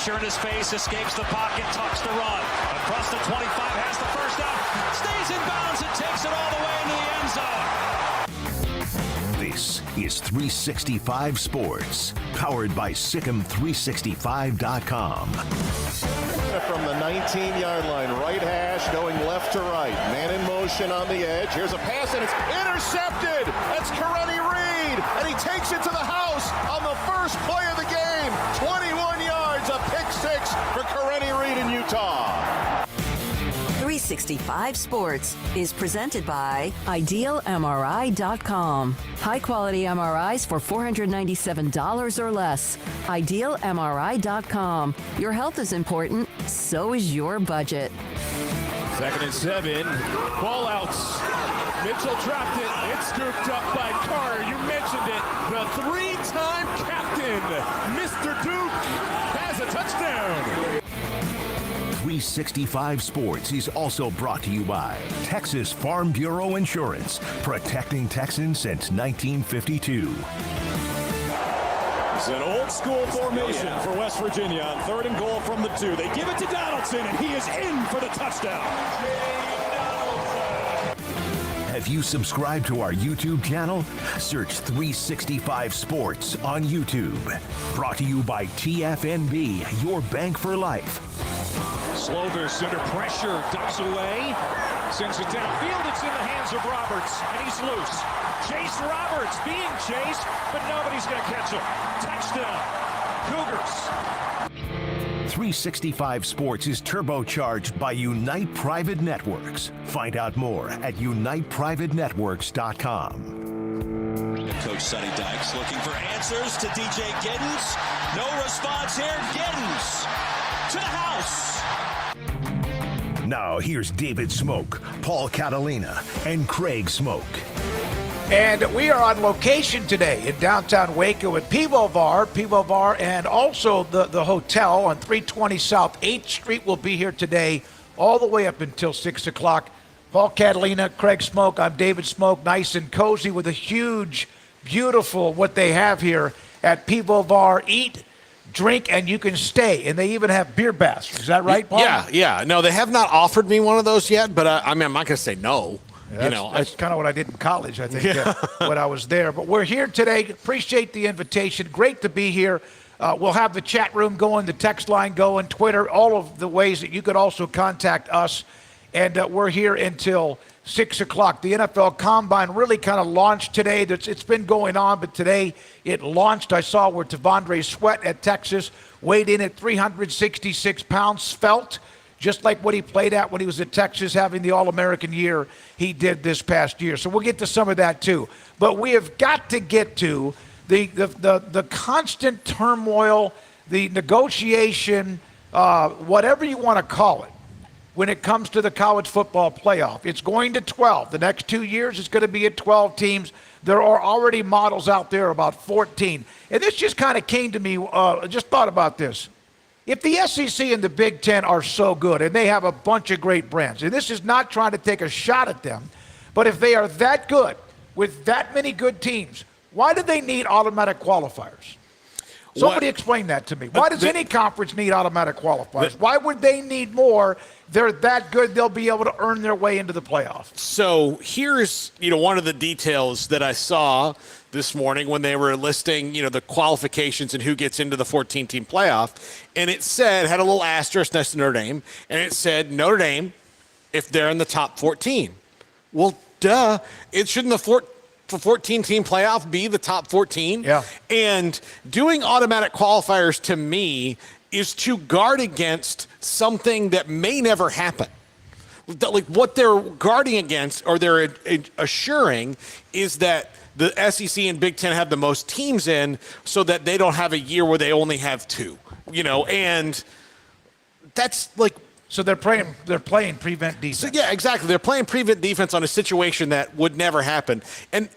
pressure in his face, escapes the pocket, tucks the run. Across the 25, has the first down, stays in bounds and takes it all the way into the end zone. This is 365 Sports, powered by Sikkim365.com. From the 19-yard line, right hash going left to right. Man in motion on the edge. Here's a pass, and it's intercepted. That's Kareni Reed, and he takes it to the house on the first play of the game. 21 yards, a pick six for Kareni Reed in Utah. 365 Sports is presented by IdealMRI.com. High-quality MRIs for $497 or less. IdealMRI.com. Your health is important, so is your budget. 2nd and 7. Ball outs. Mitchell dropped it. It's scooped up by Carter. You mentioned it. The three-time captain, Mr. Duke, has a touchdown. 365 Sports is also brought to you by Texas Farm Bureau Insurance, protecting Texans since 1952. It's an old-school formation for West Virginia on 3rd and goal from the 2. They give it to Donaldson, and he is in for the touchdown. Have you subscribed to our YouTube channel? Search 365 Sports on YouTube. Brought to you by TFNB, your bank for life. Slovis under pressure, ducks away, sends it downfield. It's in the hands of Roberts, and he's loose. Chase Roberts being chased, but nobody's going to catch him. Touchdown, Cougars. 365 Sports is turbocharged by Unite Private Networks. Find out more at uniteprivatenetworks.com. Coach Sonny Dykes looking for answers to DJ Giddens. No response here. Giddens to the house. Now here's David Smoak, Paul Catalina, and Craig Smoak. And we are on location today in downtown Waco at Pivovar, and also the hotel on 320 South 8th Street will be here today all the way up until 6 o'clock. Paul Catalina, Craig Smoak, I'm David Smoak, nice and cozy with a huge, beautiful what they have here at Pivovar. Eat, drink, and you can stay. And they even have beer baths. Is that right, Paul? Yeah. No, they have not offered me one of those yet, but I'm not going to say no. Yeah, that's kind of what I did in college, I think, when I was there. But we're here today. Appreciate the invitation. Great to be here. We'll have the chat room going, the text line going, Twitter, all of the ways that you could also contact us. And we're here until 6 o'clock. The NFL Combine really kind of launched today. It's been going on, but today it launched. I saw where Tavondre Sweat at Texas weighed in at 366 pounds, svelte, just like what he played at when he was at Texas, having the All-American year he did this past year. So we'll get to some of that too. But we have got to get to the constant turmoil, the negotiation, whatever you want to call it, when it comes to the college football playoff. It's going to 12. The next 2 years it's going to be at 12 teams. There are already models out there about 14. And this just kind of came to me, just thought about this. If the SEC and the Big Ten are so good, and they have a bunch of great brands, and this is not trying to take a shot at them, but if they are that good, with that many good teams, why do they need automatic qualifiers? Somebody explain that to me. Why does any conference need automatic qualifiers? Why would they need more? They're that good, they'll be able to earn their way into the playoffs. So here's, one of the details that I saw this morning when they were listing, the qualifications and who gets into the 14-team playoff. And it said, had a little asterisk next to Notre Dame, and it said Notre Dame if they're in the top 14. Well, duh. It shouldn't the 14-team playoff be the top 14? Yeah. And doing automatic qualifiers to me is to guard against something that may never happen. Like what they're guarding against, or they're assuring, is that the SEC and Big Ten have the most teams in, so that they don't have a year where they only have two. And that's like. So they're playing prevent defense. So yeah, exactly. They're playing prevent defense on a situation that would never happen. And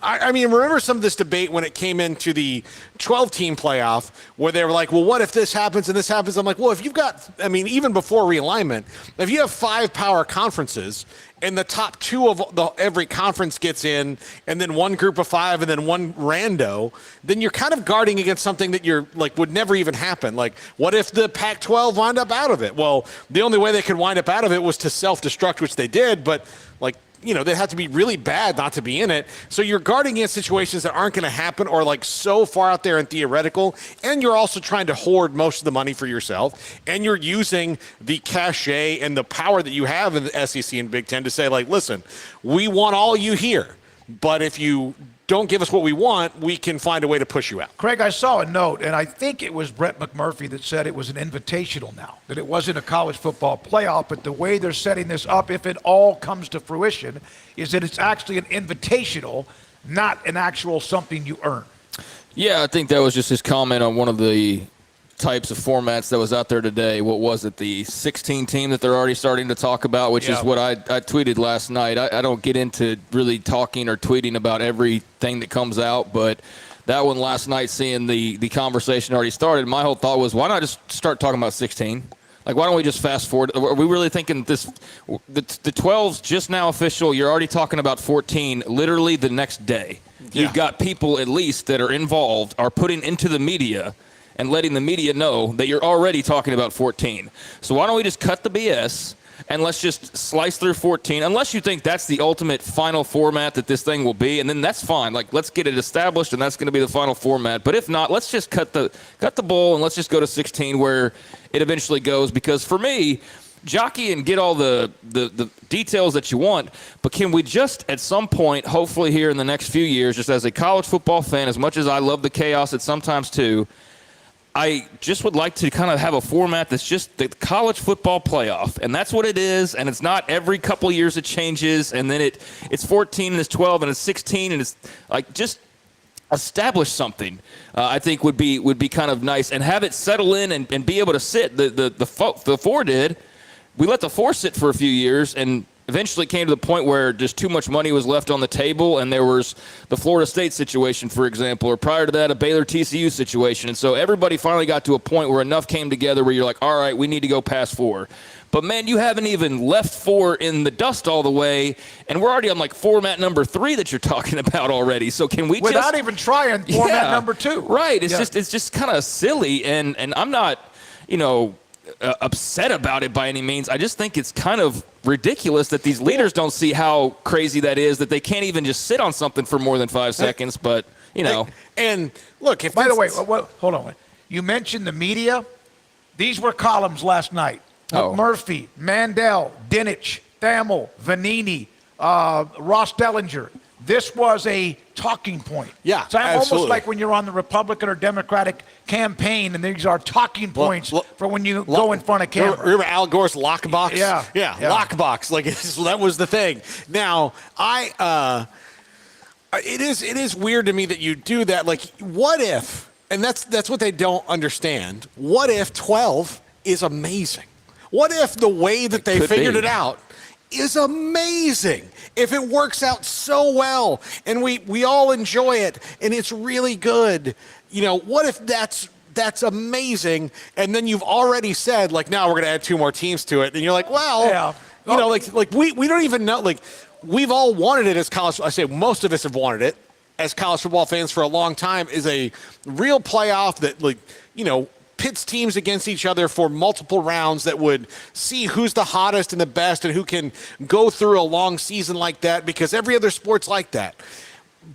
I mean, remember some of this debate when it came into the 12-team playoff, where they were like, well, what if this happens and this happens? I'm like, well, if you've got, even before realignment, if you have 5 power conferences and the top 2 of every conference gets in, and then one group of 5 and then one rando, then you're kind of guarding against something that you're like would never even happen. Like, what if the Pac-12 wound up out of it? Well, the only way they could wind up out of it was to self-destruct, which they did, but like, they have to be really bad not to be in it. So you're guarding against situations that aren't going to happen or like so far out there and theoretical. And you're also trying to hoard most of the money for yourself. And you're using the cachet and the power that you have in the SEC and Big Ten to say, like, listen, we want all you here. But if you don't give us what we want, we can find a way to push you out. Craig, I saw a note, and I think it was Brett McMurphy that said it was an invitational now, that it wasn't a college football playoff, but the way they're setting this up, if it all comes to fruition, is that it's actually an invitational, not an actual something you earn. Yeah, I think that was just his comment on one of the types of formats that was out there today. What was it, the 16 team that they're already starting to talk about, which is what I tweeted last night. I don't get into really talking or tweeting about everything that comes out, but that one last night, seeing the conversation already started, my whole thought was, why not just start talking about 16? Like, why don't we just fast forward? Are we really thinking the 12's just now official? You're already talking about 14 literally the next day. Yeah. You've got people at least that are involved, are putting into the media and letting the media know that you're already talking about 14. So why don't we just cut the BS and let's just slice through 14, unless you think that's the ultimate final format that this thing will be, and then that's fine. Like, let's get it established, and that's going to be the final format. But if not, let's just cut the bowl and let's just go to 16 where it eventually goes. Because for me, jockey and get all the details that you want, but can we just at some point, hopefully here in the next few years, just as a college football fan, as much as I love the chaos at sometimes too, I just would like to kind of have a format that's just the college football playoff, and that's what it is, and it's not every couple of years it changes, and then it's 14 and it's 12 and it's 16, and it's like just establish something. I think would be kind of nice, and have it settle in and be able to sit. The 4 did. We let the 4 sit for a few years, and eventually came to the point where just too much money was left on the table, and there was the Florida State situation, for example, or prior to that, a Baylor-TCU situation. And so everybody finally got to a point where enough came together where you're like, all right, we need to go past 4. But, man, you haven't even left 4 in the dust all the way, and we're already on, like, format number 3 that you're talking about already. So can we without even trying format number 2. Right. It's just kind of silly, and I'm not, upset about it by any means. I just think it's kind of ridiculous that these leaders don't see how crazy that is, that they can't even just sit on something for more than 5 seconds. But, And look, if by the way, hold on. You mentioned the media. These were columns last night. Murphy, Mandel, Dinich, Thamel, Vanini, Ross Dellinger. This was a talking point. Yeah, so I'm absolutely. almost like when you're on the Republican or Democratic campaign, and these are talking points for when you go in front of camera. Remember Al Gore's lockbox? Yeah. Lockbox. Like, that was the thing. Now, it is weird to me that you do that. Like, what if, and that's what they don't understand, what if 12 is amazing? What if the way that they figured it out is amazing? If it works out so well and we all enjoy it and it's really good, what if that's amazing? And then you've already said, like, now we're going to add 2 more teams to it. And you're like, well, we don't even know. Like, we've all wanted it as college. I say most of us have wanted it as college football fans for a long time, is a real playoff that, like, pits teams against each other for multiple rounds that would see who's the hottest and the best and who can go through a long season like that, because every other sport's like that.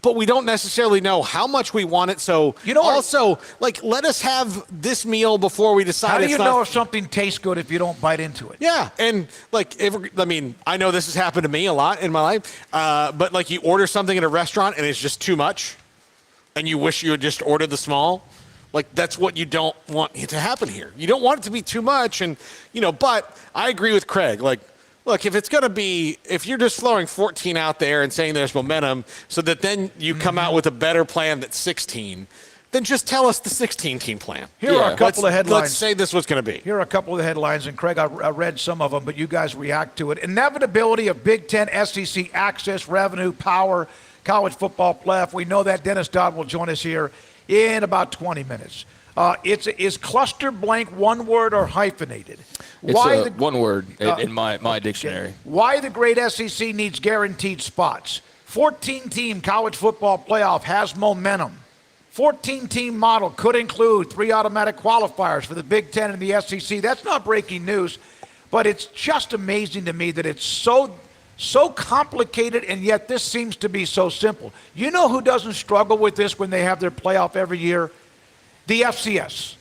But we don't necessarily know how much we want it. So let us have this meal before we decide. How do you know if something tastes good if you don't bite into it? Yeah, and I know this has happened to me a lot in my life, but like, you order something at a restaurant and it's just too much, and you wish you had just ordered the small. Like, that's what you don't want to happen here. You don't want it to be too much, and but I agree with Craig. Like, look, if you're just throwing 14 out there and saying there's momentum, so that then you come out with a better plan that's 16, then just tell us the 16-team plan. Here are a couple of headlines. Let's say this was going to be. Here are a couple of the headlines, and Craig, I read some of them, but you guys react to it. Inevitability of Big Ten SEC access, revenue, power, college football playoff. We know that. Dennis Dodd will join us here in about 20 minutes. Is cluster blank one word or hyphenated? It's one word in my dictionary. Why the great SEC needs guaranteed spots. 14-team college football playoff has momentum. 14-team model could include 3 automatic qualifiers for the Big Ten and the SEC. That's not breaking news, but it's just amazing to me that it's so complicated, and yet this seems to be so simple. You know who doesn't struggle with this when they have their playoff every year? The FCS.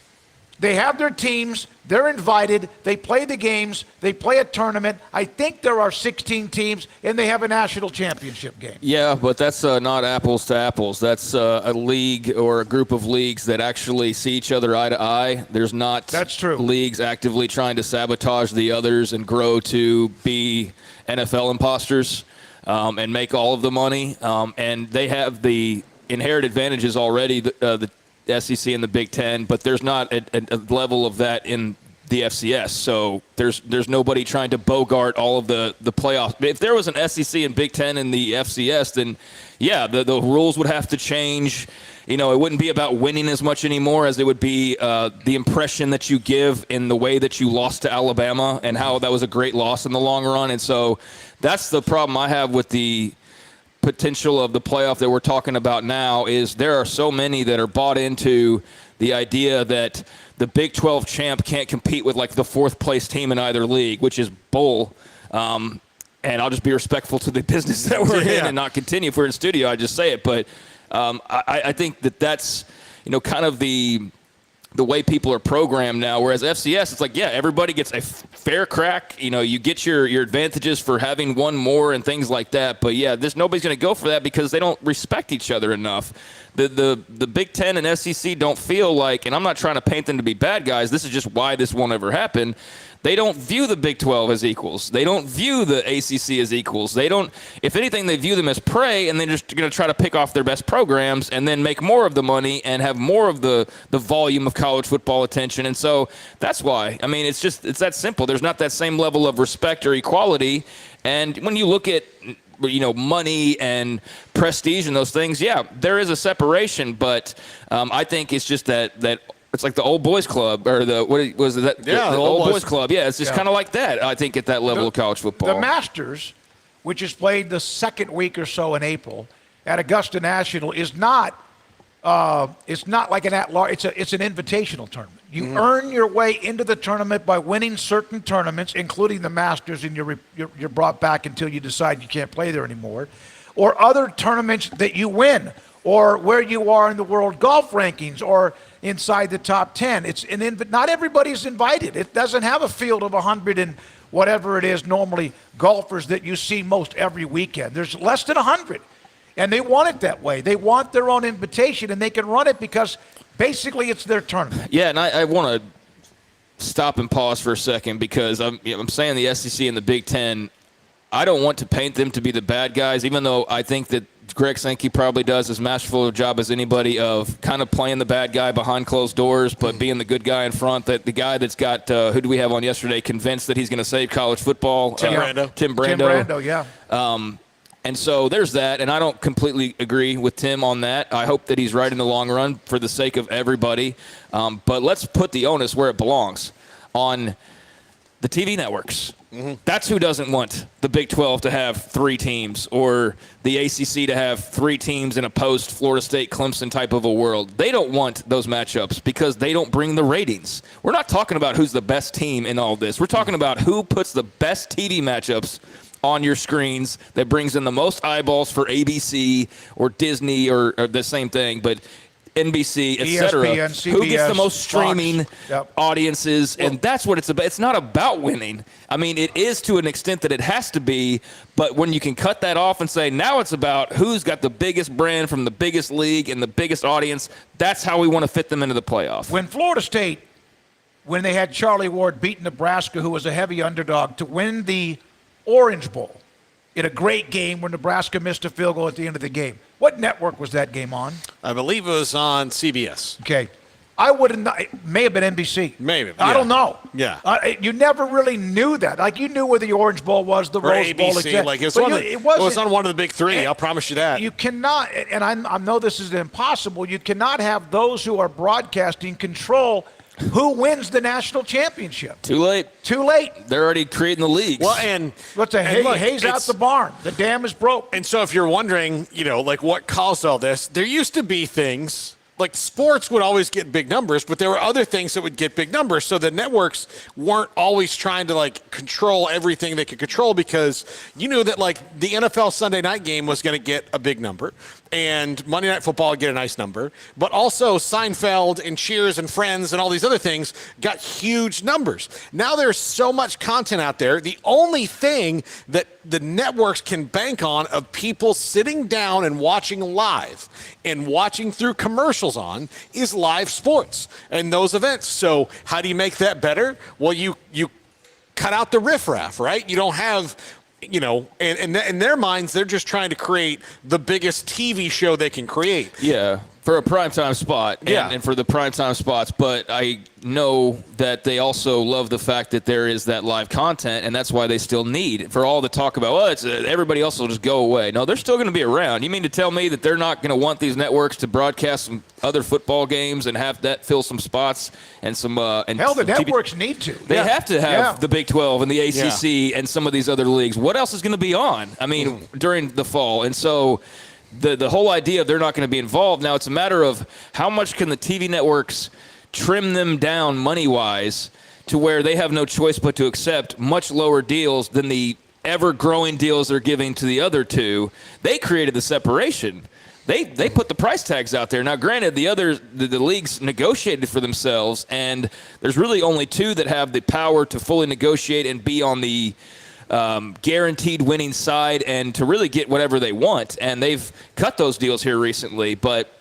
They have their teams, they're invited, they play the games, they play a tournament. I think there are 16 teams, and they have a national championship game. Yeah, but that's not apples to apples. That's a league or a group of leagues that actually see each other eye to eye. There's not That's true. leagues actively trying to sabotage the others and grow to be NFL imposters and make all of the money. And they have the inherent advantages already, the SEC and the Big Ten, but there's not a level of that in the FCS. So there's nobody trying to bogart all of the playoffs. If there was an SEC and Big Ten in the FCS, then yeah, the rules would have to change. You know, it wouldn't be about winning as much anymore as it would be the impression that you give in the way that you lost to Alabama and how that was a great loss in the long run. And so that's the problem I have with the potential of the playoff that we're talking about now is there are so many that are bought into the idea that the Big 12 champ can't compete with like the 4th place team in either league, which is bull. And I'll just be respectful to the business that we're in and not continue. If we're in studio, I just say it. But I think that's, you know, kind of the way people are programmed now, whereas FCS, it's like, yeah, everybody gets a fair crack. You know, you get your advantages for having one more and things like that. But, yeah, nobody's going to go for that because they don't respect each other enough. The Big Ten and SEC don't feel like, and I'm not trying to paint them to be bad guys. This is just why this won't ever happen. They don't view the Big 12 as equals. They don't view the ACC as equals. They don't, if anything, they view them as prey, and they're just going to try to pick off their best programs and then make more of the money and have more of the volume of college football attention. And so that's why. I mean, it's that simple. There's not that same level of respect or equality. And when you look at, you know, money and prestige and those things, yeah, there is a separation. But I think it's just that it's like the old boys club, or the old boys club. Yeah, it's just kind of like that. I think at that level of college football. The Masters, which is played the second week or so in April at Augusta National, is not. It's not like an at-large. It's an invitational tournament. You earn your way into the tournament by winning certain tournaments, including the Masters, and you're brought back until you decide you can't play there anymore, or other tournaments that you win, or where you are in the world golf rankings, or inside the top 10. Not everybody's invited. It doesn't have a field of 100 and whatever it is normally golfers that you see most every weekend. There's less than 100, and they want it that way. They want their own invitation, and they can run it because basically it's their tournament. Yeah, and I want to stop and pause for a second because I'm saying the SEC and the Big Ten, I don't want to paint them to be the bad guys, even though I think that Greg Sankey probably does as masterful a job as anybody of kind of playing the bad guy behind closed doors, but being the good guy in front. That the guy that's got who do we have on yesterday? Convinced that he's going to save college football. Tim Brando. Tim Brando, yeah. And so there's that, and I don't completely agree with Tim on that. I hope that he's right in the long run for the sake of everybody. But let's put the onus where it belongs, on the TV networks. That's who doesn't want the Big 12 to have 3 teams, or the ACC to have 3 teams in a post-Florida State, Clemson type of a world. They don't want those matchups because they don't bring the ratings. We're not talking about who's the best team in all this. We're talking about who puts the best TV matchups on your screens that brings in the most eyeballs for ABC or Disney or the same thing, but NBC, etc. ESPN, Who gets the CBS, most streaming Fox. audiences, and that's what it's about. It's not about winning. I mean, it is to an extent that it has to be, but when you can cut that off and say, now it's about who's got the biggest brand from the biggest league and the biggest audience, that's how we want to fit them into the playoff. When Florida State, when they had Charlie Ward beat Nebraska, who was a heavy underdog, to win the Orange Bowl in a great game where Nebraska missed a field goal at the end of the game. What network was that game on? I believe it was on CBS. Okay. I wouldn't. It may have been NBC. Maybe. I don't know. Yeah. You never really knew that. Like, you knew where the Orange Bowl was, the Rose Bowl. ABC, like it was on one of the big 3. I'll promise you that. You cannot, and I know this is impossible, you cannot have those who are broadcasting control Who wins the national championship? Too late. Too late. They're already creating the leagues. Well, and What's a hay's out the barn. The dam is broke. And so if you're wondering, like what caused all this, there used to be things like sports would always get big numbers, but there were other things that would get big numbers. So the networks weren't always trying to control everything they could control, because you knew that the NFL Sunday night game was going to get a big number and Monday Night Football would get a nice number, but also Seinfeld and Cheers and Friends and all these other things got huge numbers. Now there's so much content out there. The only thing that the networks can bank on of people sitting down and watching live and watching through commercials on is live sports and those events. So how do you make that better? Well, you cut out the riffraff, right? You don't have, and in their minds, they're just trying to create the biggest TV show they can create. Yeah, for a primetime spot Yeah. and for the primetime spots. But I know that they also love the fact that there is that live content, and that's why they still need, for all the talk about, everybody else will just go away. No, they're still going to be around. You mean to tell me that they're not going to want these networks to broadcast some other football games and have that fill some spots and some and Hell, the some TV networks need to. They have to have the Big 12 and the ACC Yeah. and some of these other leagues. What else is going to be on? I mean, during the fall. And so the whole idea of they're not going to be involved, now it's a matter of how much can the TV networks trim them down money-wise to where they have no choice but to accept much lower deals than the ever-growing deals they're giving to the other two. They created the separation. They put the price tags out there. Now, granted, the leagues negotiated for themselves, and there's really only two that have the power to fully negotiate and be on the guaranteed winning side and to really get whatever they want. And they've cut those deals here recently, but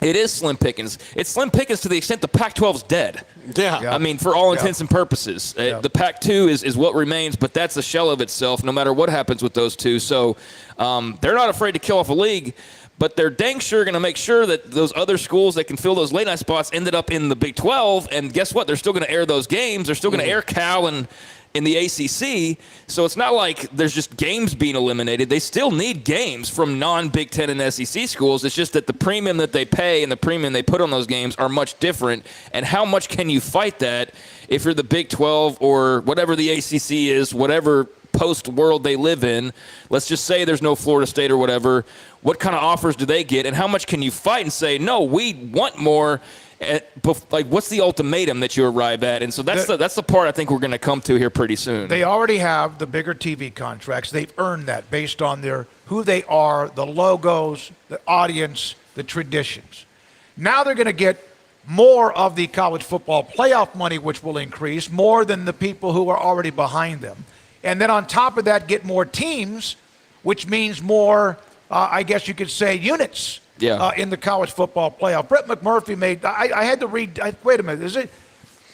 it is slim pickings. It's slim pickings to the extent the Pac-12's dead. Yeah. I mean, for all intents and purposes. The Pac-2 is what remains, but that's a shell of itself no matter what happens with those two. So they're not afraid to kill off a league, but they're dang sure going to make sure that those other schools that can fill those late night spots ended up in the Big 12. And guess what? They're still going to air those games. They're still going to air Cal and in the ACC. So it's not like there's just games being eliminated. They still need games from non-Big Ten and SEC schools. It's just that the premium that they pay and the premium they put on those games are much different. And how much can you fight that if you're the Big 12 or whatever the ACC is, whatever post-world they live in? Let's just say there's no Florida State or whatever. What kind of offers do they get? And how much can you fight and say, no, we want more? What's the ultimatum that you arrive at? And so that's the part I think we're going to come to here pretty soon. They already have the bigger TV contracts. They've earned that based on who they are, the logos, the audience, the traditions. Now they're going to get more of the college football playoff money, which will increase more than the people who are already behind them. And then on top of that, get more teams, which means more, I guess you could say, units. In the college football playoff. Brett McMurphy made, I had to read, wait a minute, is it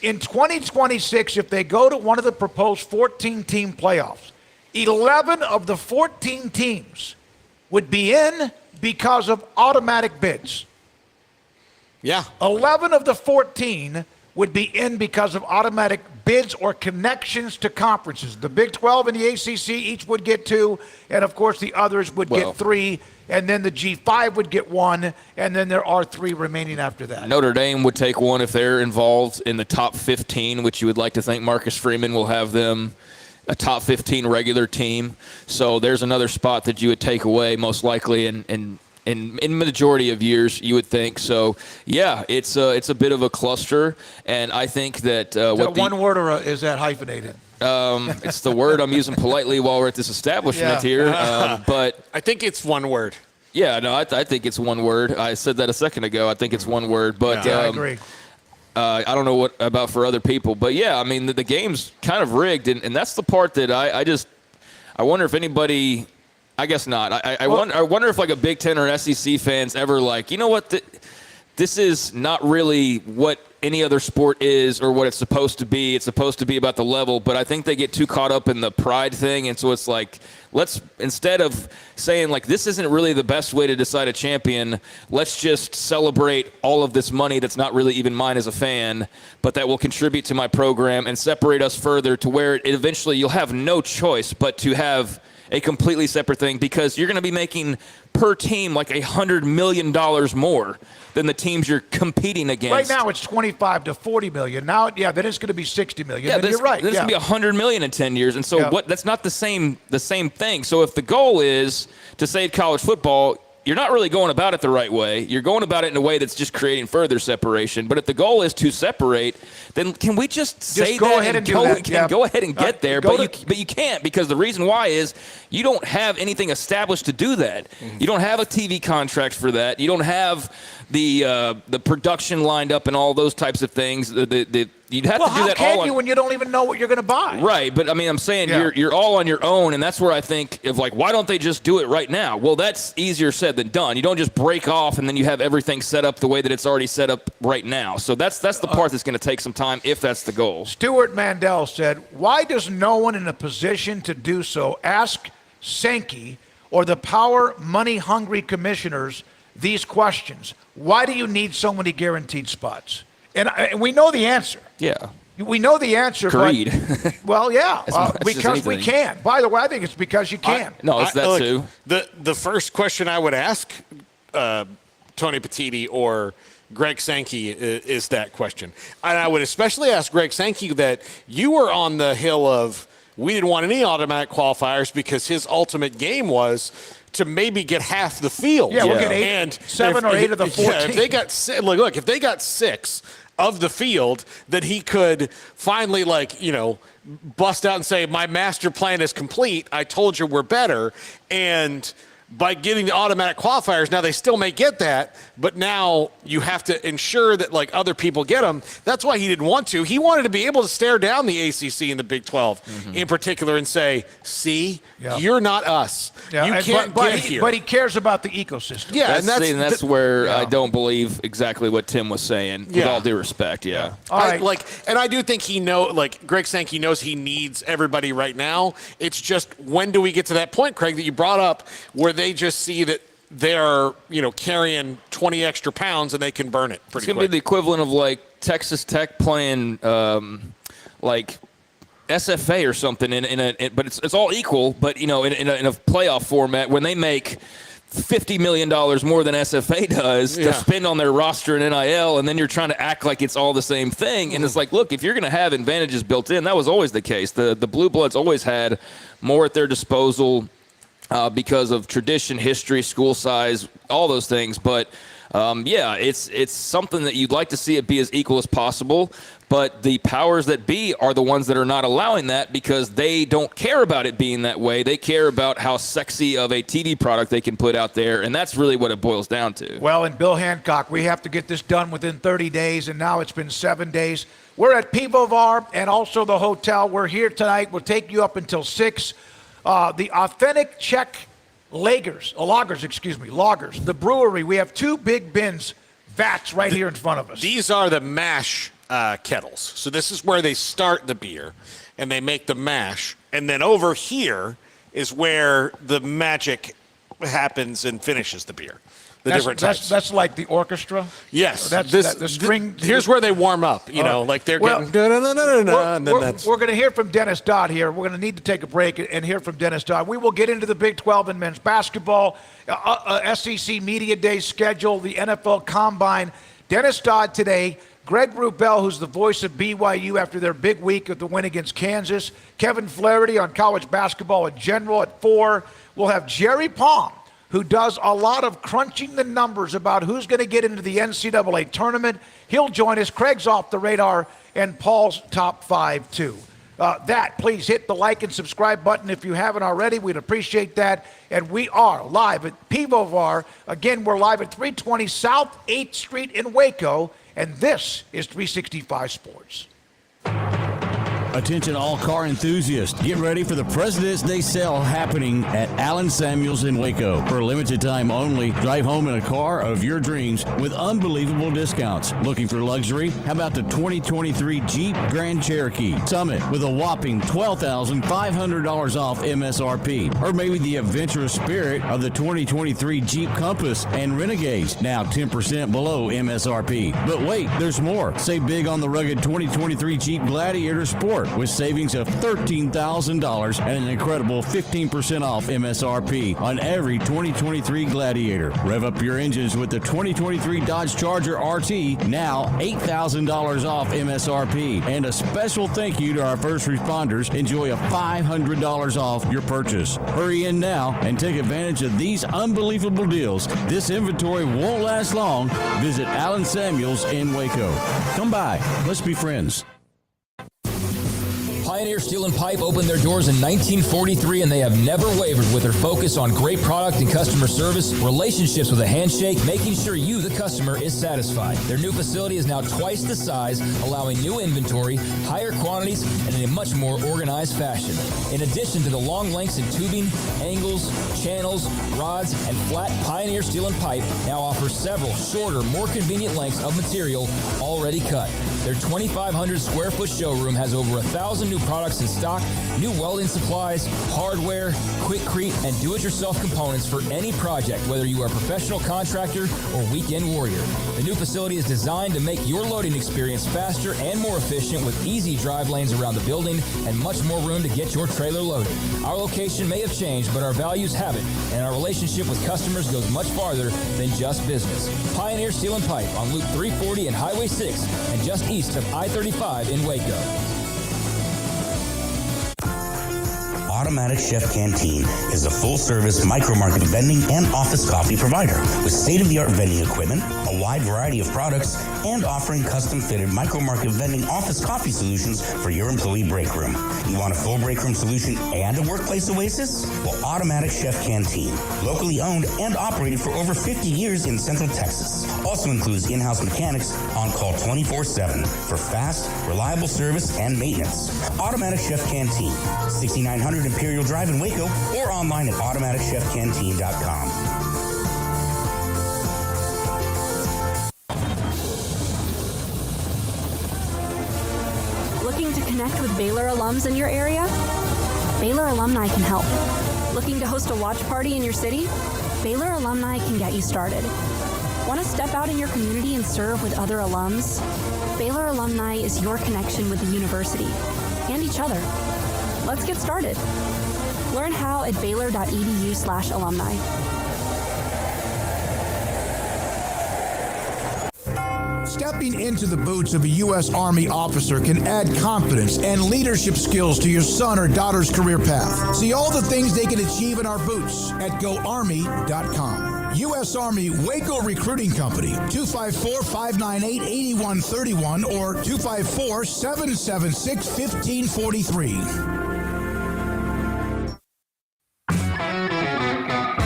in 2026, if they go to one of the proposed 14-team playoffs, 11 of the 14 teams would be in because of automatic bids. Yeah. 11 of the 14 would be in because of automatic bids or connections to conferences. The Big 12 and the ACC each would get 2, and of course the others would get 3. And then the G5 would get 1, and then there are 3 remaining after that. Notre Dame would take 1 if they're involved in the top 15, which you would like to think Marcus Freeman will have them a top 15 regular team. So there's another spot that you would take away most likely in majority of years, you would think. So, yeah, it's a bit of a cluster, and I think that one word, or is that hyphenated? It's the word I'm using politely while we're at this establishment here. But I think it's one word. Yeah, no, I think it's one word. I said that a second ago. I think it's one word. But I agree. I don't know what about for other people. But, yeah, I mean, the game's kind of rigged. And that's the part that I wonder if anybody – I guess not. I wonder if, like, a Big Ten or SEC fans ever, like, you know what, this is not really what any other sport is or what it's supposed to be. It's supposed to be about the level, but I think they get too caught up in the pride thing, and so it's like, let's, instead of saying, like, this isn't really the best way to decide a champion, let's just celebrate all of this money that's not really even mine as a fan, but that will contribute to my program and separate us further to where eventually you'll have no choice but to have a completely separate thing because you're going to be making per team like $100 million more than the teams you're competing against. Right now it's 25 to 40 million. Now, then it's going to be 60 million. Yeah, you're right. Then it's going to be 100 million in 10 years. And so that's not the same thing. So if the goal is to save college football, you're not really going about it the right way. You're going about it in a way that's just creating further separation. But if the goal is to separate, then can we just say go that ahead and do go, that. go ahead and get there? But you can't, because the reason why is you don't have anything established to do that. You don't have a TV contract for that. You don't have the production lined up and all those types of things. You'd have to do that all. How can you when you don't even know what you're going to buy? Right, but I mean, I'm saying you're all on your own, and that's where I think of like, why don't they just do it right now? Well, that's easier said than done. You don't just break off and then you have everything set up the way that it's already set up right now. So that's the part that's going to take some time if that's the goal. Stuart Mandel said, "Why does no one in a position to do so ask Sankey or the power money-hungry commissioners these questions? Why do you need so many guaranteed spots?" And we know the answer. Yeah. We know the answer. Greed. Well, yeah, because we can. By the way, I think it's because you can. It's that too. The first question I would ask Tony Petitti or Greg Sankey is that question. And I would especially ask Greg Sankey that you were on the hill of we didn't want any automatic qualifiers because his ultimate game was to maybe get half the field. Yeah, we'll get 7 or 8 of the 14. Yeah, if they got if they got 6 of the field, that he could finally bust out and say, my master plan is complete. I told you we're better. And by getting the automatic qualifiers, now they still may get that, but now you have to ensure that other people get them. That's why he didn't want to. He wanted to be able to stare down the ACC and the Big 12 in particular and say, see, you're not us. Yeah, you can't get here. But he cares about the ecosystem. Yeah, that's where I don't believe exactly what Tim was saying, with all due respect, All right. And I do think Greg Sankey knows he needs everybody right now. It's just, when do we get to that point, Craig, that you brought up, where they just see that they're, carrying 20 extra pounds and they can burn it pretty quick. It's going to be the equivalent of Texas Tech playing SFA or something but it's all equal, but in a playoff format when they make $50 million more than SFA does to spend on their roster and NIL, and then you're trying to act like it's all the same thing. And it's look, if you're going to have advantages built in, that was always the case. The Blue Bloods always had more at their disposal because of tradition, history, school size, all those things. But it's something that you'd like to see it be as equal as possible. But the powers that be are the ones that are not allowing that because they don't care about it being that way. They care about how sexy of a TV product they can put out there, and that's really what it boils down to. Well, and Bill Hancock, we have to get this done within 30 days, and now it's been 7 days. We're at Pivovar and also the hotel. We're here tonight. We'll take you up until 6. The authentic Czech lagers, the brewery. We have 2 big vats right here in front of us. These are the mash kettles. So this is where they start the beer, and they make the mash. And then over here is where the magic happens and finishes the beer. Different types. That's like the orchestra? Yes. The string. Here's where they warm up, they're getting and then that's. We're going to hear from Dennis Dodd here. We're going to need to take a break and hear from Dennis Dodd. We will get into the Big 12 and men's basketball, SEC Media Day schedule, the NFL Combine. Dennis Dodd today. Greg Wrubell, who's the voice of BYU after their big week of the win against Kansas. Kevin Flaherty on college basketball in general at 4. We'll have Jerry Palm, who does a lot of crunching the numbers about who's going to get into the NCAA tournament. He'll join us. Craig's off the radar, and Paul's top 5, too. Please hit the like and subscribe button if you haven't already. We'd appreciate that. And we are live at Pivovar. Again, we're live at 320 South 8th Street in Waco, and this is 365 Sports. Attention all car enthusiasts. Get ready for the President's Day sale happening at Allen Samuels in Waco. For a limited time only, drive home in a car of your dreams with unbelievable discounts. Looking for luxury? How about the 2023 Jeep Grand Cherokee Summit with a whopping $12,500 off MSRP? Or maybe the adventurous spirit of the 2023 Jeep Compass and Renegades, now 10% below MSRP. But wait, there's more. Save big on the rugged 2023 Jeep Gladiator Sport. year with savings of $13,000 and an incredible 15% off MSRP on every 2023 Gladiator. Rev up your engines with the 2023 Dodge Charger RT, now $8,000 off MSRP. And a special thank you to our first responders. Enjoy a $500 off your purchase. Hurry in now and take advantage of these unbelievable deals. This inventory won't last long. Visit Allen Samuels in Waco. Come by. Let's be friends. Pioneer Steel and Pipe opened their doors in 1943, and they have never wavered with their focus on great product and customer service, relationships with a handshake, making sure you, the customer, is satisfied. Their new facility is now twice the size, allowing new inventory, higher quantities, and in a much more organized fashion. In addition to the long lengths in tubing, angles, channels, rods, and flat, Pioneer Steel and Pipe now offers several shorter, more convenient lengths of material already cut. Their 2,500 square foot showroom has over 1,000 new products in stock, new welding supplies, hardware, quickcrete, and do-it-yourself components for any project, whether you are a professional contractor or weekend warrior. The new facility is designed to make your loading experience faster and more efficient with easy drive lanes around the building and much more room to get your trailer loaded. Our location may have changed, but our values haven't, and our relationship with customers goes much farther than just business. Pioneer Steel and Pipe on Loop 340 and Highway 6 and just east of I-35 in Waco. Automatic Chef Canteen is a full-service micro-market vending and office coffee provider with state-of-the-art vending equipment, a wide variety of products, and offering custom-fitted micro-market vending office coffee solutions for your employee break room. You want a full break room solution and a workplace oasis? Well, Automatic Chef Canteen, locally owned and operated for over 50 years in Central Texas, also includes in-house mechanics on call 24/7 for fast, reliable service and maintenance. Automatic Chef Canteen, 6900 Imperial Drive in Waco, or online at automaticchefcanteen.com. Looking to connect with Baylor alums in your area? Baylor Alumni can help. Looking to host a watch party in your city? Baylor Alumni can get you started. Want to step out in your community and serve with other alums? Baylor Alumni is your connection with the university and each other. Let's get started. Learn how at baylor.edu/alumni. Stepping into the boots of a U.S. Army officer can add confidence and leadership skills to your son or daughter's career path. See all the things they can achieve in our boots at GoArmy.com. U.S. Army Waco Recruiting Company, 254-598-8131 or 254-776-1543.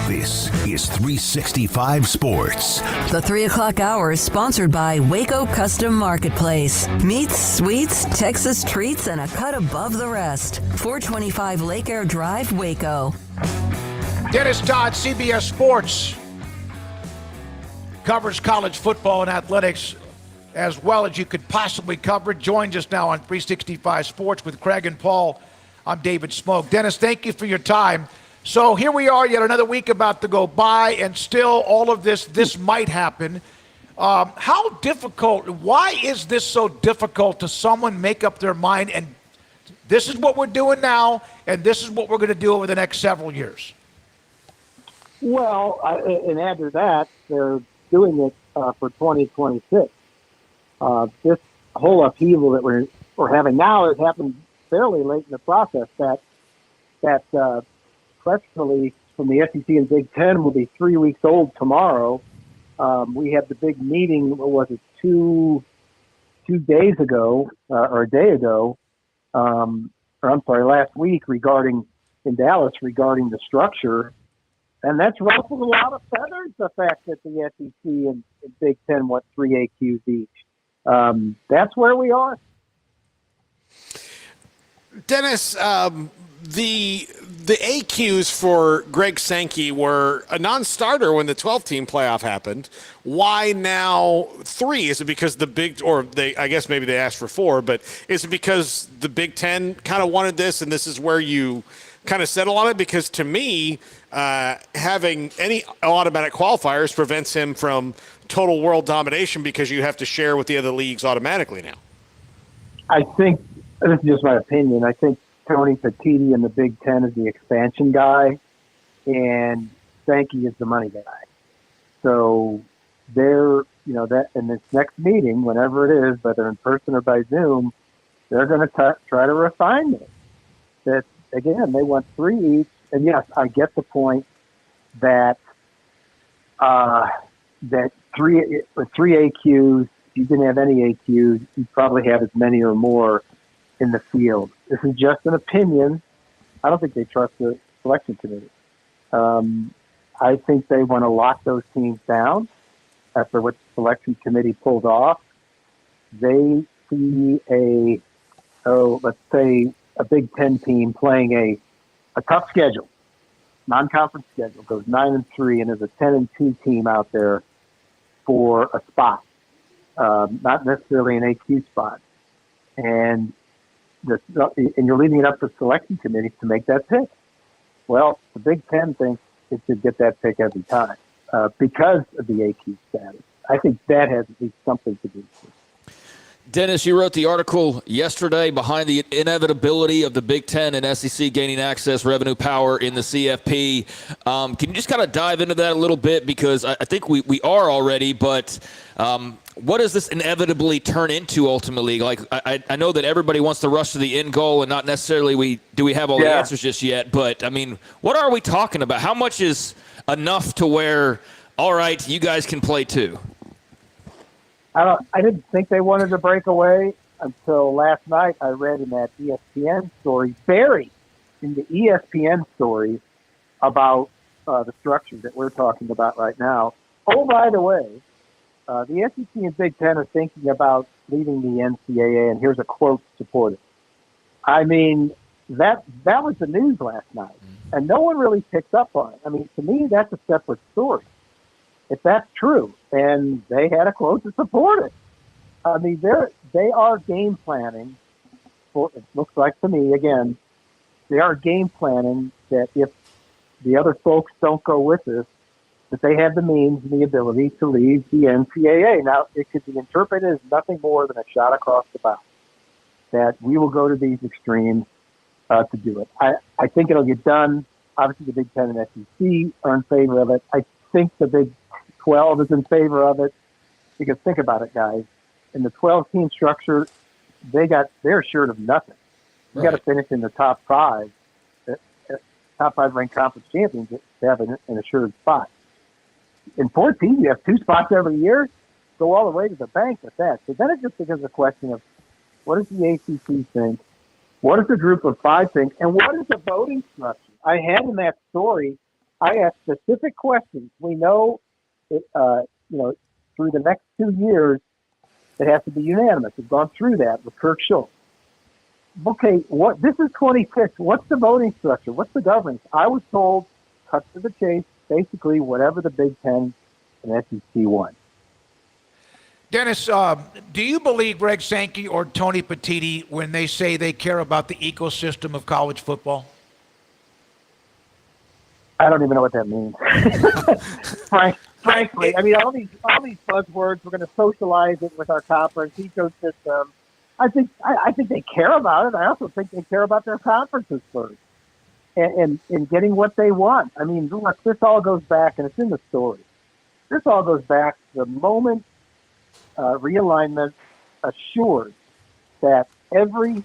This is 365 Sports. The 3 o'clock hour is sponsored by Waco Custom Marketplace. Meats, sweets, Texas treats, and a cut above the rest. 425 Lake Air Drive, Waco. Dennis Dodd, CBS Sports, covers college football and athletics as well as you could possibly cover it. Joins us now on 365 Sports with Craig and Paul. I'm David Smoak. Dennis, thank you for your time. So here we are, yet another week about to go by, and still all of this might happen. How difficult, why is this so difficult to someone make up their mind, and this is what we're doing now, and this is what we're going to do over the next several years? Well, and add to that, they're doing it for 2026. This whole upheaval that we're having now has happened fairly late in the process. That press release from the SEC and Big Ten will be 3 weeks old tomorrow. We had the big meeting, what was it, two days ago, or a day ago, last week in Dallas regarding the structure. And that's ruffled a lot of feathers, the fact that the SEC and Big Ten want 3 AQs each. That's where we are. Dennis, the AQs for Greg Sankey were a non-starter when the 12-team playoff happened. Why now 3? Is it because I guess maybe they asked for 4, but is it because the Big Ten kind of wanted this and this is where you kind of settle on it? Because to me, having any automatic qualifiers prevents him from total world domination because you have to share with the other leagues automatically now. I think this is just my opinion. I think Tony Petitti in the Big Ten is the expansion guy, and Sankey is the money guy. So they're, that in this next meeting, whenever it is, whether in person or by Zoom, they're going to try to refine this. That, again, they want 3 each. And yes, I get the point that that three AQs, if you didn't have any AQs, you'd probably have as many or more in the field. This is just an opinion. I don't think they trust the selection committee. I think they want to lock those teams down after what the selection committee pulled off. They see let's say a Big Ten team playing a tough schedule, non-conference schedule, goes 9-3, and there's a 10-2 team out there for a spot, not necessarily an AQ spot, and you're leaving it up to selection committees to make that pick. Well, the Big Ten thinks it should get that pick every time because of the AQ status. I think that has at least something to do with it. Dennis, you wrote the article yesterday behind the inevitability of the Big Ten and SEC gaining access, revenue power in the CFP. Can you just kind of dive into that a little bit? Because I think we are already, but what does this inevitably turn into ultimately? Like, I know that everybody wants to rush to the end goal, and not necessarily we have all the answers just yet. But, I mean, what are we talking about? How much is enough to where, all right, you guys can play too? I didn't think they wanted to break away until last night. I read in that ESPN story, buried in the ESPN story about the structure that we're talking about right now. Oh, by the way, the SEC and Big Ten are thinking about leaving the NCAA, and here's a quote to support it. I mean, that was the news last night, and no one really picked up on it. I mean, to me, that's a separate story. If that's true, and they had a quote to support it. I mean, they are game planning for, it looks like to me, again, they are game planning that if the other folks don't go with this, that they have the means and the ability to leave the NCAA. Now, it could be interpreted as nothing more than a shot across the bow, that we will go to these extremes to do it. I think it'll get done. Obviously, the Big Ten and SEC are in favor of it. I think the Big 12 is in favor of it, because think about it, guys. In the 12-team structure, they're assured of nothing. You got to finish in the top 5 ranked conference champions to have an assured spot. In 14, you have 2 spots every year. Go all the way to the bank with that. So then it just becomes a question of what does the ACC think? What does the group of 5 think? And what is the voting structure? I had in that story, I asked specific questions. We know through the next 2 years, it has to be unanimous. We've gone through that with Kirk Schultz. Okay, this is 26. What's the voting structure? What's the governance? I was told, cut to the chase, basically whatever the Big Ten and SEC want. Dennis, do you believe Greg Sankey or Tony Petitti when they say they care about the ecosystem of college football? I don't even know what that means. Frankly, I mean, all these buzzwords. We're going to socialize it with our conference ecosystem. I think they care about it. I also think they care about their conferences first, and getting what they want. I mean, look, this all goes back, and it's in the story. This all goes back to the moment realignment assured that every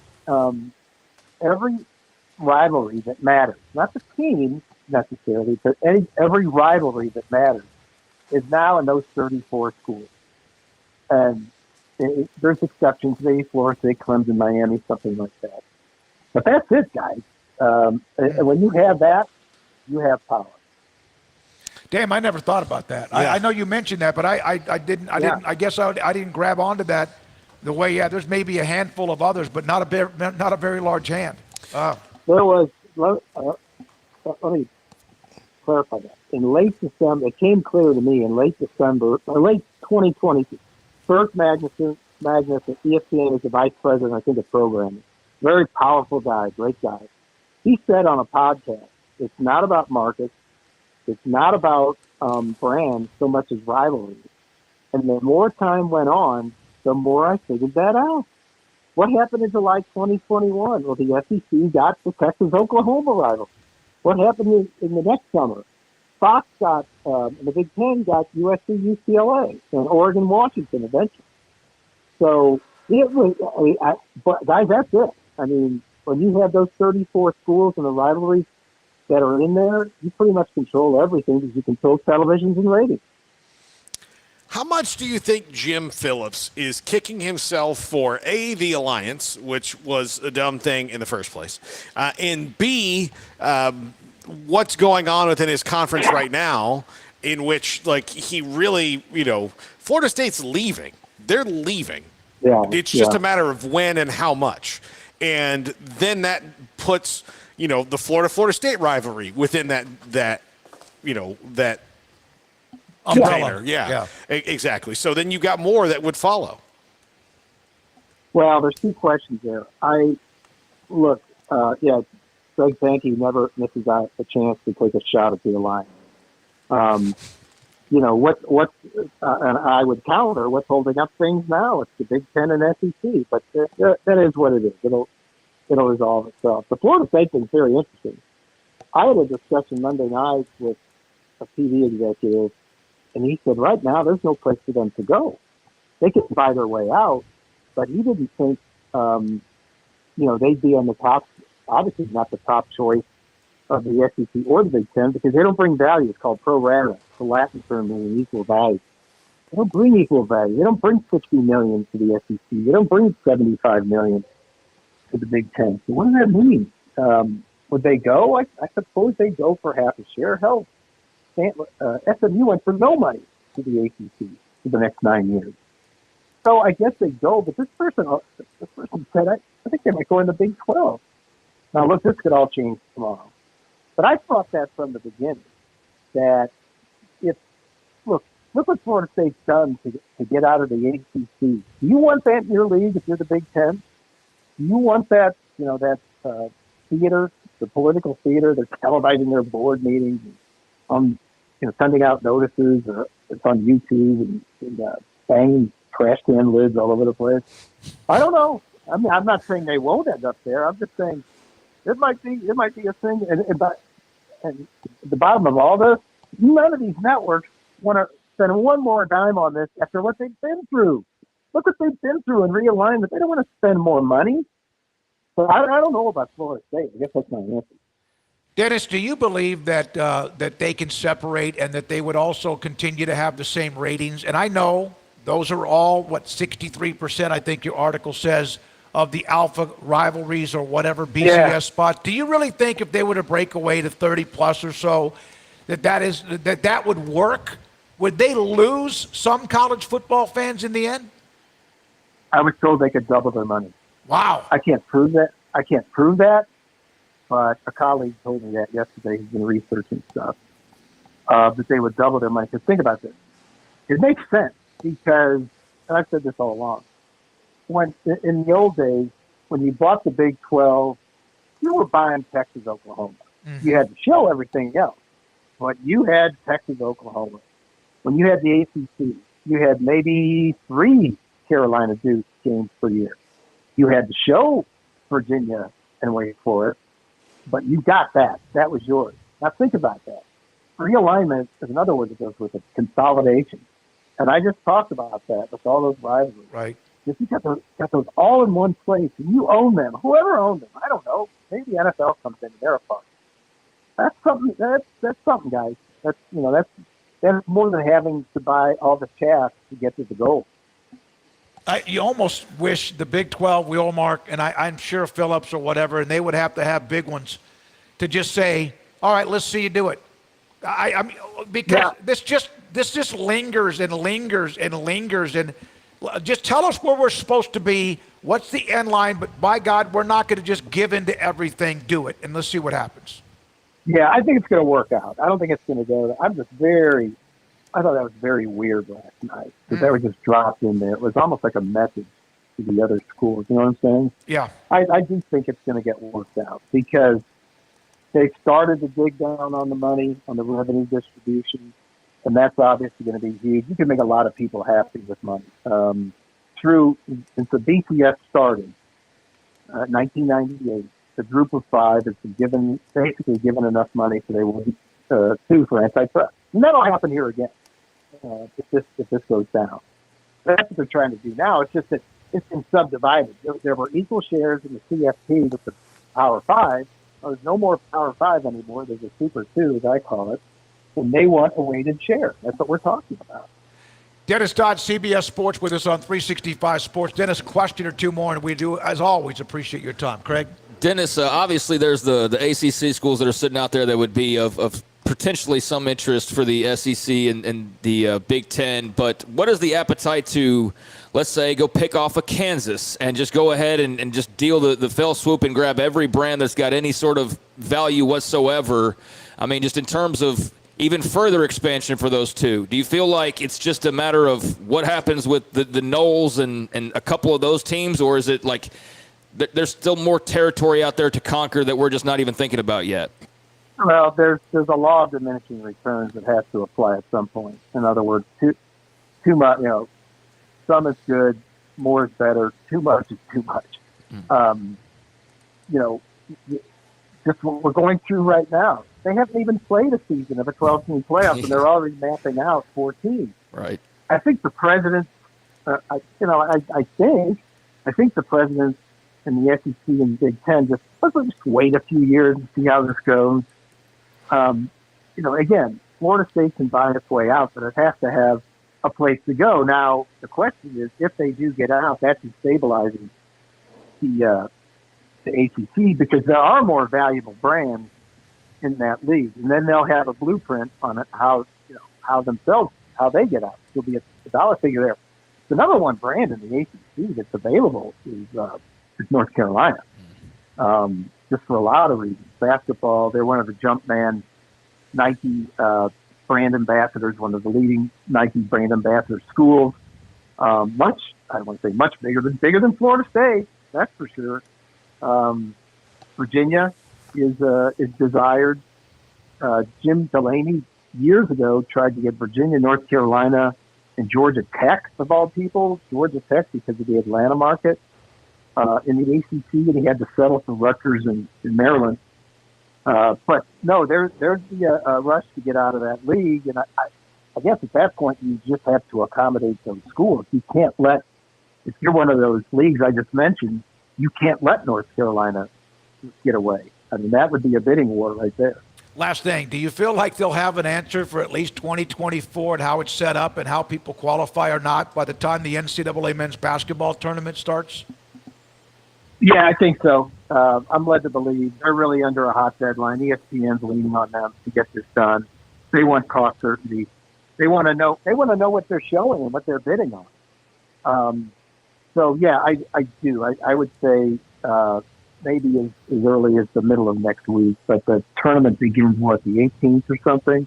rivalry that matters, not the team necessarily, but every rivalry that matters is now in those 34 schools. And there's exceptions, maybe Florida State, Clemson, Miami, something like that. But that's it, guys. And when you have that, you have power. Damn, I never thought about that. Yeah. I know you mentioned that, but I didn't. I guess I didn't grab onto that the way. Yeah, there's maybe a handful of others, but not a very large hand. There was. Let me clarify that. In late December, it came clear to me in late December, or late 2020, Bert Magnuson at ESPN is the vice president, I think, of programming. Very powerful guy, great guy. He said on a podcast, it's not about markets, it's not about brand so much as rivalry. And the more time went on, the more I figured that out. What happened in July 2021? Well, the SEC got the Texas-Oklahoma rival. What happened in the next summer? Fox got, the Big Ten got USC, UCLA, and Oregon, Washington eventually. So it was, but guys, that's it. I mean, when you have those 34 schools and the rivalries that are in there, you pretty much control everything because you control televisions and ratings. How much do you think Jim Phillips is kicking himself for A, the alliance, which was a dumb thing in the first place, and B, what's going on within his conference right now, in which, like, he really, Florida State's leaving. They're leaving. Yeah, it's just a matter of when and how much. And then that puts, the Florida State rivalry within that umbrella. Yeah, exactly. So then you got more that would follow. Well, there's two questions there. Greg Sankey never misses out a chance to take a shot at the alliance. And I would counter what's holding up things now. It's the Big Ten and SEC, but that is what it is. It'll resolve itself. The Florida State thing's very interesting. I had a discussion Monday night with a TV executive, and he said right now there's no place for them to go. They could buy their way out, but he didn't think, they'd be on the top. Obviously, not the top choice of the SEC or the Big Ten because they don't bring value. It's called pro rata, the Latin term meaning equal value. They don't bring equal value. They don't bring $60 million to the SEC. They don't bring $75 million to the Big Ten. So what does that mean? Would they go? I suppose they go for half a share. Hell, SMU went for no money to the ACC for the next 9 years. So I guess they go, but this person said, I think they might go in the Big 12. Now, look, this could all change tomorrow. But I thought that from the beginning, that look what Florida State's done to get out of the ACC. Do you want that in your league if you're the Big Ten? Do you want that, theater, the political theater? They're televising their board meetings, sending out notices. It's on YouTube and banging trash can lids all over the place. I don't know. I mean, I'm not saying they won't end up there. I'm just saying it might be a thing. And the bottom of all this, none of these networks want to spend one more dime on this after what they've been through. Look what they've been through in realignment. They don't want to spend more money. But I don't know about Florida State. I guess that's my answer. Dennis, do you believe that that they can separate and that they would also continue to have the same ratings? And I know those are all, 63%, I think your article says, of the alpha rivalries or whatever BCS spots. Do you really think if they were to break away to 30-plus or so, that would work? Would they lose some college football fans in the end? I was told they could double their money. Wow. I can't prove that, but a colleague told me that yesterday. He's been researching stuff, that they would double their money. Because think about this. It makes sense because, and I've said this all along, when in the old days, when you bought the Big 12, you were buying Texas, Oklahoma. Mm-hmm. You had to show everything else, but you had Texas, Oklahoma. When you had the ACC, you had maybe 3 Carolina Duke games per year. You had to show Virginia and Wake Forest, but you got that. That was yours. Now think about that. Realignment is another word that goes with it, consolidation. And I just talked about that with all those rivalries. Right. If you got those all in one place and you own them, whoever owned them, I don't know. Maybe the NFL comes in and they're a part. That's something. That's something, guys. That's more than having to buy all the chaff to get to the goal. You almost wish the Big 12, Mark, and I'm sure Phillips or whatever, and they would have to have big ones to just say, all right, let's see you do it. I mean, because this just lingers and lingers and lingers, and just tell us where we're supposed to be. What's the end line? But by God, we're not going to just give in to everything. Do it, and let's see what happens. Yeah, I think it's going to work out. I don't think it's going to go. I thought that was very weird last night because that was just dropped in there. It was almost like a message to the other schools. You know what I'm saying? Yeah. I do think it's going to get worked out because they started to dig down on the money, on the revenue distribution, and that's obviously going to be huge. You can make a lot of people happy with money. Since the BCS started, 1998, the group of five has been basically given enough money so they will sue for antitrust. And that'll happen here again if this goes down. That's what they're trying to do now. It's just that it's been subdivided. There were equal shares in the CFP with the Power Five. There's no more Power Five anymore. There's a Super Two, as I call it, and they want a weighted share. That's what we're talking about. Dennis Dodd, CBS Sports, with us on 365 Sports. Dennis, a question or two more, and we do, as always, appreciate your time. Craig? Dennis, obviously there's the ACC schools that are sitting out there that would be of potentially some interest for the SEC and the Big Ten, but what is the appetite to, let's say, go pick off a Kansas and just go ahead and just deal the fell swoop and grab every brand that's got any sort of value whatsoever? I mean, just in terms of even further expansion for those two, do you feel like it's just a matter of what happens with the Noles and a couple of those teams, or is it like there's still more territory out there to conquer that we're just not even thinking about yet? Well, there's a law of diminishing returns that has to apply at some point. In other words, too much, some is good, more is better. Too much is too much. Just what we're going through right now. They haven't even played a season of a 12-team playoff, and they're already mapping out 4 teams. Right. I think the presidents, I think the presidents in the SEC and Big Ten let's just wait a few years and see how this goes. Again, Florida State can buy its way out, but it has to have a place to go. Now, the question is, if they do get out, that's destabilizing the ACC, because there are more valuable brands in that league, and then they'll have a blueprint on it, how they get out. There'll be a dollar figure there. The number one brand in the ACC that's available is North Carolina, just for a lot of reasons. Basketball, they're one of the Jumpman Nike brand ambassadors, one of the leading Nike brand ambassador schools. I don't want to say much bigger than Florida State, that's for sure. Virginia is desired. Jim Delaney years ago tried to get Virginia, North Carolina, and Georgia Tech, of all people. Georgia Tech because of the Atlanta market in the ACC, and he had to settle for Rutgers in Maryland. But no, there's the rush to get out of that league, and I guess at that point you just have to accommodate those schools. You can't if you're one of those leagues I just mentioned, you can't let North Carolina get away. I mean, that would be a bidding war right there. Last thing, do you feel like they'll have an answer for at least 2024 and how it's set up and how people qualify or not by the time the NCAA men's basketball tournament starts? Yeah, I think so. I'm led to believe they're really under a hot deadline. ESPN's leaning on them to get this done. They want cost certainty. They want to know. They want to know what they're showing and what they're bidding on. So yeah, I do. I would say maybe as early as the middle of next week, but the tournament begins the 18th or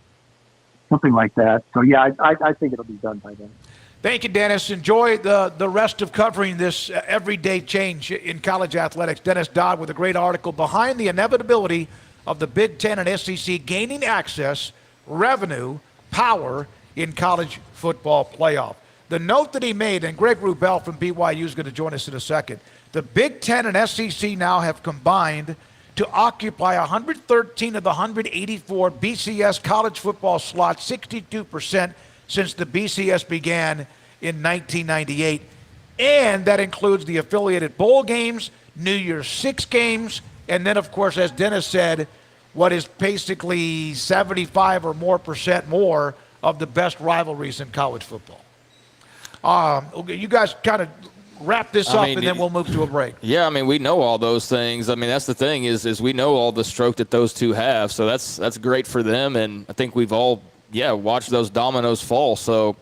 something like that. So yeah, I think it'll be done by then. Thank you, Dennis. Enjoy the rest of covering this everyday change in college athletics. Dennis Dodd with a great article, Behind the Inevitability of the Big Ten and SEC Gaining Access, Revenue, Power in College Football Playoff. The note that he made, and Greg Wrubell from BYU is going to join us in a second, the Big Ten and SEC now have combined to occupy 113 of the 184 BCS college football slots, 62% since the BCS began in 1998. And that includes the affiliated bowl games, New Year's Six games, and then, of course, as Dennis said, what is basically 75 or more percent more of the best rivalries in college football. You guys kind of wrap this up, and then we'll move to a break. Yeah, I mean, we know all those things. I mean, that's the thing is we know all the stroke that those two have, so that's great for them, and I think we've all, watched those dominoes fall. So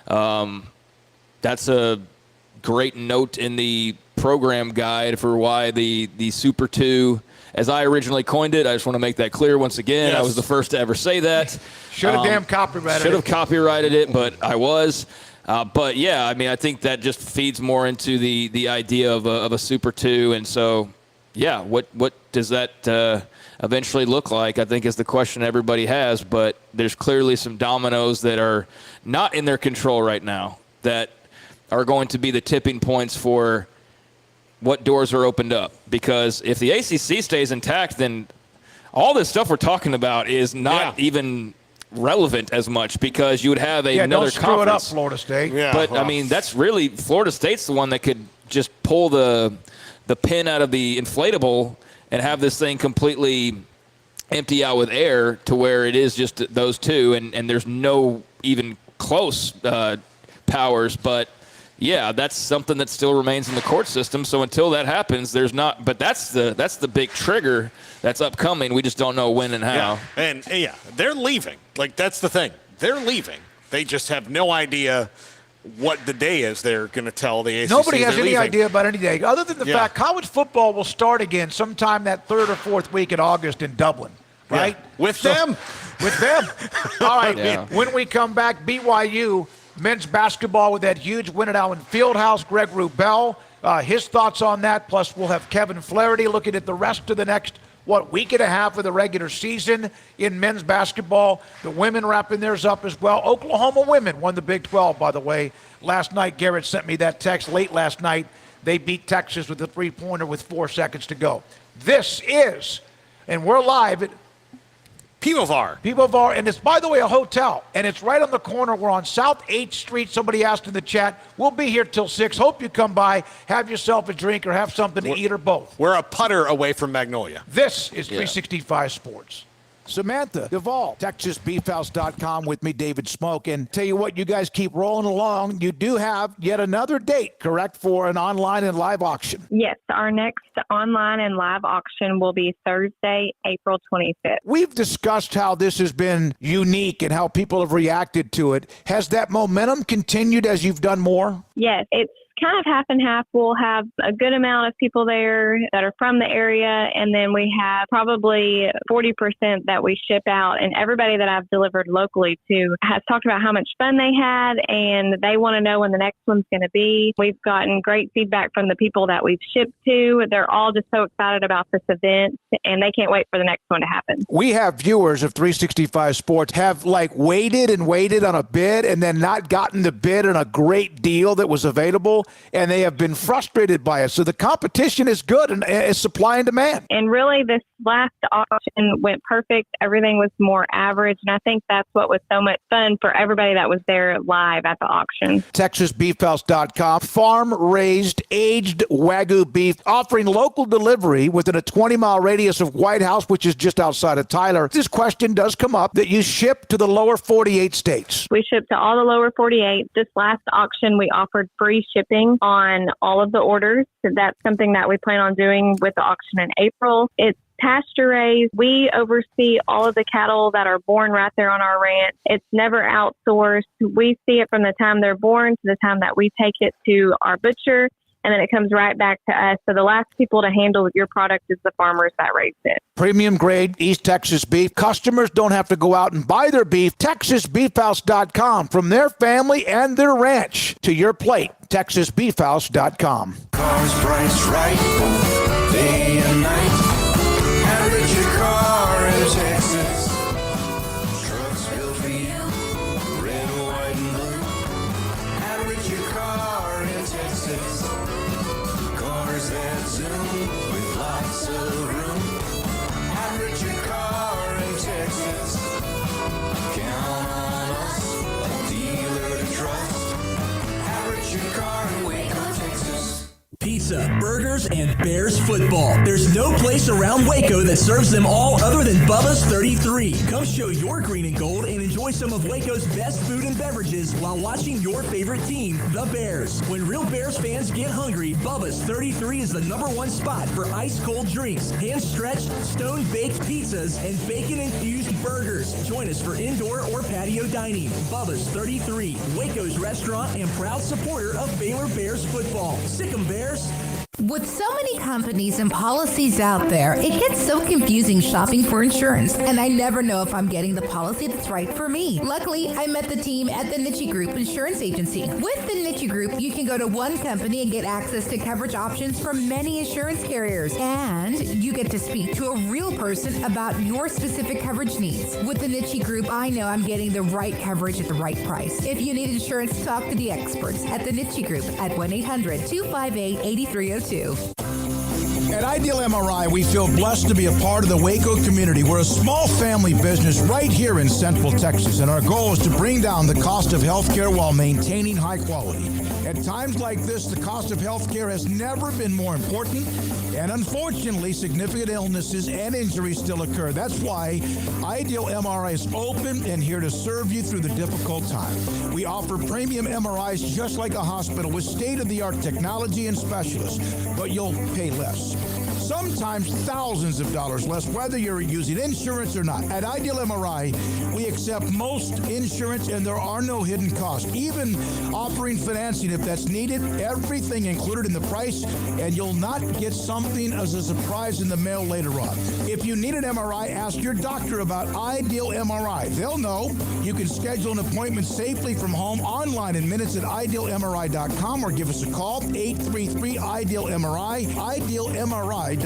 that's a great note in the program guide for why the Super 2, as I originally coined it, I just want to make that clear once again. Yes. I was the first to ever say that. Should have copyrighted it, but I was. But yeah, I mean, I think that just feeds more into the idea of a Super 2. And so, yeah, what does that eventually look like, I think, is the question everybody has. But there's clearly some dominoes that are not in their control right now that are going to be the tipping points for what doors are opened up. Because if the ACC stays intact, then all this stuff we're talking about is not even relevant as much, because you would have another don't screw conference. it up, Florida State. Yeah, But, I mean, that's really – Florida State's the one that could just pull the pin out of the inflatable and have this thing completely empty out with air to where it is just those two, and there's no even close powers. But, yeah, that's something that still remains in the court system. So until that happens, there's not – but that's the big trigger that's upcoming. We just don't know when and how. Yeah. And, they're leaving. Like, that's the thing. They're leaving. They just have no idea what the day is they're going to tell the ACC. Nobody has they're any leaving. idea about any day, other than the fact college football will start again sometime that third or fourth week in August in Dublin, right? Yeah. With them. All right. Yeah. When we come back, BYU men's basketball with that huge win at Allen Fieldhouse. Greg Wrubell, his thoughts on that. Plus, we'll have Kevin Flaherty looking at the rest of the next week and a half of the regular season in men's basketball. The women wrapping theirs up as well. Oklahoma women won the Big 12, by the way. Last night, Garrett sent me that text late last night. They beat Texas with a three-pointer with 4 seconds to go. This is, and we're live at Pivovar, and it's, by the way, a hotel, and it's right on the corner. We're on South 8th Street. Somebody asked in the chat. We'll be here till 6. Hope you come by, have yourself a drink, or have something to eat, or both. We're a putter away from Magnolia. This is 365 Sports. Samantha Duvall, TexasBeefHouse.com with me, David Smoak. And tell you what, you guys keep rolling along. You do have yet another date, correct, for an online and live auction? Yes, our next online and live auction will be Thursday, April 25th. We've discussed how this has been unique and how people have reacted to it. Has that momentum continued as you've done more? Yes, it's kind of half and half. We'll have a good amount of people there that are from the area, and then we have probably 40% that we ship out. And everybody that I've delivered locally to has talked about how much fun they had, and they want to know when the next one's going to be. We've gotten great feedback from the people that we've shipped to. They're all just so excited about this event, and they can't wait for the next one to happen. We have viewers of 365 Sports have waited on a bid and then not gotten the bid on a great deal that was available, and they have been frustrated by it. So the competition is good, and it's supply and demand. And really, this last auction went perfect. Everything was more average, and I think that's what was so much fun for everybody that was there live at the auction. TexasBeefHouse.com, farm-raised, aged Wagyu beef, offering local delivery within a 20-mile radius of White House, which is just outside of Tyler. This question does come up, that you ship to the lower 48 states. We ship to all the lower 48. This last auction, we offered free shipping on all of the orders. So that's something that we plan on doing with the auction in April. It's pasture raised. We oversee all of the cattle that are born right there on our ranch. It's never outsourced. We see it from the time they're born to the time that we take it to our butcher, and then it comes right back to us. So the last people to handle your product is the farmers that raised it. Premium grade East Texas beef. Customers don't have to go out and buy their beef. TexasBeefHouse.com, from their family and their ranch to your plate. TexasBeefHouse.com. Cars priced right, day and night. Average your car in Texas. Trucks built for you, red, white, and blue. Average your car in Texas. Cars that zoom with lots of room. Average your car in Texas. Count on us, a dealer to trust. Average your car in Waco, Texas. Pizza, burgers, and Bears football. There's no place around Waco that serves them all other than Bubba's 33. Come show your green and gold and enjoy some of Waco's best food and beverages while watching your favorite team, the Bears. When real Bears fans get hungry, Bubba's 33 is the #1 spot for ice-cold drinks, hand-stretched, stone-baked pizzas, and bacon-infused burgers. Join us for indoor or patio dining. Bubba's 33, Waco's restaurant and proud supporter of Baylor Bears football. Sick 'em, Bears. With so many companies and policies out there, it gets so confusing shopping for insurance, and I never know if I'm getting the policy that's right for me. Luckily, I met the team at the Niche Group Insurance Agency. With the Niche Group, you can go to one company and get access to coverage options from many insurance carriers, and you get to speak to a real person about your specific coverage needs. With the Niche Group, I know I'm getting the right coverage at the right price. If you need insurance, talk to the experts at the Niche Group at 1-800-258-8302. too. At Ideal MRI, we feel blessed to be a part of the Waco community. We're a small family business right here in Central Texas, and our goal is to bring down the cost of healthcare while maintaining high quality. At times like this, the cost of healthcare has never been more important, and unfortunately, significant illnesses and injuries still occur. That's why Ideal MRI is open and here to serve you through the difficult time. We offer premium MRIs just like a hospital with state-of-the-art technology and specialists, but you'll pay less. Sometimes thousands of dollars less, whether you're using insurance or not. At Ideal MRI, we accept most insurance and there are no hidden costs. Even offering financing if that's needed, everything included in the price, and you'll not get something as a surprise in the mail later on. If you need an MRI, ask your doctor about Ideal MRI. They'll know. You can schedule an appointment safely from home online in minutes at idealmri.com or give us a call, 833-IDEAL-MRI, idealmri.com.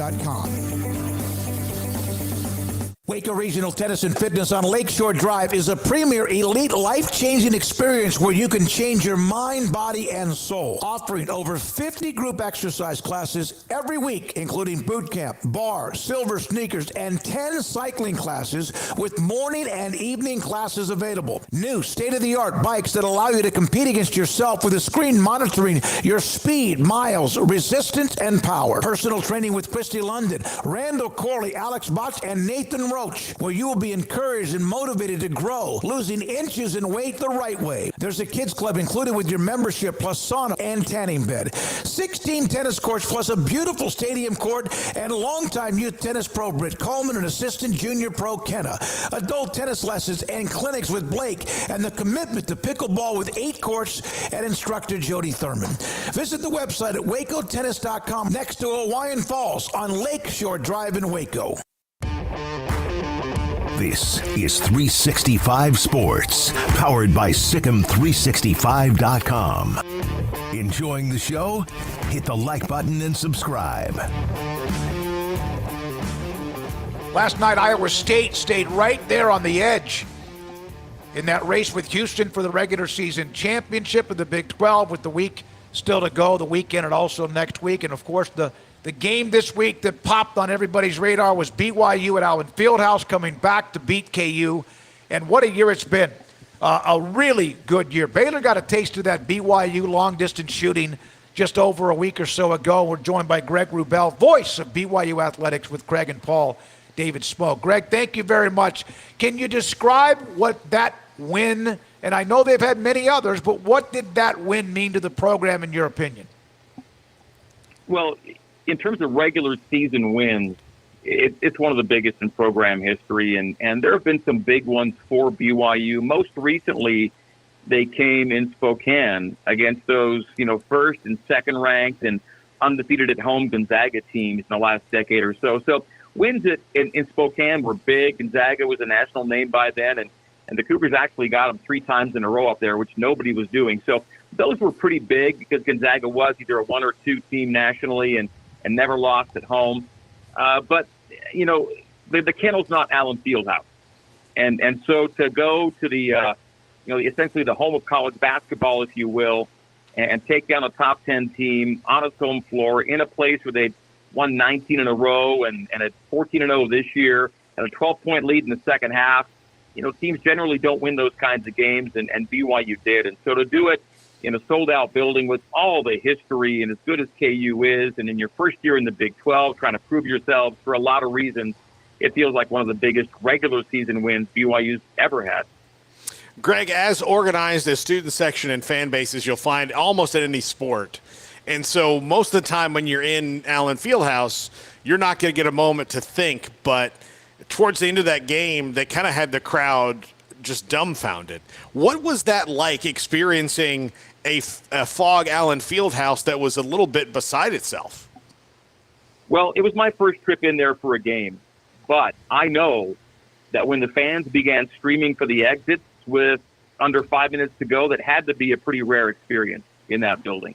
Waco Regional Tennis and Fitness on Lakeshore Drive is a premier elite life-changing experience where you can change your mind, body, and soul. Offering over 50 group exercise classes every week, including boot camp, bar, silver sneakers, and 10 cycling classes with morning and evening classes available. New state-of-the-art bikes that allow you to compete against yourself with a screen monitoring your speed, miles, resistance, and power. Personal training with Christy London, Randall Corley, Alex Botch, and Nathan Roach, where you will be encouraged and motivated to grow, losing inches in weight the right way. There's a kids club included with your membership, plus sauna and tanning bed. 16 tennis courts, plus a beautiful stadium court, and longtime youth tennis pro Britt Coleman and assistant junior pro Kenna. Adult tennis lessons and clinics with Blake, and the commitment to pickleball with 8 courts and instructor Jody Thurman. Visit the website at wacotennis.com next to Hawaiian Falls on Lakeshore Drive in Waco. This is 365 Sports, powered by Sikkim365.com. Enjoying the show? Hit the like button and subscribe. Last night, Iowa State stayed right there on the edge in that race with Houston for the regular season championship of the Big 12 with the week still to go, the weekend and also next week. And, of course, the game this week that popped on everybody's radar was BYU at Allen Fieldhouse coming back to beat KU. And what a year it's been. A really good year. Baylor got a taste of that BYU long-distance shooting just over a week or so ago. We're joined by Greg Wrubell, voice of BYU Athletics with Craig and Paul David Smoak. Greg, thank you very much. Can you describe what that win, and I know they've had many others, but what did that win mean to the program in your opinion? Well, in terms of regular season wins, it's one of the biggest in program history, and there have been some big ones for BYU. Most recently, they came in Spokane against those, first and second ranked and undefeated at home Gonzaga teams in the last decade or so. So wins in Spokane were big. Gonzaga was a national name by then, and the Cougars actually got them 3 times in a row up there, which nobody was doing. So those were pretty big because Gonzaga was either a 1 or 2 team nationally and never lost at home. But, the Kennel's not Allen Fieldhouse. And so to go to the, essentially the home of college basketball, if you will, and take down a top 10 team on its home floor in a place where they'd won 19 in a row and at 14-0 this year and a 12-point lead in the second half, teams generally don't win those kinds of games, and BYU did. And so to do it in a sold-out building with all the history and as good as KU is, and in your first year in the Big 12, trying to prove yourselves for a lot of reasons, it feels like one of the biggest regular season wins BYU's ever had. Greg, as organized as student section and fan bases you'll find almost at any sport. And so most of the time when you're in Allen Fieldhouse, you're not going to get a moment to think, but towards the end of that game, they kind of had the crowd just dumbfounded. What was that like, experiencing a Fog Allen Fieldhouse that was a little bit beside itself? Well, it was my first trip in there for a game, but I know that when the fans began streaming for the exits with under 5 minutes to go, that had to be a pretty rare experience in that building.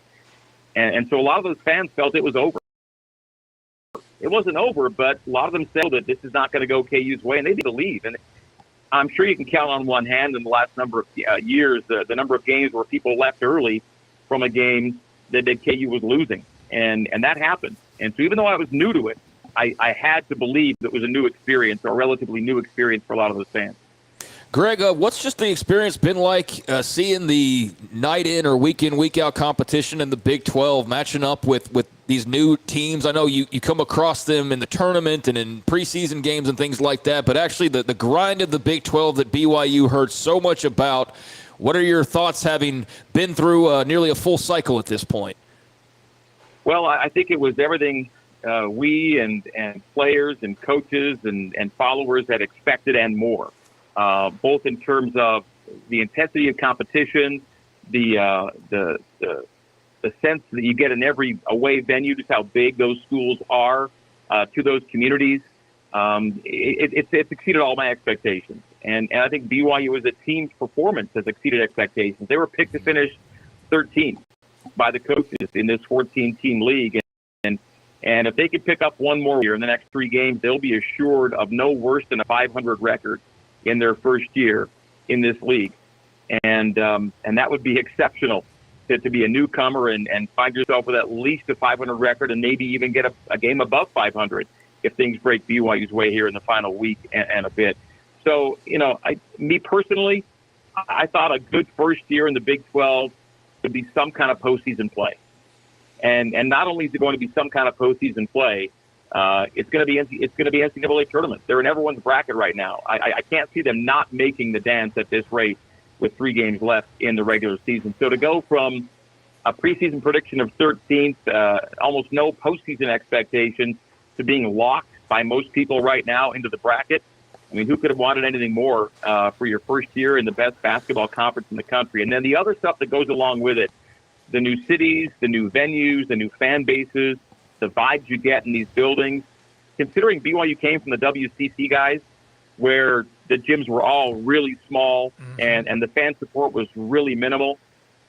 And so a lot of those fans felt it was over. It wasn't over, but a lot of them said that this is not going to go KU's way, and they need to leave. And I'm sure you can count on one hand in the last number of years the number of games where people left early from a game that KU was losing. And that happened. And so even though I was new to it, I had to believe that it was a new experience, or a relatively new experience for a lot of those fans. Greg, what's just the experience been like seeing the night in or week in, week out competition in the Big 12, matching up with these new teams? I know you come across them in the tournament and in preseason games and things like that, but actually the grind of the Big 12 that BYU heard so much about, what are your thoughts having been through nearly a full cycle at this point? Well, I think it was everything we and players and coaches and followers had expected and more. Both in terms of the intensity of competition, the sense that you get in every away venue, just how big those schools are to those communities. It's exceeded all my expectations. And I think BYU as a team's performance has exceeded expectations. They were picked to finish 13th by the coaches in this 14-team league. And if they could pick up one more year in the next 3 games, they'll be assured of no worse than a 500 record in their first year in this league. And that would be exceptional to be a newcomer and find yourself with at least a 500 record and maybe even get a game above 500 if things break BYU's way here in the final week and a bit. So, me personally, I thought a good first year in the Big 12 would be some kind of postseason play. And not only is it going to be some kind of postseason play, it's going to be NCAA tournament. They're in everyone's bracket right now. I can't see them not making the dance at this rate with 3 games left in the regular season. So to go from a preseason prediction of 13th, almost no postseason expectations, to being locked by most people right now into the bracket, I mean, who could have wanted anything more for your first year in the best basketball conference in the country? And then the other stuff that goes along with it, the new cities, the new venues, the new fan bases, the vibes you get in these buildings. Considering BYU came from the WCC guys, where the gyms were all really small and the fan support was really minimal,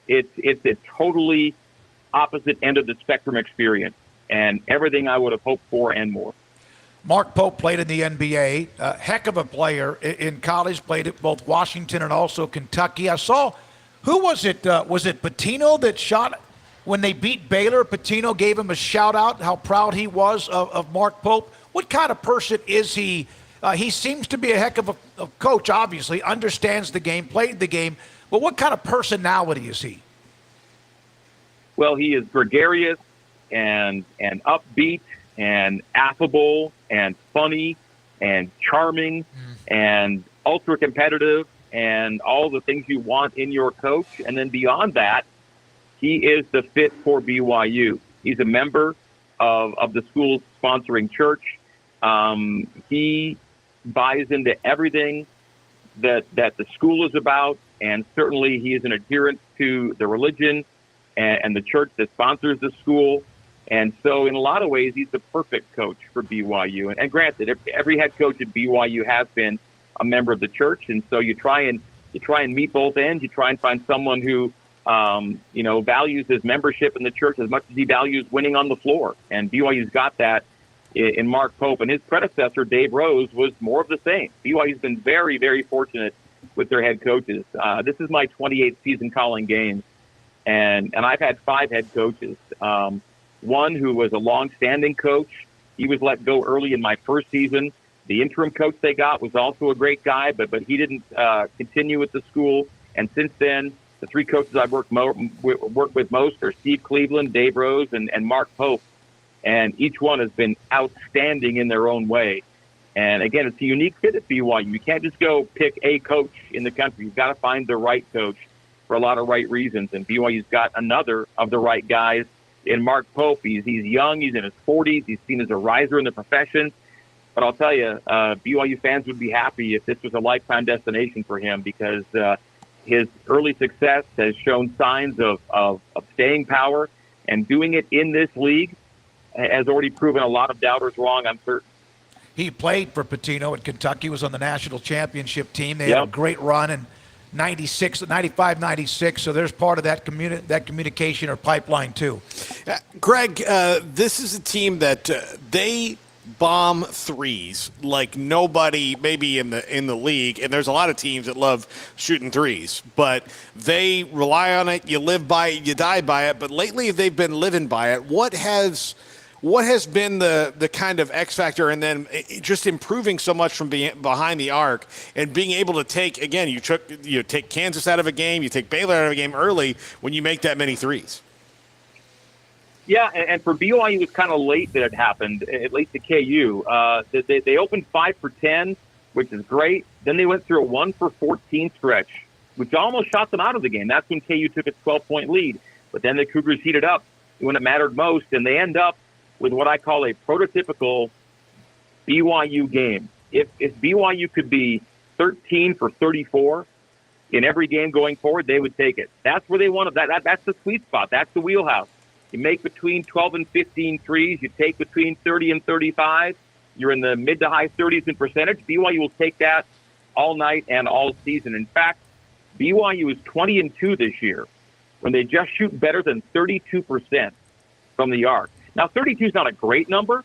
it's a totally opposite end of the spectrum experience, and everything I would have hoped for and more. Mark Pope played in the NBA, a heck of a player in college, played at both Washington and also Kentucky. I saw, who was it? Was it Pitino that shot when they beat Baylor? Pitino gave him a shout out, how proud he was of Mark Pope. What kind of person is he? He seems to be a heck of a coach, obviously, understands the game, played the game, but what kind of personality is he? Well, he is gregarious and upbeat and affable and funny and charming and ultra competitive and all the things you want in your coach. And then beyond that, he is the fit for BYU. He's a member of the school's sponsoring church. He buys into everything that the school is about, and certainly he is an adherent to the religion and the church that sponsors the school. And so in a lot of ways, he's the perfect coach for BYU. And granted, every head coach at BYU has been a member of the church, and so you try and meet both ends. You try and find someone who values his membership in the church as much as he values winning on the floor. And BYU's got that in Mark Pope, and his predecessor, Dave Rose, was more of the same. BYU's been very, very fortunate with their head coaches. This is my 28th season calling games, and I've had 5 head coaches. One who was a long-standing coach. He was let go early in my first season. The interim coach they got was also a great guy, but he didn't continue with the school. And since then, the 3 coaches I've worked with most are Steve Cleveland, Dave Rose, and Mark Pope. And each one has been outstanding in their own way. And again, it's a unique fit at BYU. You can't just go pick a coach in the country. You've got to find the right coach for a lot of right reasons. And BYU's got another of the right guys in Mark Pope. He's young. He's in his 40s. He's seen as a riser in the profession. But I'll tell you, BYU fans would be happy if this was a lifetime destination for him, because his early success has shown signs of staying power, and doing it in this league has already proven a lot of doubters wrong, I'm certain. He played for Pitino at Kentucky, was on the national championship team. They had a great run in 95, 96, so there's part of that communication or pipeline too. Greg, this is a team that they bomb threes like nobody maybe in the league, and there's a lot of teams that love shooting threes, but they rely on it. You live by it, you die by it. But lately they've been living by it. What has been the kind of X factor, and then just improving so much from being behind the arc and being able to take, again, you take Kansas out of a game, you take Baylor out of a game early when you make that many threes? Yeah, and for BYU, it was kind of late that it happened, at least at KU. They opened 5 for 10, which is great. Then they went through a 1 for 14 stretch, which almost shot them out of the game. That's when KU took a 12-point lead. But then the Cougars heated up when it mattered most, and they end up with what I call a prototypical BYU game. If BYU could be 13 for 34 in every game going forward, they would take it. That's where they want it. That's the sweet spot. That's the wheelhouse. You make between 12 and 15 threes. You take between 30 and 35. You're in the mid to high 30s in percentage. BYU will take that all night and all season. In fact, BYU is 20-2 this year when they just shoot better than 32% from the arc. Now, 32 is not a great number,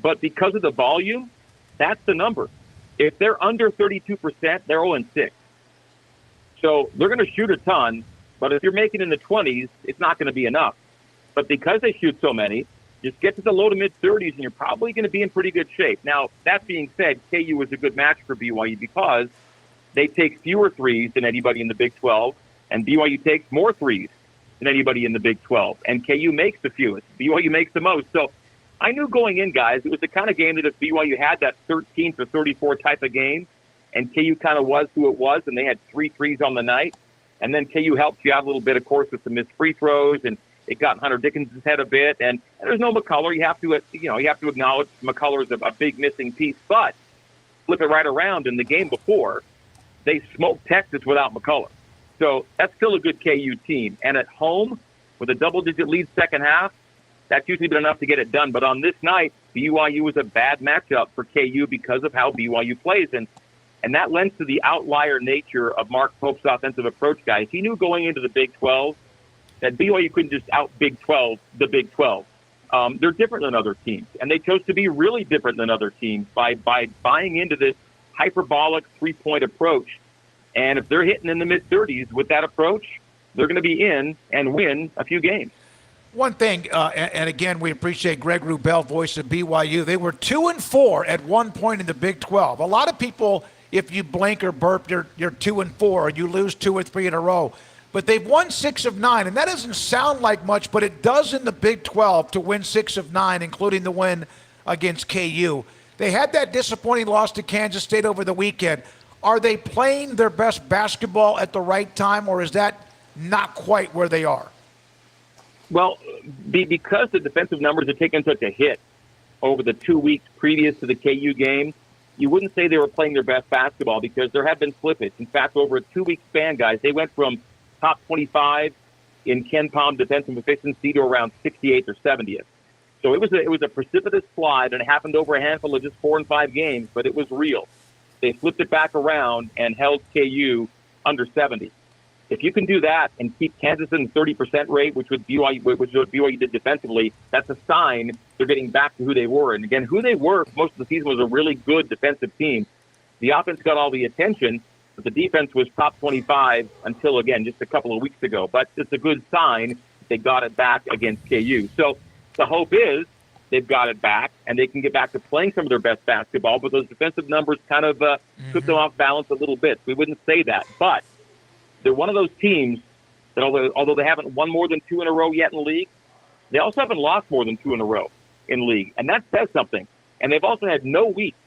but because of the volume, that's the number. If they're under 32%, they're 0-6. So they're going to shoot a ton, but if you're making in the 20s, it's not going to be enough. But because they shoot so many, just get to the low to mid-30s, and you're probably going to be in pretty good shape. Now, that being said, KU is a good match for BYU because they take fewer threes than anybody in the Big 12, and BYU takes more threes than anybody in the Big 12. And KU makes the fewest. BYU makes the most. So I knew going in, guys, it was the kind of game that if BYU had that 13 to 34 type of game, and KU kind of was who it was, and they had 3 threes on the night, and then KU helped you out a little bit, of course, with the missed free throws, and it got Hunter Dickinson's head a bit, and there's no McCullough. You have to acknowledge McCullough's a big missing piece, but flip it right around. In the game before, they smoked Texas without McCullough. So that's still a good KU team. And at home, with a double-digit lead second half, that's usually been enough to get it done. But on this night, BYU was a bad matchup for KU because of how BYU plays. And that lends to the outlier nature of Mark Pope's offensive approach, guys. He knew going into the Big 12 that BYU couldn't just out-Big 12 the Big 12. They're different than other teams, and they chose to be really different than other teams by buying into this hyperbolic three-point approach. And if they're hitting in the mid-30s with that approach, they're going to be in and win a few games. One thing, and again, we appreciate Greg Wrubell, voice of BYU. They were 2-4 at one point in the Big 12. A lot of people, if you blink or burp, you're 2-4, or you lose 2 or 3 in a row. But they've won 6 of 9, and that doesn't sound like much, but it does in the Big 12 to win 6 of 9, including the win against KU. They had that disappointing loss to Kansas State over the weekend. Are they playing their best basketball at the right time, or is that not quite where they are? Well, because the defensive numbers have taken such a hit over the 2 weeks previous to the KU game, you wouldn't say they were playing their best basketball because there have been slippage. In fact, over a 2-week span, guys, they went from top 25 in Ken Palm defensive efficiency to around 68th or 70th. So it was a precipitous slide, and it happened over a handful of just 4 and 5 games, but it was real. They flipped it back around and held KU under 70. If you can do that and keep Kansas in the 30% rate, which what BYU did defensively, that's a sign they're getting back to who they were. And again, who they were most of the season was a really good defensive team. The offense got all the attention, but the defense was top 25 until, again, just a couple of weeks ago. But it's a good sign they got it back against KU. So the hope is they've got it back, and they can get back to playing some of their best basketball, but those defensive numbers kind of took them off balance a little bit. We wouldn't say that. But they're one of those teams that, although they haven't won more than 2 in a row yet in the league, they also haven't lost more than 2 in a row in the league. And that says something. And they've also had no weeks.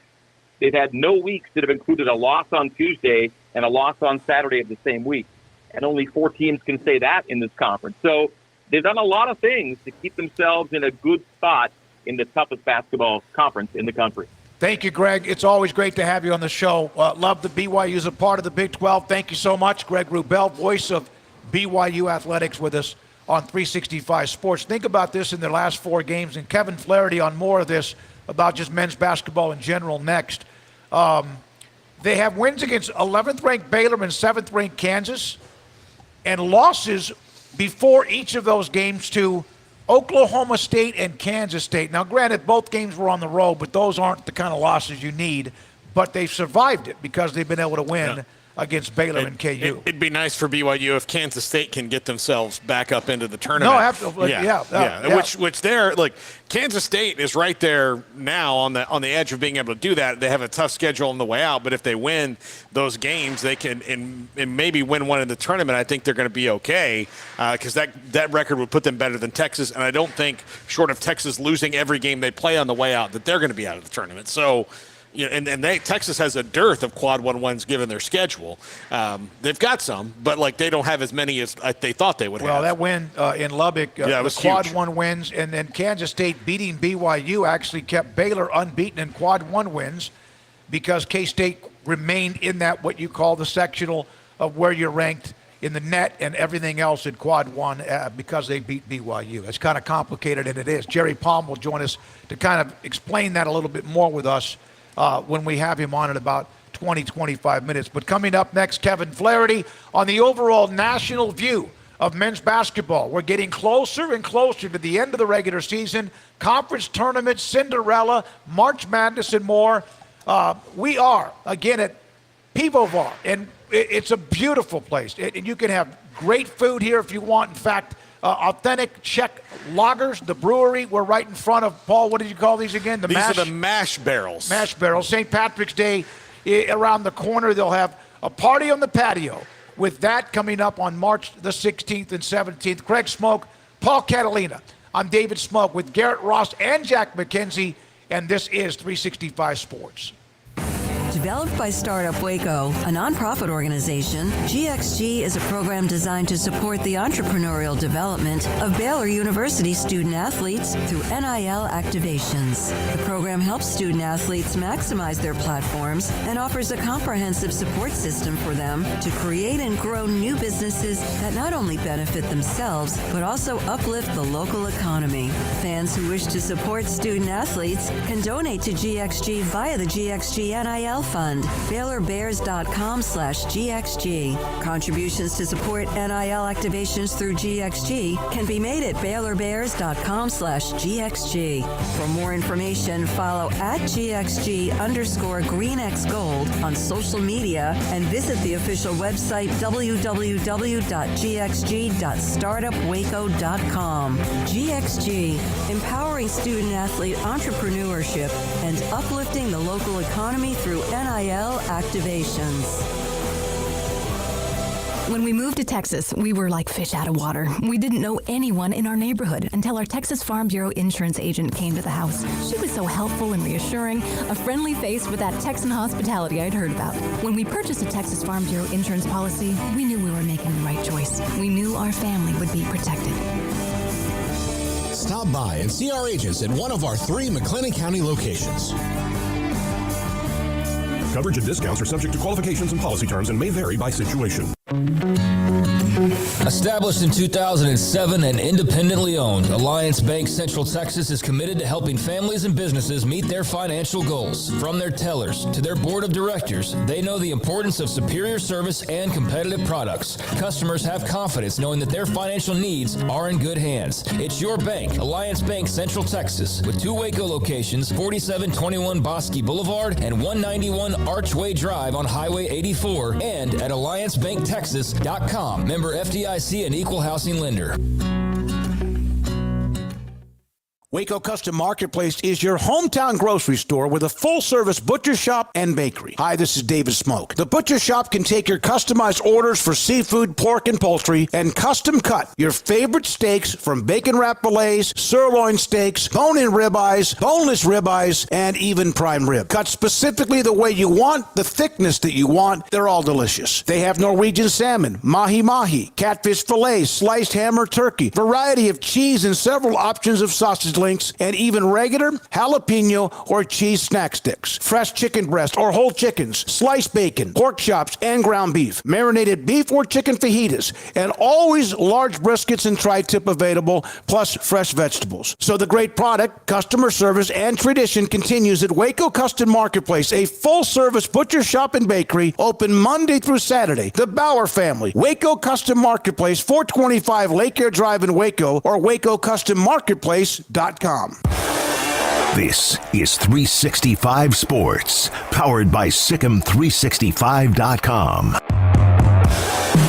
They've had no weeks that have included a loss on Tuesday and a loss on Saturday of the same week. And only 4 teams can say that in this conference. So they've done a lot of things to keep themselves in a good spot in the toughest basketball conference in the country. Thank you, Greg. It's always great to have you on the show. Love the BYU as a part of the Big 12. Thank you so much. Greg Wrubell, voice of BYU Athletics, with us on 365 Sports. Think about this in their last 4 games, and Kevin Flaherty on more of this about just men's basketball in general next. They have wins against 11th-ranked Baylor and 7th-ranked Kansas, and losses before each of those games to Oklahoma State and Kansas State. Now, granted, both games were on the road, but those aren't the kind of losses you need. But they've survived it because they've been able to win against Baylor and KU. It'd be nice for BYU if Kansas State can get themselves back up into the tournament. No, absolutely. Yeah. Which they're like, Kansas State is right there now on the edge of being able to do that. They have a tough schedule on the way out, but if they win those games, they can and maybe win one in the tournament. I think they're going to be okay because that record would put them better than Texas. And I don't think, short of Texas losing every game they play on the way out, that they're going to be out of the tournament. So. Yeah, and Texas has a dearth of quad 1-1s given their schedule. They've got some, but they don't have as many as they thought they would have. Well, that win in Lubbock, the quad 1 wins, and then Kansas State beating BYU actually kept Baylor unbeaten in quad 1 wins because K-State remained in that what you call the sectional of where you're ranked in the net and everything else in quad 1 because they beat BYU. It's kind of complicated, and it is. Jerry Palm will join us to kind of explain that a little bit more with us when we have him on in about 20, 25 minutes. But coming up next, Kevin Flaherty on the overall national view of men's basketball. We're getting closer and closer to the end of the regular season, conference tournament, Cinderella, March Madness, and more. We are, again, at Pivovar, and it's a beautiful place. And you can have great food here if you want. In fact, authentic Czech lagers, the brewery. We're right in front of, Paul, what did you call these again? These are the mash barrels. Mash barrels. St. Patrick's Day around the corner. They'll have a party on the patio with that coming up on March the 16th and 17th. Craig Smoak, Paul Catalina. I'm David Smoak with Garrett Ross and Jack McKenzie, and this is 365 Sports. Developed by Startup Waco, a nonprofit organization, GXG is a program designed to support the entrepreneurial development of Baylor University student athletes through NIL activations. The program helps student athletes maximize their platforms and offers a comprehensive support system for them to create and grow new businesses that not only benefit themselves, but also uplift the local economy. Fans who wish to support student athletes can donate to GXG via the GXG NIL Fund, BaylorBears.com/GXG. Contributions to support NIL activations through GXG can be made at BaylorBears.com/GXG. For more information, follow at GXG_GreenXGold on social media and visit the official website www.gxg.startupwaco.com. GXG, empowering student athlete entrepreneurship and uplifting the local economy through NIL activations. When we moved to Texas, we were like fish out of water. We didn't know anyone in our neighborhood until our Texas Farm Bureau insurance agent came to the house. She was so helpful and reassuring, a friendly face with that Texan hospitality I'd heard about. When we purchased a Texas Farm Bureau insurance policy, we knew we were making the right choice. We knew our family would be protected. Stop by and see our agents at one of our 3 McLennan County locations. Coverage and discounts are subject to qualifications and policy terms and may vary by situation. Established in 2007 and independently owned, Alliance Bank Central Texas is committed to helping families and businesses meet their financial goals. From their tellers to their board of directors, they know the importance of superior service and competitive products. Customers have confidence knowing that their financial needs are in good hands. It's your bank, Alliance Bank Central Texas, with 2 Waco locations, 4721 Bosque Boulevard and 191 Archway Drive on Highway 84, and at AllianceBankTexas.com. Member FDIC and Equal Housing Lender. Waco Custom Marketplace is your hometown grocery store with a full-service butcher shop and bakery. Hi, this is David Smoak. The butcher shop can take your customized orders for seafood, pork, and poultry and custom cut your favorite steaks from bacon-wrapped fillets, sirloin steaks, bone-in ribeyes, boneless ribeyes, and even prime rib. Cut specifically the way you want, the thickness that you want. They're all delicious. They have Norwegian salmon, mahi-mahi, catfish fillets, sliced ham or turkey, variety of cheese, and several options of sausage cheese links, and even regular jalapeno or cheese snack sticks. Fresh chicken breast or whole chickens, sliced bacon, pork chops, and ground beef, marinated beef or chicken fajitas, and always large briskets and tri-tip available, plus fresh vegetables. So the great product, customer service, and tradition continues at Waco Custom Marketplace, a full-service butcher shop and bakery, open Monday through Saturday. The Bauer family, Waco Custom Marketplace, 425 Lake Air Drive in Waco, or WacoCustomMarketplace.com. This is 365 Sports, powered by SicEm365.com.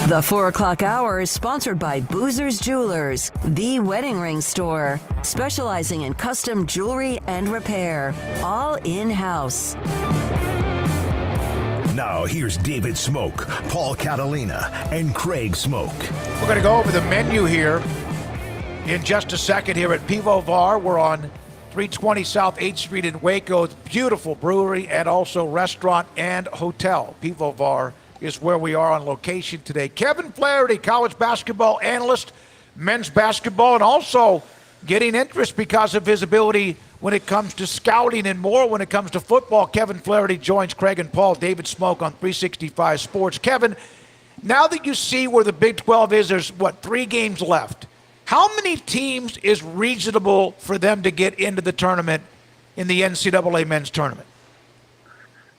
The 4 o'clock hour is sponsored by Boozer's Jewelers, the wedding ring store, specializing in custom jewelry and repair, all in-house. Now here's David Smoak, Paul Catalina, and Craig Smoak. We're going to go over the menu here in just a second here at Pivovar. We're on 320 South 8th Street in Waco. It's a beautiful brewery and also restaurant and hotel. Pivovar is where we are on location today. Kevin Flaherty, college basketball analyst, men's basketball, and also getting interest because of his ability when it comes to scouting and more when it comes to football. Kevin Flaherty joins Craig and Paul, David Smoak on 365 Sports. Kevin, now that you see where the Big 12 is, there's, 3 games left. How many teams is reasonable for them to get into the tournament in the NCAA men's tournament?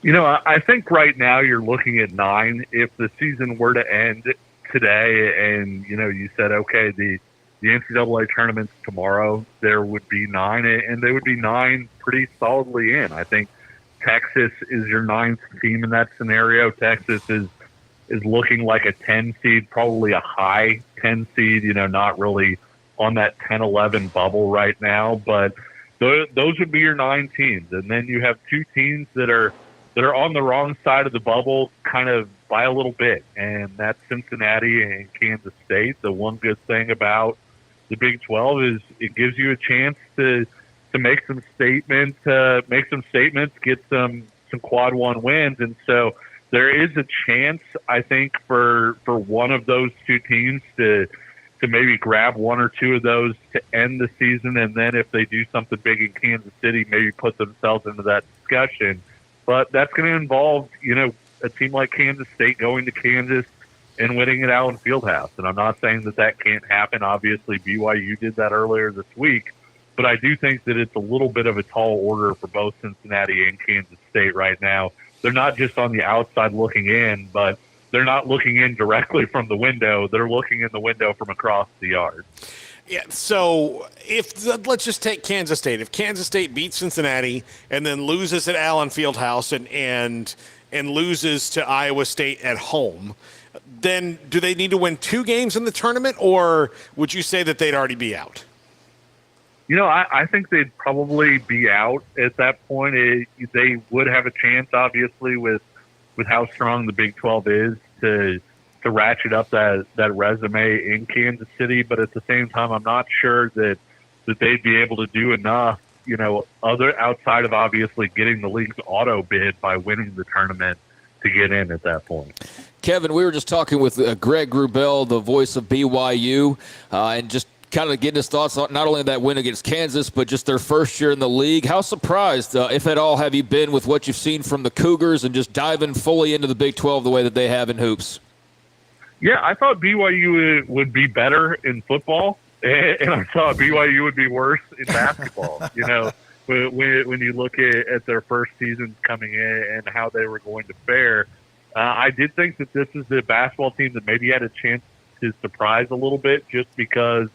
I think right now you're looking at 9. If the season were to end today and, you said, okay, the NCAA tournament's tomorrow, there would be 9, and they would be 9 pretty solidly in. I think Texas is your 9th team in that scenario. Texas is looking like a 10 seed, probably a high 10 seed, not really on that 10-11 bubble right now. But those would be your 9 teams. And then you have 2 teams that are on the wrong side of the bubble kind of by a little bit, and that's Cincinnati and Kansas State. The one good thing about the Big 12 is it gives you a chance to make some statements, get some quad 1 wins. And so there is a chance, I think, for one of those 2 teams to maybe grab 1 or 2 of those to end the season, and then if they do something big in Kansas City, maybe put themselves into that discussion. But that's going to involve, a team like Kansas State going to Kansas and winning at Allen Fieldhouse. And I'm not saying that can't happen. Obviously, BYU did that earlier this week. But I do think that it's a little bit of a tall order for both Cincinnati and Kansas State right now. They're not just on the outside looking in, but they're not looking in directly from the window. They're looking in the window from across the yard. Yeah, so let's just take Kansas State. If Kansas State beats Cincinnati and then loses at Allen Fieldhouse and loses to Iowa State at home, then do they need to win 2 games in the tournament, or would you say that they'd already be out? I think they'd probably be out at that point. They would have a chance, obviously, with how strong the Big 12 is to ratchet up that resume in Kansas City. But at the same time, I'm not sure that they'd be able to do enough, other outside of obviously getting the league's auto bid by winning the tournament to get in at that point. Kevin, we were just talking with Greg Wrubell, the voice of BYU, and just kind of getting his thoughts on not only that win against Kansas, but just their first year in the league. How surprised, if at all, have you been with what you've seen from the Cougars and just diving fully into the Big 12 the way that they have in hoops? Yeah, I thought BYU would be better in football, and I thought BYU would be worse in basketball. When you look at their first seasons coming in and how they were going to fare, I did think that this is a basketball team that maybe had a chance to surprise a little bit, just because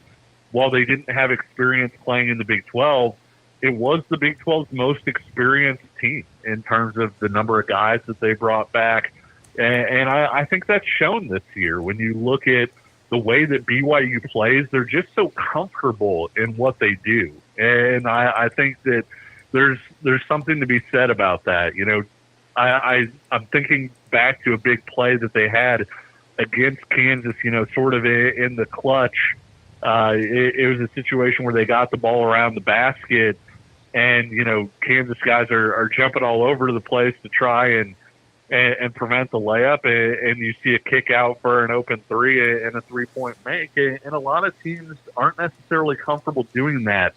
while they didn't have experience playing in the Big 12, it was the Big 12's most experienced team in terms of the number of guys that they brought back. And I think that's shown this year. When you look at the way that BYU plays, they're just so comfortable in what they do. And I think that there's something to be said about that. I'm thinking back to a big play that they had against Kansas, sort of in the clutch. It was a situation where they got the ball around the basket, and, Kansas guys are jumping all over the place to try and prevent the layup, and you see a kick out for an open 3 and a 3-point make. And a lot of teams aren't necessarily comfortable doing that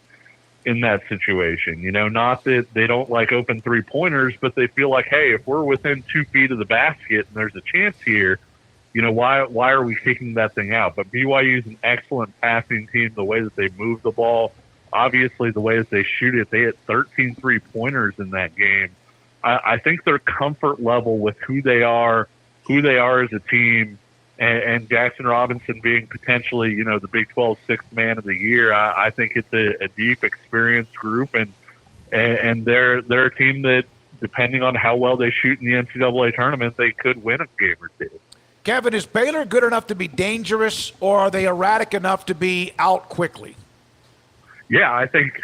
in that situation. Not that they don't like open 3-pointers, but they feel like, hey, if we're within 2 feet of the basket and there's a chance here, why are we kicking that thing out? But BYU is an excellent passing team. The way that they move the ball, obviously the way that they shoot it, they hit 13 3-pointers in that game. I think their comfort level with who they are as a team, and Jackson Robinson being potentially, the Big 12 sixth man of the year, I think it's a deep, experienced group, and they're a team that, depending on how well they shoot in the NCAA tournament, they could win a game or two. Kevin, is Baylor good enough to be dangerous, or are they erratic enough to be out quickly? Yeah, I think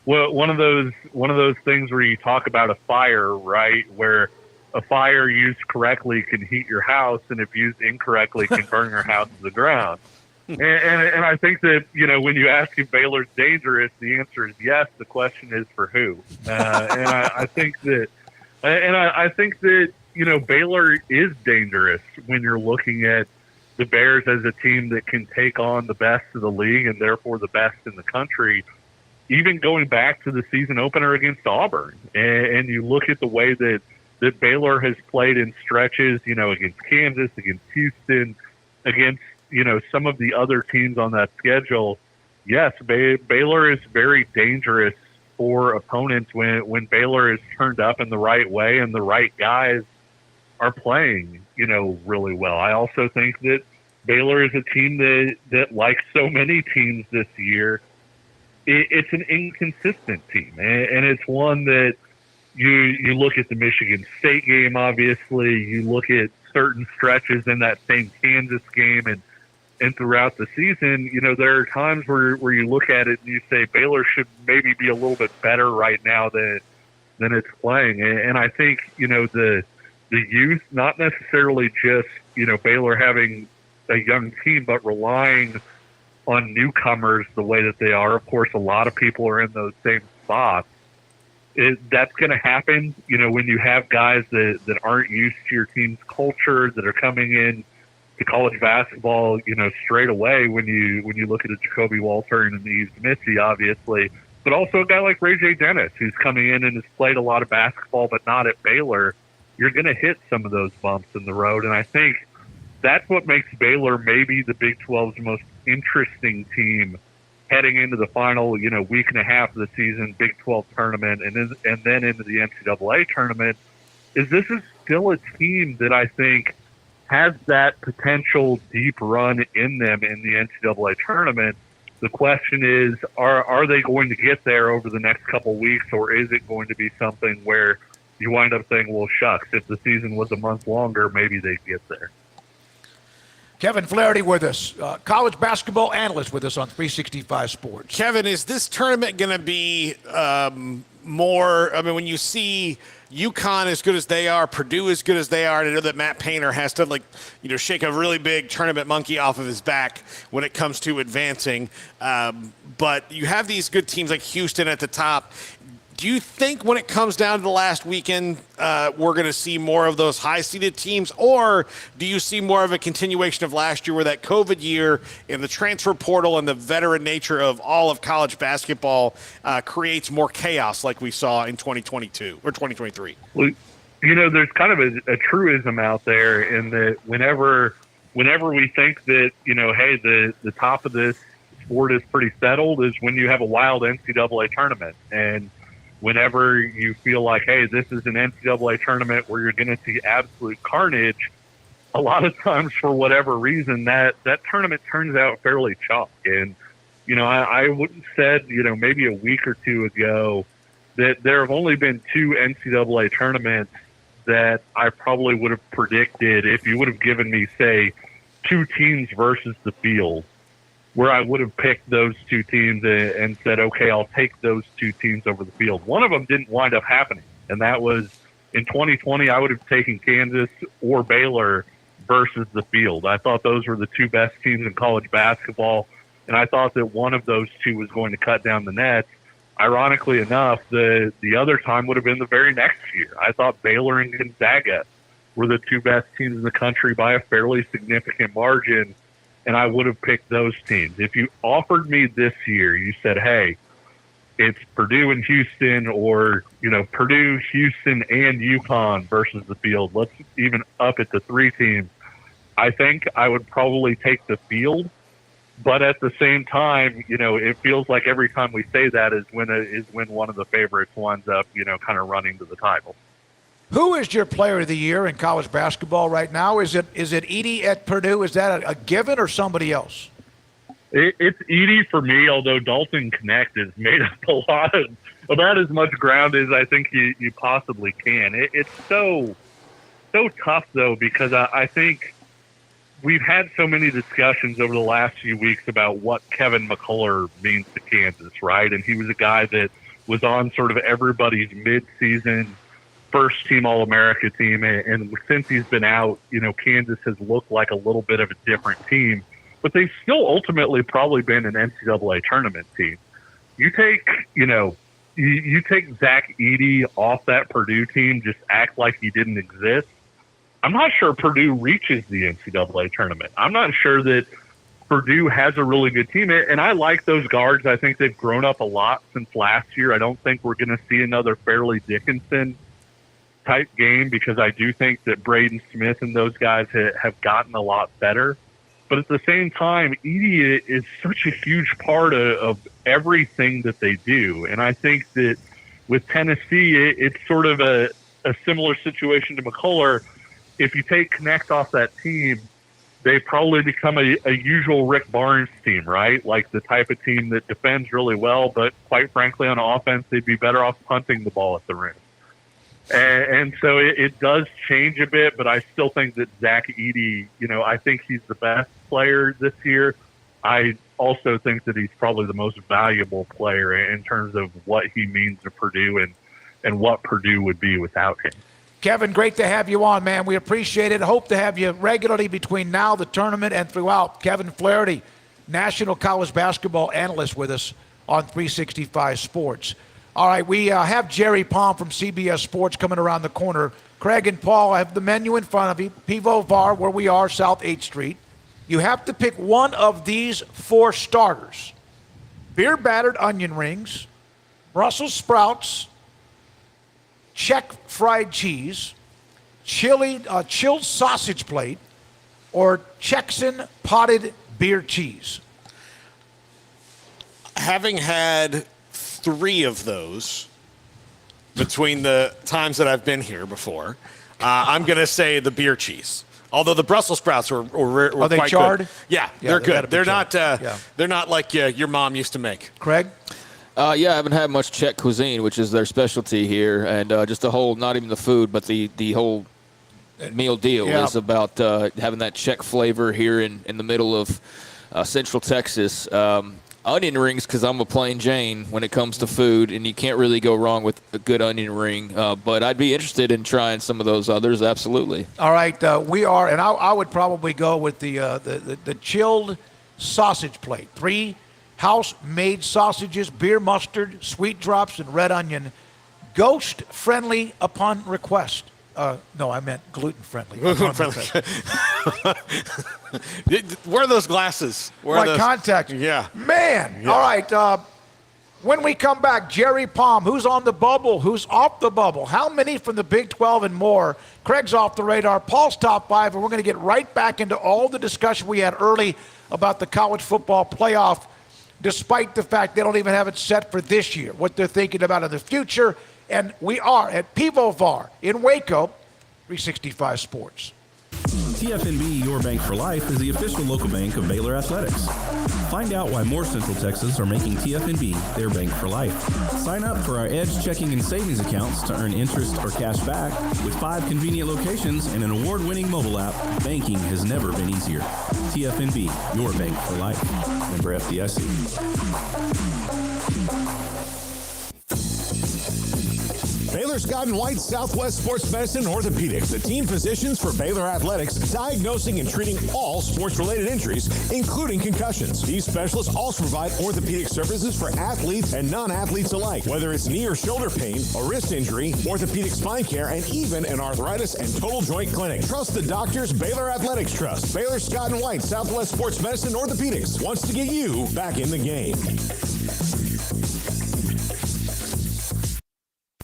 one of those things where you talk about a fire, right, where a fire used correctly can heat your house, and if used incorrectly can burn your house to the ground. And I think that, when you ask if Baylor's dangerous, the answer is yes. The question is for who. And I think that Baylor is dangerous when you're looking at the Bears as a team that can take on the best of the league and therefore the best in the country, even going back to the season opener against Auburn. And you look at the way that Baylor has played in stretches, against Kansas, against Houston, against, some of the other teams on that schedule. Yes, Baylor is very dangerous for opponents when Baylor is turned up in the right way and the right guys are playing, really well. I also think that Baylor is a team that like so many teams this year, it's an inconsistent team. And it's one that you look at the Michigan State game, obviously, you look at certain stretches in that same Kansas game and throughout the season, there are times where you look at it and you say Baylor should maybe be a little bit better right now than it's playing. And I think, the youth, not necessarily just, Baylor having a young team, but relying on newcomers the way that they are. Of course, a lot of people are in those same spots. That's going to happen, when you have guys that aren't used to your team's culture, that are coming in to college basketball, straight away when you look at a Jacoby Walter and an Yves Missy, obviously, but also a guy like Ray J. Dennis, who's coming in and has played a lot of basketball, but not at Baylor. You're going to hit some of those bumps in the road. And I think that's what makes Baylor maybe the Big 12's most interesting team heading into the final, week and a half of the season, Big 12 tournament, and then into the NCAA tournament, is this is still a team that I think has that potential deep run in them in the NCAA tournament. The question is, are they going to get there over the next couple weeks, or is it going to be something where you wind up saying, well, shucks, if the season was a month longer, maybe they'd get there. Kevin Flaherty with us, college basketball analyst with us on 365 Sports. Kevin, is this tournament going to be more, when you see UConn as good as they are, Purdue as good as they are, and I know that Matt Painter has to shake a really big tournament monkey off of his back when it comes to advancing. But you have these good teams like Houston at the top. Do you think when it comes down to the last weekend, we're going to see more of those high-seeded teams, or do you see more of a continuation of last year where that COVID year and the transfer portal and the veteran nature of all of college basketball creates more chaos like we saw in 2022 or 2023? Well, there's kind of a truism out there in that whenever we think that, hey, the top of this sport is pretty settled is when you have a wild NCAA tournament. And whenever you feel like, hey, this is an NCAA tournament where you're going to see absolute carnage, a lot of times for whatever reason, that tournament turns out fairly chalk. And, I wouldn't said, maybe a week or two ago that there have only been 2 NCAA tournaments that I probably would have predicted if you would have given me, say, 2 teams versus the field, where I would have picked those 2 teams and said, okay, I'll take those 2 teams over the field. One of them didn't wind up happening, and that was in 2020, I would have taken Kansas or Baylor versus the field. I thought those were the 2 best teams in college basketball, and I thought that one of those 2 was going to cut down the nets. Ironically enough, the other time would have been the very next year. I thought Baylor and Gonzaga were the 2 best teams in the country by a fairly significant margin, and I would have picked those teams. If you offered me this year, you said, hey, it's Purdue and Houston, or, Purdue, Houston, and UConn versus the field. Let's even up it to 3 teams. I think I would probably take the field, but at the same time, it feels like every time we say that is when one of the favorites winds up, kind of running to the title. Who is your player of the year in college basketball right now? Is it Edey at Purdue? Is that a given or somebody else? It's Edey for me, although Dalton Knecht has made up about as much ground as I think you possibly can. It's so tough, though, because I think we've had so many discussions over the last few weeks about what Kevin McCullough means to Kansas, right? And he was a guy that was on sort of everybody's mid-season first-team All-America team, and since he's been out, Kansas has looked like a little bit of a different team. But they've still ultimately probably been an NCAA tournament team. You take, you take Zach Edey off that Purdue team, just act like he didn't exist. I'm not sure Purdue reaches the NCAA tournament. I'm not sure that Purdue has a really good team. And I like those guards. I think they've grown up a lot since last year. I don't think we're going to see another Fairleigh Dickinson type game, because I do think that Braden Smith and those guys have gotten a lot better. But at the same time, Edey is such a huge part of everything that they do. And I think that with Tennessee, it's sort of a similar situation to McCullough. If you take Knecht off that team, they probably become a usual Rick Barnes team, right? Like the type of team that defends really well, but quite frankly, on offense, they'd be better off punting the ball at the rim. And so it does change a bit, but I still think that Zach Edey, I think he's the best player this year. I also think that he's probably the most valuable player in terms of what he means to Purdue and what Purdue would be without him. Kevin, great to have you on, man. We appreciate it. Hope to have you regularly between now, the tournament, and throughout. Kevin Flaherty, National College Basketball Analyst, with us on 365 Sports. All right, we have Jerry Palm from CBS Sports coming around the corner. Craig and Paul, I have the menu in front of you. Pivovar, where we are, South 8th Street. You have to pick one of these 4 starters. Beer battered onion rings, Brussels sprouts, Czech fried cheese, chilled sausage plate, or Czechson potted beer cheese. Having had 3 of those between the times that I've been here before, I'm going to say the beer cheese. Although the Brussels sprouts were are they quite charred? good. Yeah, they're good. They're not. Yeah. They're not like your mom used to make. Craig? I haven't had much Czech cuisine, which is their specialty here, and just the whole, not even the food, but the whole meal deal is about having that Czech flavor here in the middle of Central Texas. Onion rings, because I'm a plain Jane when it comes to food, and you can't really go wrong with a good onion ring. But I'd be interested in trying some of those others, absolutely. All right, we are, and I would probably go with the chilled sausage plate. 3 house-made sausages, beer mustard, sweet drops, and red onion. Ghost-friendly upon request. No, I meant gluten-friendly. Gluten-friendly. Where are those glasses? Contact. Yeah. Man. Yeah. All right. When we come back, Jerry Palm, who's on the bubble, who's off the bubble, how many from the Big 12 and more. Craig's off the radar, Paul's top 5, and we're going to get right back into all the discussion we had early about the college football playoff, despite the fact they don't even have it set for this year, what they're thinking about in the future. And we are at Pivovar in Waco, 365 Sports. TFNB, your bank for life, is the official local bank of Baylor Athletics. Find out why more Central Texas are making TFNB their bank for life. Sign up for our Edge checking and savings accounts to earn interest or cash back. With 5 convenient locations and an award-winning mobile app, banking has never been easier. TFNB, your bank for life. Member FDIC. Baylor Scott & White Southwest Sports Medicine and Orthopedics, the team physicians for Baylor Athletics, diagnosing and treating all sports-related injuries, including concussions. These specialists also provide orthopedic services for athletes and non-athletes alike, whether it's knee or shoulder pain, a wrist injury, orthopedic spine care, and even an arthritis and total joint clinic. Trust the doctors Baylor Athletics trust. Baylor Scott & White Southwest Sports Medicine and Orthopedics wants to get you back in the game.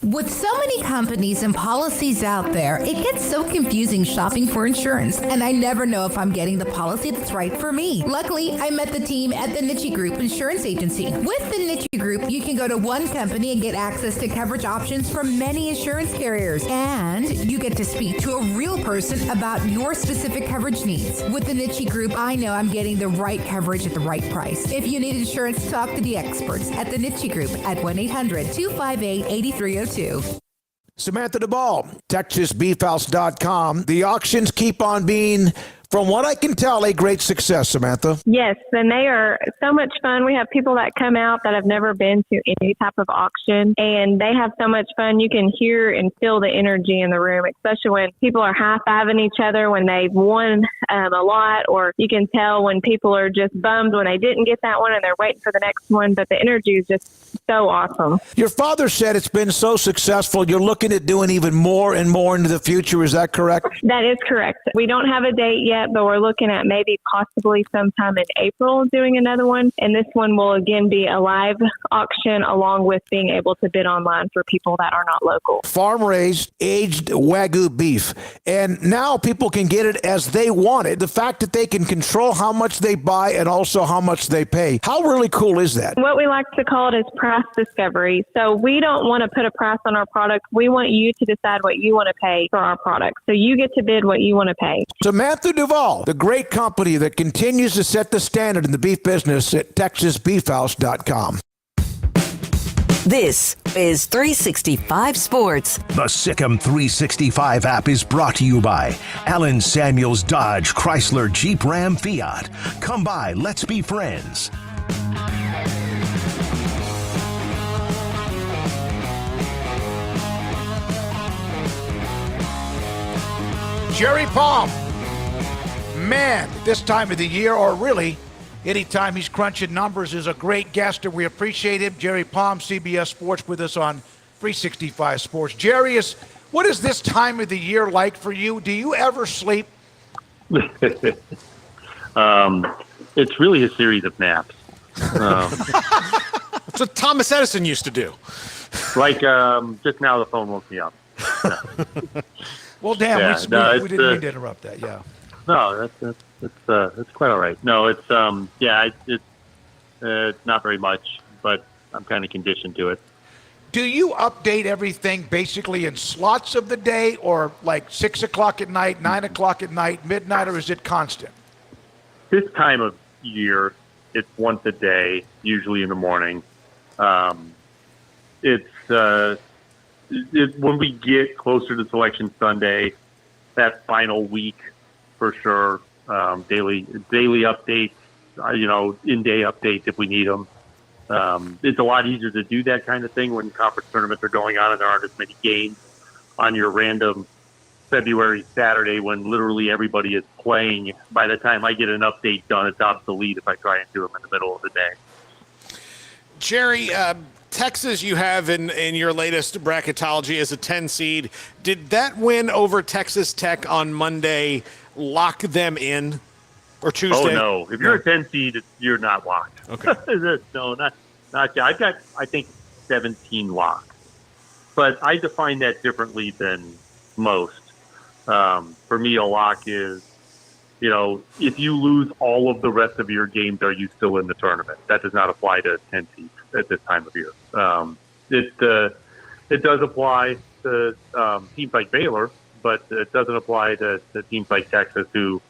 With so many companies and policies out there, it gets so confusing shopping for insurance, and I never know if I'm getting the policy that's right for me. Luckily, I met the team at the Niche Group Insurance Agency. With the Niche Group, you can go to one company and get access to coverage options from many insurance carriers, and you get to speak to a real person about your specific coverage needs. With the Niche Group, I know I'm getting the right coverage at the right price. If you need insurance, talk to the experts at the Niche Group at 1-800-258-8302. Samantha Duvall, TexasBeefHouse.com. The auctions keep on being, from what I can tell, a great success, Samantha. Yes, and they are so much fun. We have people that come out that have never been to any type of auction, and they have so much fun. You can hear and feel the energy in the room, especially when people are high-fiving each other when they've won a lot, or you can tell when people are just bummed when they didn't get that one and they're waiting for the next one, but the energy is just so awesome. Your father said it's been so successful, you're looking at doing even more and more into the future. Is that correct? That is correct. We don't have a date yet, but we're looking at maybe possibly sometime in April doing another one. And this one will again be a live auction along with being able to bid online for people that are not local. Farm-raised, aged Wagyu beef. And now people can get it as they want it. The fact that they can control how much they buy and also how much they pay. How really cool is that? What we like to call it is price discovery. So we don't want to put a price on our product. We want you to decide what you want to pay for our product. So you get to bid what you want to pay. Samantha Duvall, the great company that continues to set the standard in the beef business at TexasBeefHouse.com. This is 365 Sports. The Sikkim 365 app is brought to you by Allen Samuels Dodge Chrysler Jeep Ram Fiat. Come by, let's be friends. Jerry Palm. Man, this time of the year, or really anytime he's crunching numbers, is a great guest, and we appreciate him. Jerry Palm, CBS Sports, with us on 365 Sports. Jerry, what is this time of the year like for you? Do you ever sleep? It's really a series of naps. That's what Thomas Edison used to do. Like just now the phone woke me up. Well, damn, Yeah, we didn't mean to interrupt that, yeah. No, that's quite all right. No, it's not very much, but I'm kind of conditioned to it. Do you update everything basically in slots of the day, or like 6 o'clock at night, 9 o'clock at night, midnight, or is it constant? This time of year, it's once a day, usually in the morning. When we get closer to Selection Sunday, that final week, for sure, daily updates, in-day updates if we need them. It's a lot easier to do that kind of thing when conference tournaments are going on and there aren't as many games on your random February Saturday when literally everybody is playing. By the time I get an update done, it's obsolete if I try and do them in the middle of the day. Jerry, Texas you have in your latest bracketology as a 10 seed. Did that win over Texas Tech on Monday lock them in, or Tuesday? Oh, no. If you're a 10 seed, you're not locked. Okay. No, not yet. I've got, I think, 17 locks. But I define that differently than most. For me, a lock is, if you lose all of the rest of your games, are you still in the tournament? That does not apply to 10 seeds at this time of year. It does apply to teams like Baylor, but it doesn't apply to teams like Texas, who,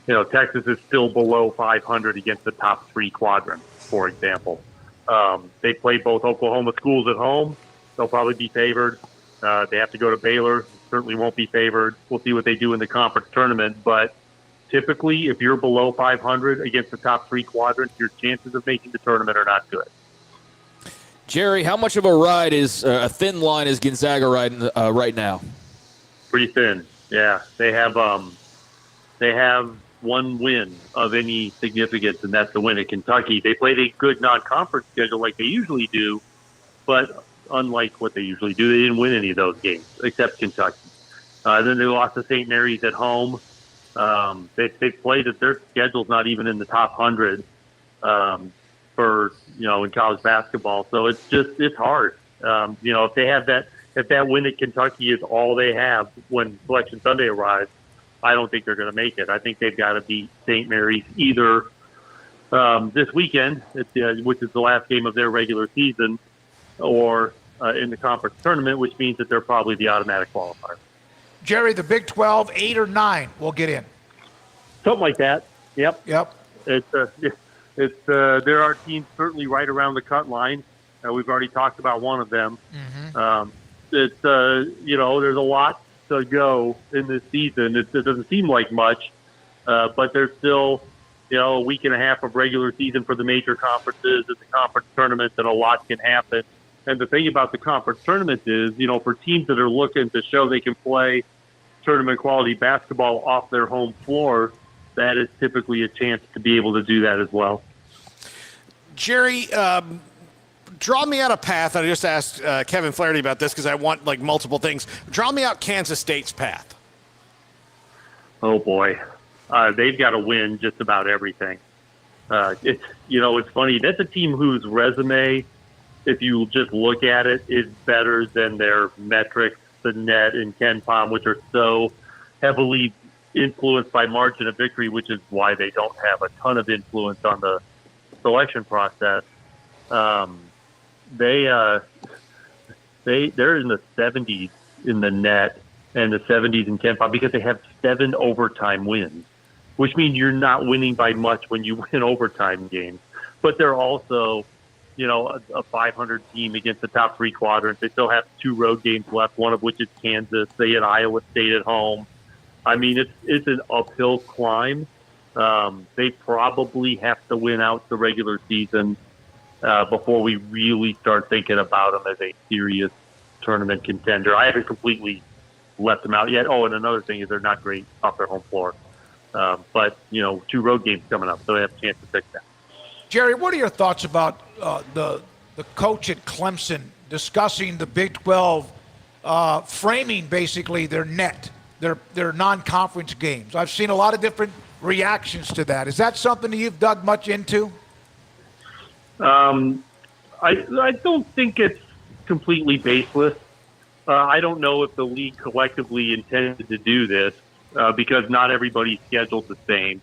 Texas is still below 500 against the top three quadrants, for example. They play both Oklahoma schools at home. They'll probably be favored. They have to go to Baylor. Certainly won't be favored. We'll see what they do in the conference tournament. But typically, if you're below 500 against the top three quadrants, your chances of making the tournament are not good. Jerry, how much of a ride is a thin line is Gonzaga riding right now? Pretty thin, yeah. They have one win of any significance, and that's the win at Kentucky. They played a good non-conference schedule like they usually do, but unlike what they usually do, they didn't win any of those games except Kentucky. Then they lost to St. Mary's at home. They played that their schedule's not even in the top 100 for in college basketball. So it's hard. If they have that if that win at Kentucky is all they have when Selection Sunday arrives, I don't think they're going to make it. I think they've got to beat St. Mary's either this weekend, which is the last game of their regular season, or in the conference tournament, which means that they're probably the automatic qualifier. Jerry, the Big 12, 8 or 9 will get in. Something like that. Yep. Yep. There are teams certainly right around the cut line. We've already talked about one of them. There's a lot to go in this season. It doesn't seem like much, but there's still, a week and a half of regular season for the major conferences and the conference tournaments, and a lot can happen. And the thing about the conference tournament is, for teams that are looking to show they can play tournament quality basketball off their home floor, that is typically a chance to be able to do that as well. Jerry, draw me out a path. I just asked Kevin Flaherty about this because I want multiple things. Draw me out Kansas State's path. Oh boy, they've got to win just about everything. It's funny. That's a team whose resume, if you just look at it, is better than their metrics, the net and Ken Pom, which are so heavily influenced by margin of victory, which is why they don't have a ton of influence on the selection process. They're in the 70s in the net and the 70s in Ken Pom because they have 7 overtime wins, which means you're not winning by much when you win overtime games. But they're also, a 500 team against the top 3 quadrants. They still have 2 road games left, one of which is Kansas. They had Iowa State at home. I mean, it's an uphill climb. They probably have to win out the regular season before we really start thinking about them as a serious tournament contender. I haven't completely left them out yet. Oh, and another thing is they're not great off their home floor. But, 2 road games coming up, so they have a chance to fix that. Jerry, what are your thoughts about the coach at Clemson discussing the Big 12 framing basically their net, their non-conference games? I've seen a lot of different reactions to that. Is that something that you've dug much into? I don't think it's completely baseless. I don't know if the league collectively intended to do this because not everybody's scheduled the same.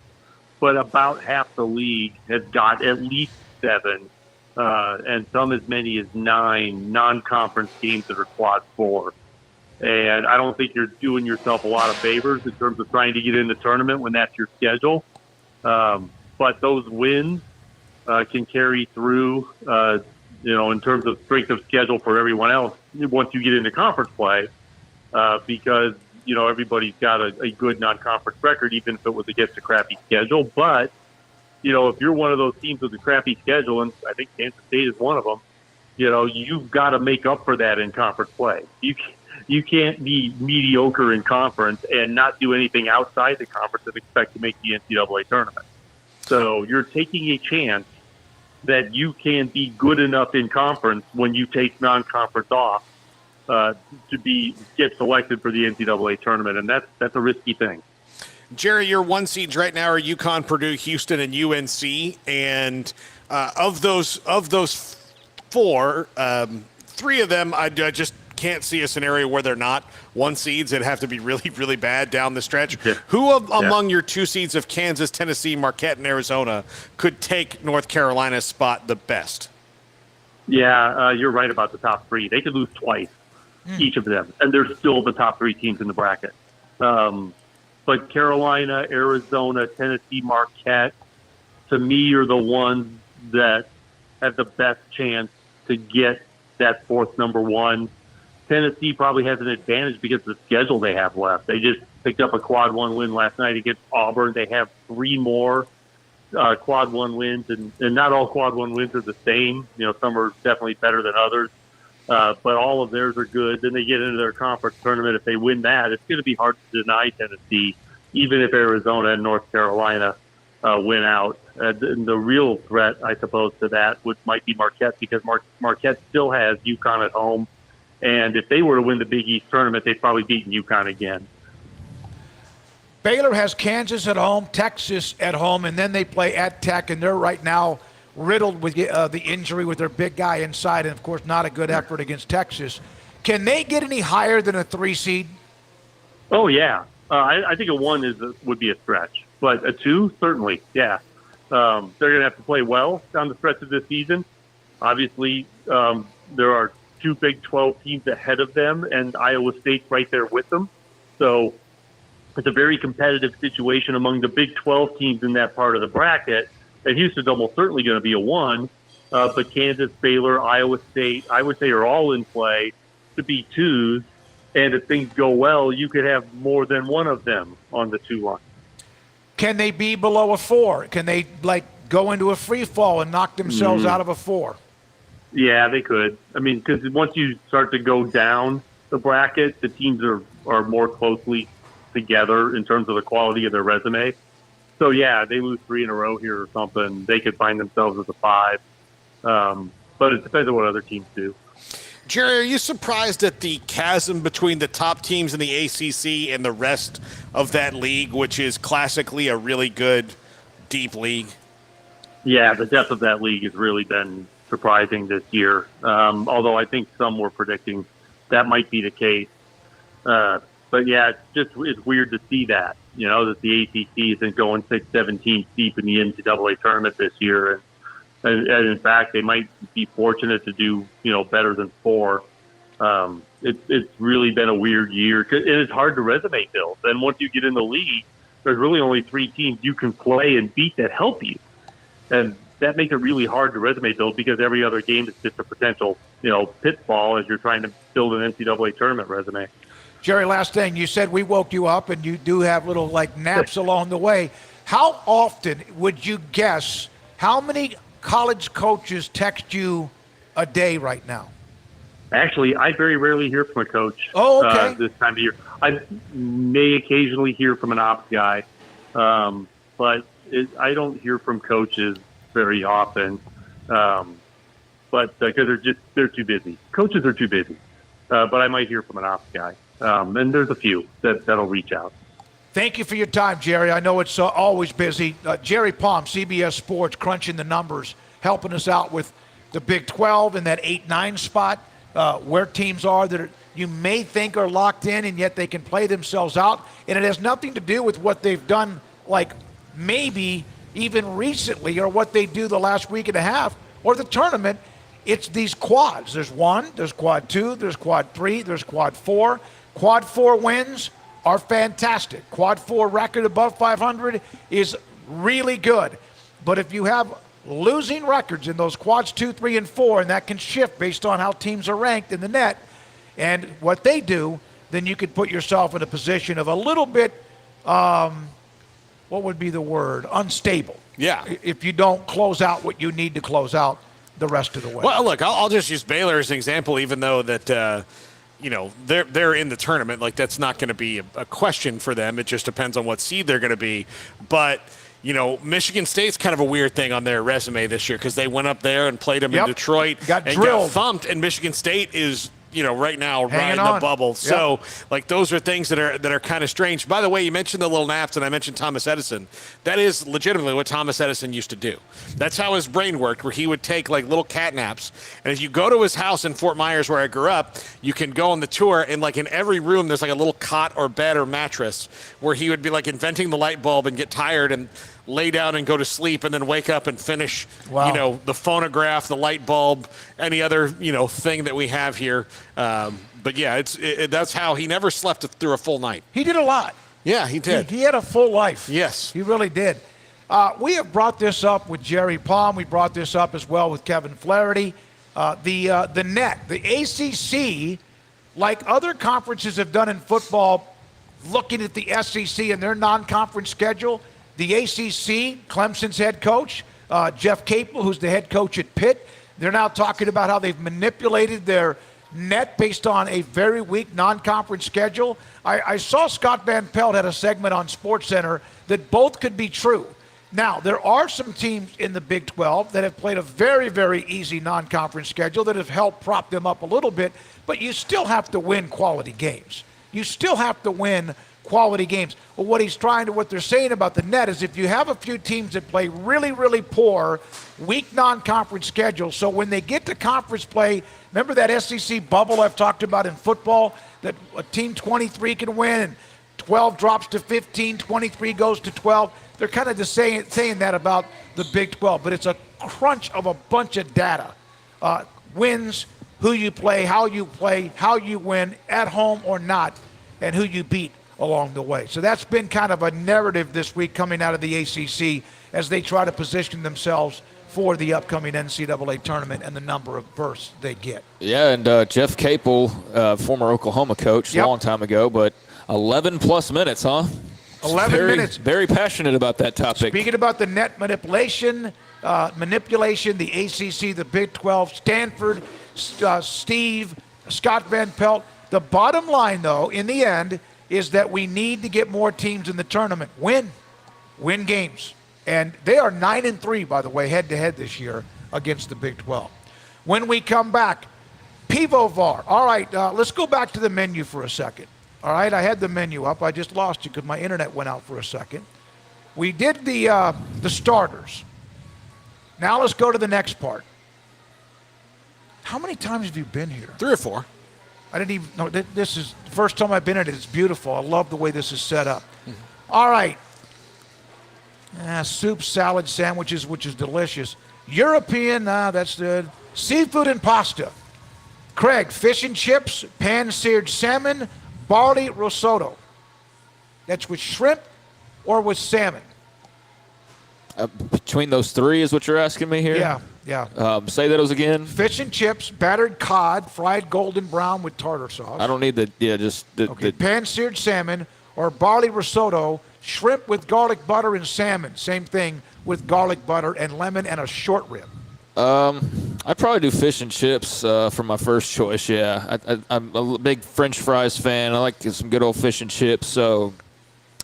But about half the league has got at least 7 and some as many as 9 non-conference games that are quad 4. And I don't think you're doing yourself a lot of favors in terms of trying to get in the tournament when that's your schedule. But those wins can carry through, in terms of strength of schedule for everyone else once you get into conference play, because, everybody's got a good non-conference record, even if it was against a crappy schedule. But, if you're one of those teams with a crappy schedule, and I think Kansas State is one of them, you've got to make up for that in conference play. You can't be mediocre in conference and not do anything outside the conference and expect to make the NCAA tournament. So you're taking a chance that you can be good enough in conference when you take non-conference off to get selected for the NCAA tournament, and that's a risky thing. Jerry, your 1 seeds right now are UConn, Purdue, Houston, and UNC, and of those 4, 3 of them I just can't see a scenario where they're not 1 seeds. It'd have to be really, really bad down the stretch. Yeah. Who among your 2 seeds of Kansas, Tennessee, Marquette, and Arizona could take North Carolina's spot the best? Yeah, you're right about the top 3. They could lose twice, each of them, and they're still the top 3 teams in the bracket. But Carolina, Arizona, Tennessee, Marquette, to me, are the ones that have the best chance to get that 4th number 1. Tennessee probably has an advantage because of the schedule they have left. They just picked up a quad 1 win last night against Auburn. They have 3 more quad 1 wins, and not all quad 1 wins are the same. Some are definitely better than others, but all of theirs are good. Then they get into their conference tournament. If they win that, it's going to be hard to deny Tennessee, even if Arizona and North Carolina win out. The real threat, I suppose, to that might be Marquette, because Marquette still has UConn at home. And if they were to win the Big East tournament, they'd probably beat UConn again. Baylor has Kansas at home, Texas at home, and then they play at Tech, and they're right now riddled with the injury with their big guy inside, and, of course, not a good effort against Texas. Can they get any higher than a 3 seed? Oh, yeah. I think a 1 would be a stretch, but a 2, certainly, yeah. They're going to have to play well down the stretch of this season. Obviously, there are 2 Big 12 teams ahead of them, and Iowa State's right there with them. So it's a very competitive situation among the Big 12 teams in that part of the bracket. And Houston's almost certainly going to be a 1, but Kansas, Baylor, Iowa State, I would say are all in play to be 2s. And if things go well, you could have more than one of them on the 2 line. Can they be below a 4? Can they go into a free fall and knock themselves out of a 4? Yeah, they could. I mean, because once you start to go down the bracket, the teams are more closely together in terms of the quality of their resume. So, yeah, they lose 3 in a row here or something, they could find themselves as a 5. But it depends on what other teams do. Jerry, are you surprised at the chasm between the top teams in the ACC and the rest of that league, which is classically a really good, deep league? Yeah, the depth of that league has really been surprising this year, although I think some were predicting that might be the case. But, yeah, it's weird to see that, that the ACC isn't going 6, 7 teams deep in the NCAA tournament this year. And in fact, they might be fortunate to do, better than 4. It's really been a weird year. It is hard to resume build. And once you get in the league, there's really only 3 teams you can play and beat that help you. And that makes it really hard to resume build because every other game is just a potential, pitfall as you're trying to build an NCAA tournament resume. Jerry, last thing, you said we woke you up and you do have little naps along the way. How often would you guess how many college coaches text you a day right now? Actually, I very rarely hear from a coach. Oh, okay. This time of year. I may occasionally hear from an ops guy, but I don't hear from coaches very often. But because they're too busy. Coaches are too busy. But I might hear from an ops guy. And there's a few that'll reach out. Thank you for your time, Jerry. I know it's always busy. Jerry Palm, CBS Sports, crunching the numbers, helping us out with the Big 12 and that 8-9 spot, where teams are that you may think are locked in, and yet they can play themselves out. And it has nothing to do with what they've done, maybe even recently, or what they do the last week and a half, or the tournament. It's these quads. There's 1, there's quad 2, there's quad 3, there's quad 4. Quad 4 wins are fantastic. Quad 4 record above 500 is really good. But if you have losing records in those quads 2, 3, and 4, and that can shift based on how teams are ranked in the net and what they do, then you could put yourself in a position of a little bit, what would be the word, unstable. Yeah. If you don't close out what you need to close out the rest of the way. Well, look, I'll just use Baylor as an example, even though that they're in the tournament. That's not going to be a question for them. It just depends on what seed they're going to be. But Michigan State's kind of a weird thing on their resume this year because they went up there and played them in Detroit got thumped, and Michigan State is right now riding the bubble. Yep. So those are things that are kind of strange. By the way, you mentioned the little naps, and I mentioned Thomas Edison. That is legitimately what Thomas Edison used to do. That's how his brain worked, where he would take little cat naps. And if you go to his house in Fort Myers where I grew up, you can go on the tour, and in every room there's a little cot or bed or mattress where he would be inventing the light bulb and get tired and lay down and go to sleep and then wake up and finish, the phonograph, the light bulb, any other, thing that we have here. But yeah, that's how he never slept through a full night. He did a lot. Yeah, he did. He had a full life. Yes. He really did. We have brought this up with Jerry Palm. We brought this up as well with Kevin Flaherty. The net, the ACC, like other conferences have done in football, looking at the SEC and their non-conference schedule, the ACC, Clemson's head coach, Jeff Capel, who's the head coach at Pitt, they're now talking about how they've manipulated their net based on a very weak non-conference schedule. I saw Scott Van Pelt had a segment on SportsCenter that both could be true. Now, there are some teams in the Big 12 that have played a very, very easy non-conference schedule that have helped prop them up a little bit, but you still have to win quality games. You still have to win quality games. But what they're saying about the net is if you have a few teams that play really, really poor, weak non-conference schedules, so when they get to conference play, remember that SEC bubble I've talked about in football, that a team 23 can win and 12 drops to 15, 23 goes to 12. They're kind of just saying that about the Big 12, but it's a crunch of a bunch of data. Wins, who you play, how you win, at home or not, and who you beat along the way. So that's been kind of a narrative this week coming out of the ACC as they try to position themselves for the upcoming NCAA tournament and the number of berths they get. Yeah, and Jeff Capel, former Oklahoma coach, a long time ago, but 11-plus minutes, huh? 11 minutes. Very passionate about that topic. Speaking about the net manipulation, the ACC, the Big 12, Stanford, Steve, Scott Van Pelt. The bottom line, though, in the end, is that we need to get more teams in the tournament. Win games. And they are 9-3, by the way, head-to-head this year against the Big 12. When we come back, Pivovar. All right, let's go back to the menu for a second. All right, I had the menu up. I just lost it because my internet went out for a second. We did the starters. Now let's go to the next part. How many times have you been here? 3 or 4. I didn't even know. This is the first time I've been at it. It's beautiful. I love the way this is set up. All right. Soup, salad, sandwiches, which is delicious. European, that's good. Seafood and pasta. Craig, fish and chips, pan-seared salmon, barley risotto. That's with shrimp or with salmon? Between those three is what you're asking me here? Yeah. Say those again. Fish and chips, battered cod, fried golden brown with tartar sauce. I don't need the pan-seared salmon or barley risotto, shrimp with garlic butter and salmon. Same thing with garlic butter and lemon and a short rib. I'd probably do fish and chips for my first choice, yeah. I'm a big French fries fan. I like some good old fish and chips, so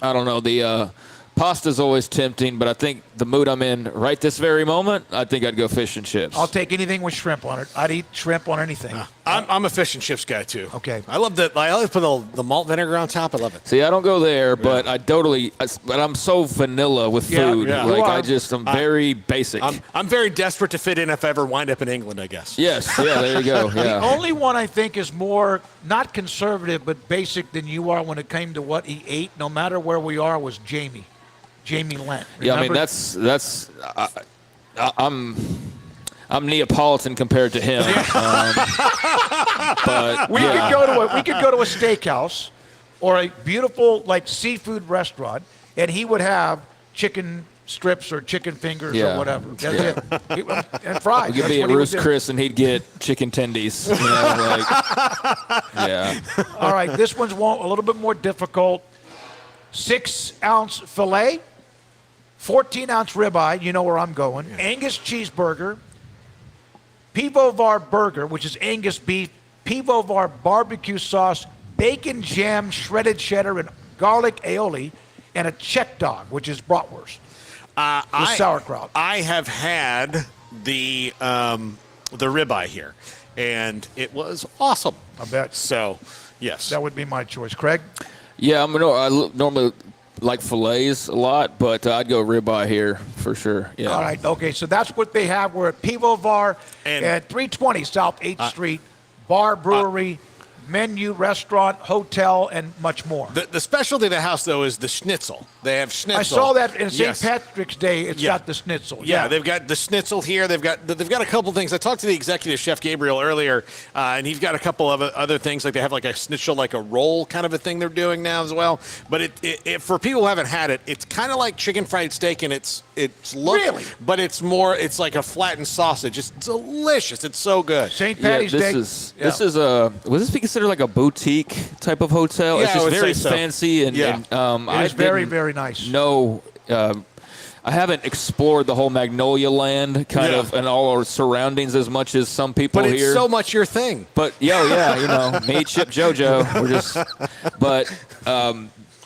I don't know. The pasta's always tempting, but I think the mood I'm in right this very moment, I think I'd go fish and chips. I'll take anything with shrimp on it. I'd eat shrimp on anything. I'm a fish and chips guy, too. Okay. I love that. I always put the malt vinegar on top. I love it. See, I don't go there, but but I'm so vanilla with food. Yeah. I'm very basic. I'm very desperate to fit in if I ever wind up in England, I guess. Yes, yeah, there you go. Yeah. The only one I think is more, not conservative, but basic than you are when it came to what he ate, no matter where we are, was Jamie Lent. Remember? Yeah, I mean, that's I'm Neapolitan compared to him. But we could go to a steakhouse or a beautiful seafood restaurant, and he would have chicken strips or chicken fingers or whatever. That's it. And fries. We could be at Ruth's Chris, and he'd get chicken tendies. Yeah. All right, this one's a little bit more difficult. 6-ounce filet, 14-ounce ribeye. You know where I'm going. Yeah. Angus cheeseburger. Pivovar burger, which is Angus beef, Pivovar barbecue sauce, bacon jam, shredded cheddar, and garlic aioli, and a check dog, which is bratwurst with sauerkraut. I have had the ribeye here, and it was awesome. I bet. So, yes. That would be my choice. Craig? Yeah, I normally like fillets a lot, but I'd go ribeye here for sure. Yeah. All right. Okay. So that's what they have. We're at Pivovar at 320 South 8th Street, bar, brewery, menu, restaurant, hotel, and much more. The specialty of the house, though, is the schnitzel. They have schnitzel. I saw that in St. Patrick's Day. It's got the schnitzel. Yeah, they've got the schnitzel here. They've got a couple things. I talked to the executive chef Gabriel earlier, and he's got a couple of other things. Like they have a schnitzel, like a roll kind of a thing they're doing now as well. But it for people who haven't had it, it's kind of like chicken fried steak, and it's really, but it's like a flattened sausage. It's delicious. It's so good. St. Patty's Day. This is would this be considered like a boutique type of hotel? Yeah, it's just very fancy and it's very, very nice. No, I haven't explored the whole Magnolia Land kind of and all our surroundings as much as some people here. But it's so much your thing. But meat, chip, JoJo.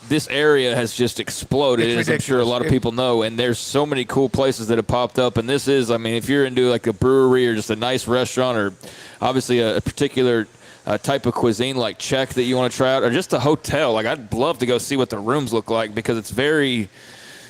This area has just exploded, as I'm sure a lot of people know, and there's so many cool places that have popped up. And this is, if you're into like a brewery or just a nice restaurant or obviously a particular type of cuisine like Czech that you want to try out, or just a hotel. Like, I'd love to go see what the rooms look like because it's very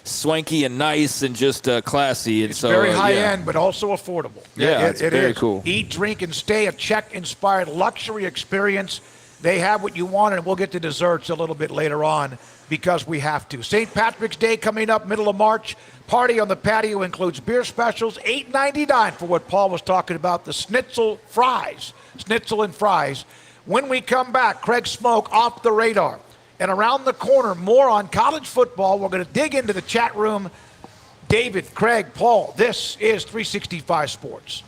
swanky and nice and just classy. And it's so, very high-end, but also affordable. Yeah, it very is. cool. Eat, drink, and stay, a Czech-inspired luxury experience. They have what you want, and we'll get to desserts a little bit later on because we have to. St. Patrick's Day coming up middle of March. Party on the patio includes beer specials, $8.99 for what Paul was talking about, the schnitzel fries. Schnitzel and fries. When we come back, Craig Smoak off the radar. And around the corner, more on college football. We're going to dig into the chat room. David, Craig, Paul, this is 365 Sports.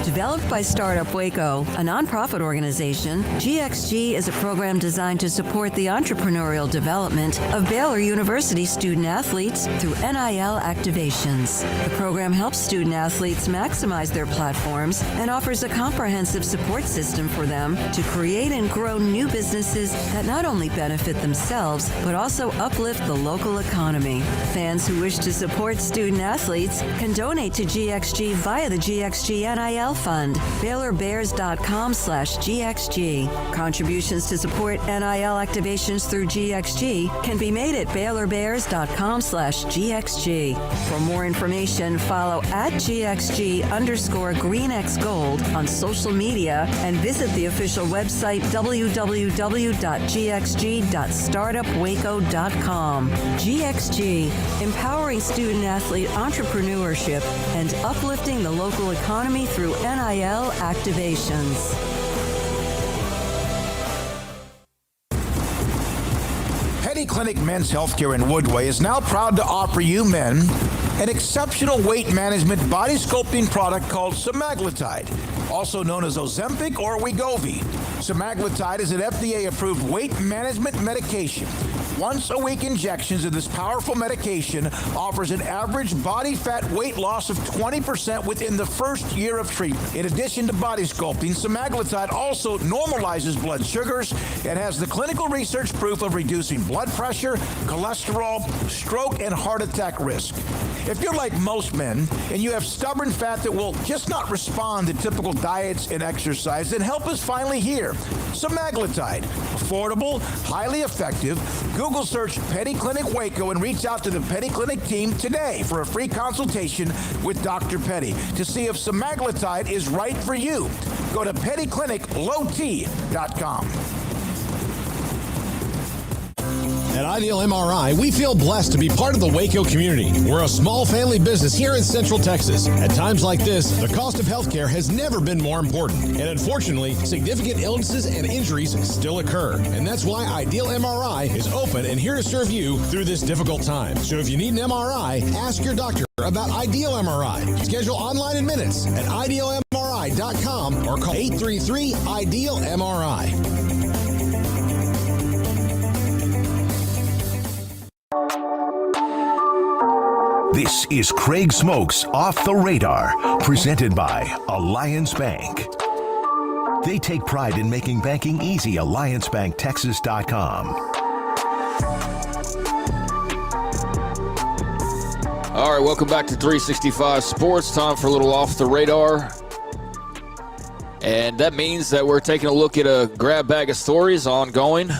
Developed by Startup Waco, a nonprofit organization, GXG is a program designed to support the entrepreneurial development of Baylor University student athletes through NIL activations. The program helps student athletes maximize their platforms and offers a comprehensive support system for them to create and grow new businesses that not only benefit themselves, but also uplift the local economy. Fans who wish to support student athletes can donate to GXG via the GXG NIL Fund, BaylorBears.com/GXG. Contributions to support NIL activations through GXG can be made at BaylorBears.com/GXG. For more information, follow at GXG_GreenXGold on social media and visit the official website www.gxg.startupwaco.com. GXG, empowering student athlete entrepreneurship and uplifting the local economy through NIL activations. Petty Clinic Men's Healthcare in Woodway is now proud to offer you men an exceptional weight management body sculpting product called semaglutide, also known as Ozempic or Wegovy. Semaglutide is an FDA-approved weight management medication. Once-a-week injections of this powerful medication offers an average body fat weight loss of 20% within the first year of treatment. In addition to body sculpting, semaglutide also normalizes blood sugars and has the clinical research proof of reducing blood pressure, cholesterol, stroke, and heart attack risk. If you're like most men and you have stubborn fat that will just not respond to typical diets and exercise, then help is finally here. Semaglutide, affordable, highly effective. Google search Petty Clinic Waco and reach out to the Petty Clinic team today for a free consultation with Dr. Petty to see if semaglutide is right for you. Go to pettycliniclowt.com. At Ideal MRI, we feel blessed to be part of the Waco community. We're a small family business here in Central Texas. At times like this, the cost of healthcare has never been more important. And unfortunately, significant illnesses and injuries still occur. And that's why Ideal MRI is open and here to serve you through this difficult time. So if you need an MRI, ask your doctor about Ideal MRI. Schedule online in minutes at idealmri.com or call 833-IDEAL-MRI. This is Craig Smoak's Off the Radar, presented by Alliance Bank. They take pride in making banking easy. AllianceBankTexas.com. All right, welcome back to 365 Sports. Time for a little Off the Radar. And that means that we're taking a look at a grab bag of stories ongoing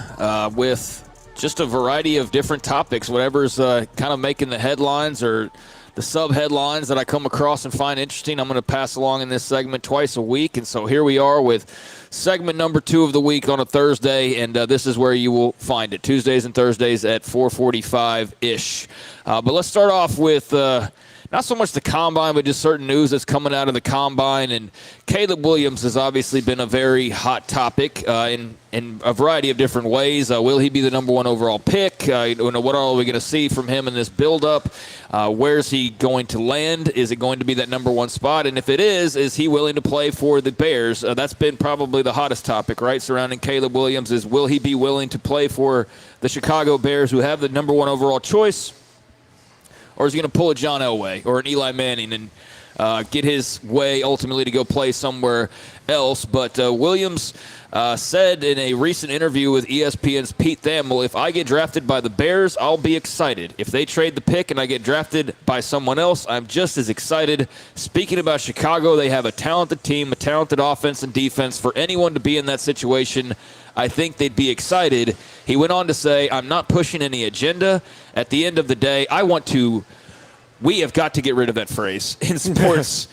with just a variety of different topics, whatever's kind of making the headlines or the sub-headlines that I come across and find interesting. I'm going to pass along in this segment twice a week. And so here we are with segment number 2 of the week on a Thursday, and this is where you will find it, Tuesdays and Thursdays at 4:45-ish. But let's start off with not so much the Combine, but just certain news that's coming out of the Combine. And Caleb Williams has obviously been a very hot topic in a variety of different ways. Will he be the number 1 overall pick? What are we going to see from him in this buildup? Where's he going to land? Is it going to be that number 1 spot? And if it is he willing to play for the Bears? That's been probably the hottest topic, right, surrounding Caleb Williams, is will he be willing to play for the Chicago Bears, who have the number 1 overall choice? Or is he going to pull a John Elway or an Eli Manning and get his way ultimately to go play somewhere else. But Williams said in a recent interview with ESPN's Pete Thamel, if I get drafted by the Bears, I'll be excited. If they trade the pick and I get drafted by someone else, I'm just as excited. Speaking about Chicago, they have a talented team, a talented offense and defense. For anyone to be in that situation, I think they'd be excited. He went on to say, I'm not pushing any agenda. At the end of the day, we have got to get rid of that phrase in sports.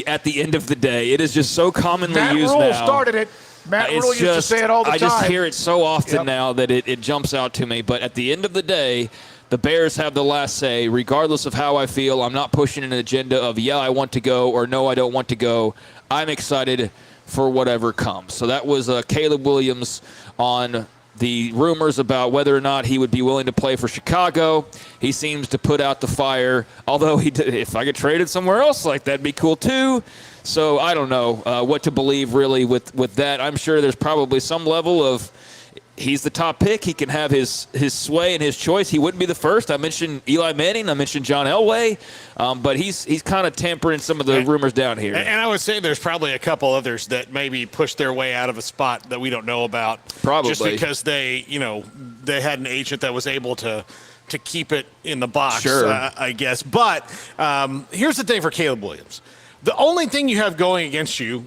At the end of the day, it is just so commonly used now. Matt Rule started it. Matt Rule used to say it all the time. I just hear it so often now that it jumps out to me. But at the end of the day, the Bears have the last say. Regardless of how I feel, I'm not pushing an agenda of, yeah, I want to go, or no, I don't want to go. I'm excited for whatever comes. So that was Caleb Williams on the rumors about whether or not he would be willing to play for Chicago. He seems to put out the fire, although if I get traded somewhere else, that'd be cool too. So I don't know what to believe really with that. I'm sure there's probably some level of he's the top pick. He can have his sway and his choice. He wouldn't be the first. I mentioned Eli Manning. I mentioned John Elway. But he's kind of tempering some of the rumors down here. And I would say there's probably a couple others that maybe pushed their way out of a spot that we don't know about. Probably. Just because they had an agent that was able to keep it in the box, sure. I guess. But here's the thing for Caleb Williams. The only thing you have going against you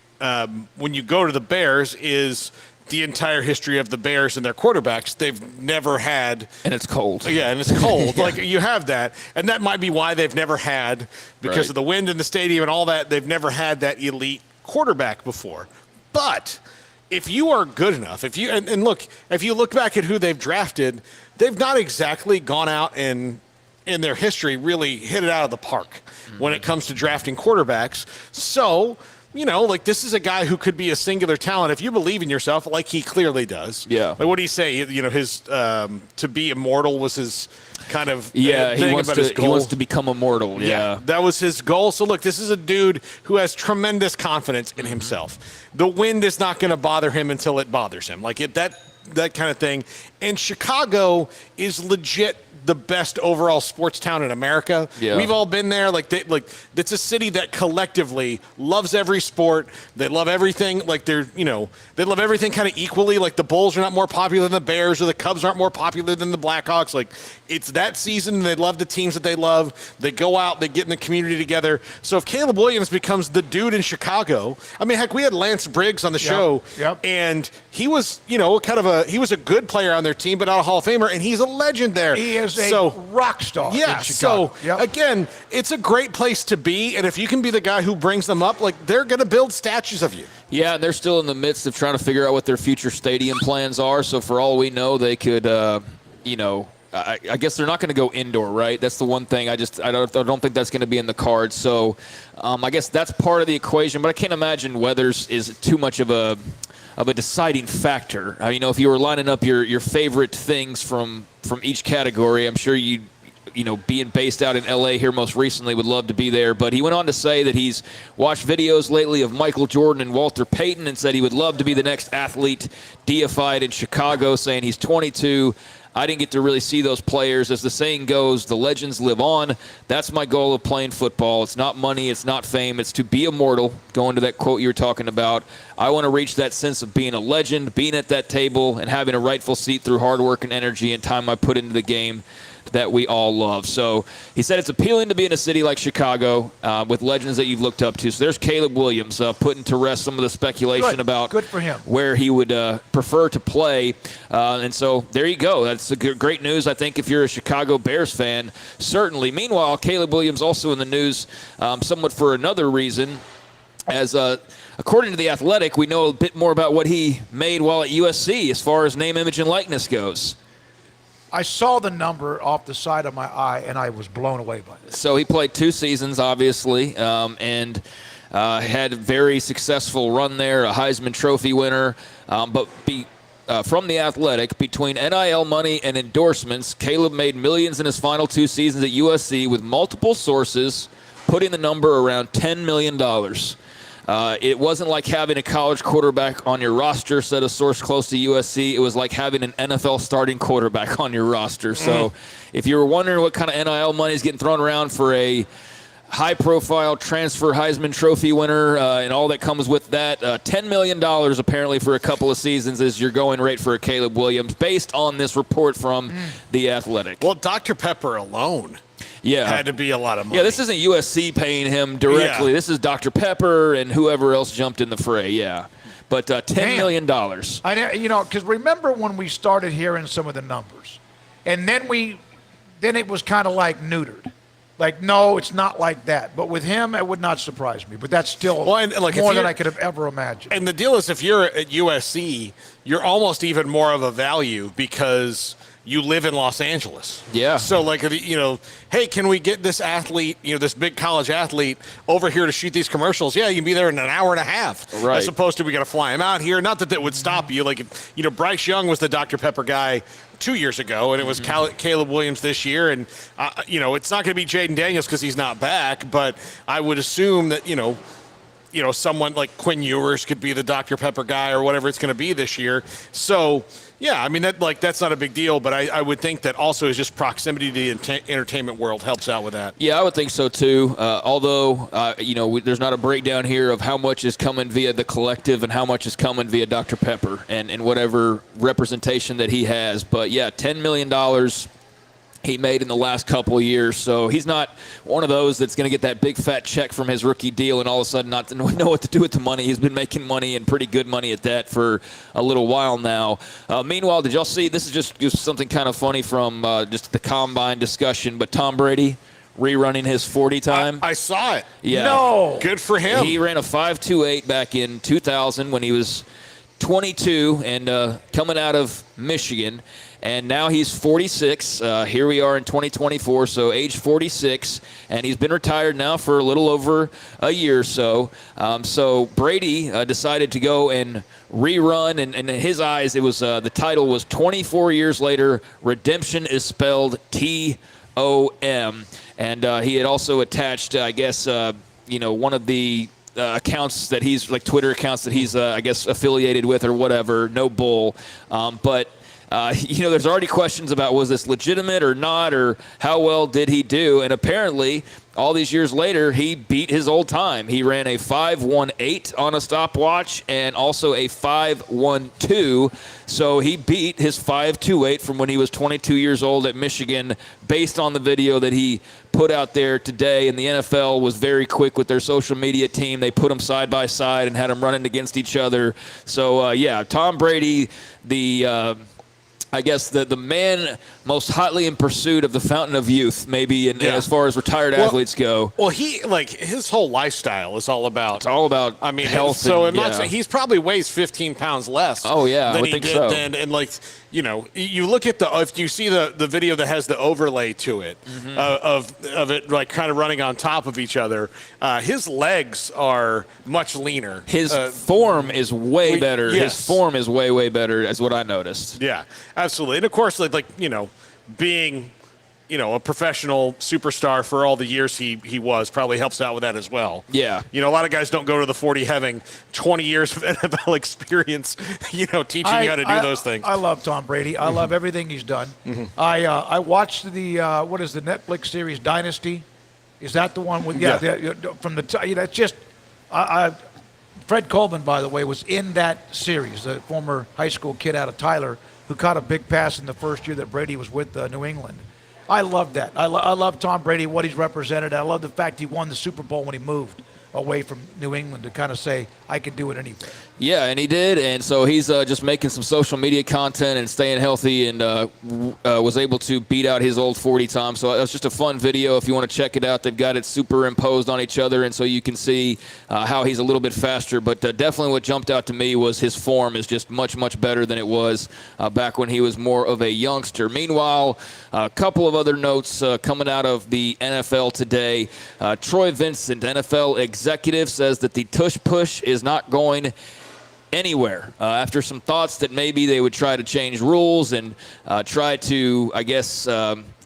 when you go to the Bears is the entire history of the Bears and their quarterbacks. They've never had. And it's cold. Yeah, and it's cold. Yeah. You have that. And that might be why they've never had, because of the wind in the stadium and all that, they've never had that elite quarterback before. But if you are good enough, if you look back at who they've drafted, they've not exactly gone out and in their history really hit it out of the park when it comes to drafting quarterbacks. So, this is a guy who could be a singular talent if you believe in yourself, like he clearly does. Yeah. What do you say? His to be immortal was his kind of he wants to become immortal. Yeah, that was his goal. So look, this is a dude who has tremendous confidence in himself. The wind is not going to bother him until it bothers him. That kind of thing. And Chicago is legit the best overall sports town in America. Yeah. We've all been there. It's a city that collectively loves every sport. They love everything. They love everything kind of equally. The Bulls are not more popular than the Bears, or the Cubs aren't more popular than the Blackhawks. It's that season. They love the teams that they love. They go out. They get in the community together. So if Caleb Williams becomes the dude in Chicago, heck, we had Lance Briggs on the show, and he was, he was a good player on their team, but not a Hall of Famer, and he's a legend there. He is a rock star. Yeah. In Chicago. So again, it's a great place to be, and if you can be the guy who brings them up, they're going to build statues of you. Yeah, they're still in the midst of trying to figure out what their future stadium plans are. So for all we know, they could, I guess they're not going to go indoor, right? That's the one thing. I don't think that's going to be in the cards. So I guess that's part of the equation. But I can't imagine weather's is too much of a deciding factor. If you were lining up your favorite things from each category, I'm sure being based out in L.A. here most recently would love to be there. But he went on to say that he's watched videos lately of Michael Jordan and Walter Payton and said he would love to be the next athlete deified in Chicago, saying he's 22. I didn't get to really see those players. As the saying goes, the legends live on. That's my goal of playing football. It's not money. It's not fame. It's to be immortal, going to that quote you were talking about. I want to reach that sense of being a legend, being at that table, and having a rightful seat through hard work and energy and time I put into the game that we all love. So he said it's appealing to be in a city like Chicago with legends that you've looked up to. So there's Caleb Williams putting to rest some of the speculation about good for him. Where he would prefer to play. And so there you go. That's great news, I think, if you're a Chicago Bears fan, certainly. Meanwhile, Caleb Williams also in the news somewhat for another reason. As according to The Athletic, we know a bit more about what he made while at USC as far as name, image, and likeness goes. I saw the number off the side of my eye, and I was blown away by it. So he played 2 seasons, obviously, and had a very successful run there, a Heisman Trophy winner. But from The Athletic, between NIL money and endorsements, Caleb made millions in his final 2 seasons at USC with multiple sources, putting the number around $10 million. It wasn't like having a college quarterback on your roster, said a source close to USC. It was like having an NFL starting quarterback on your roster. So if you were wondering what kind of NIL money is getting thrown around for a high-profile transfer Heisman Trophy winner and all that comes with that. $10 million apparently for a couple of seasons is your going rate for a Caleb Williams based on this report from The Athletic. Well, Dr. Pepper alone had to be a lot of money. Yeah, this isn't USC paying him directly. Yeah. This is Dr. Pepper and whoever else jumped in the fray, yeah. But $10 million. Because remember when we started hearing some of the numbers, and then it was kind of like neutered. Like, no, it's not like that. But with him, it would not surprise me. But that's still more than I could have ever imagined. And the deal is, if you're at USC, you're almost even more of a value because you live in Los Angeles. Yeah. So, hey, can we get this athlete, this big college athlete over here to shoot these commercials? Yeah, you can be there in an hour and a half. Right. As opposed to we got to fly him out here. Not that would stop you. Bryce Young was the Dr. Pepper guy 2 years ago, and it was Caleb Williams this year. And, it's not going to be Jaden Daniels because he's not back, but I would assume that, someone like Quinn Ewers could be the Dr. Pepper guy or whatever it's going to be this year. So, yeah, I mean, that's not a big deal, but I would think that also is just proximity to the entertainment world helps out with that. Yeah, I would think so too. Although, there's not a breakdown here of how much is coming via the collective and how much is coming via Dr. Pepper and whatever representation that he has. But yeah, $10 million he made in the last couple of years. So he's not one of those that's going to get that big fat check from his rookie deal and all of a sudden not to know what to do with the money. He's been making money and pretty good money at that for a little while now. Meanwhile, did y'all see, this is just something kind of funny from just the combine discussion, but Tom Brady rerunning his 40 time. I saw it. Yeah. No. Good for him. He ran a 5.28 back in 2000 when he was 22 and coming out of Michigan. And now he's 46. Here we are in 2024, so age 46. And he's been retired now for a little over a year or so. So Brady decided to go and rerun. And in his eyes, it was the title was 24 years later, Redemption is spelled T-O-M. And he had also attached, I guess, one of the accounts that he's, like Twitter accounts that he's, I guess, affiliated with or whatever. No bull. But there's already questions about was this legitimate or not, or how well did he do? And apparently, all these years later, he beat his old time. He ran a 5.18 on a stopwatch and also a 5.12. So he beat his 5.28 from when he was 22 years old at Michigan based on the video that he put out there today. And the NFL was very quick with their social media team. They put them side by side and had them running against each other. So, Tom Brady, I guess the man most hotly in pursuit of the fountain of youth, maybe, as far as retired athletes go. Well, his whole lifestyle is all about. It's all about health. So he's probably weighs 15 pounds less. Oh yeah, than I would he think did so. then. And you look at if you see the video that has the overlay to it of it like kind of running on top of each other, his legs are much leaner. His form is way better. Yes. His form is way better, is what I noticed. Yeah, absolutely. And of course, being a professional superstar for all the years he was probably helps out with that as well. Yeah. A lot of guys don't go to the 40 having 20 years of NFL experience, teaching you how to do those things. I love Tom Brady. I love everything he's done. I watched the what is the Netflix series Dynasty? Is that the one with from the it's just Fred Coleman, by the way, was in that series, the former high school kid out of Tyler who caught a big pass in the first year that Brady was with New England. I love that. I love Tom Brady, what he's represented. I love the fact he won the Super Bowl when he moved away from New England to kind of say, I could do it anywhere. Yeah, and he did, and so he's just making some social media content and staying healthy and was able to beat out his old 40 time. So it's just a fun video if you want to check it out. They've got it superimposed on each other, and so you can see how he's a little bit faster. But definitely what jumped out to me was his form is just much better than it was back when he was more of a youngster. Meanwhile, a couple of other notes coming out of the NFL today. Troy Vincent, NFL executive, says that the tush push is not going anywhere after some thoughts that maybe they would try to change rules and try to, I guess,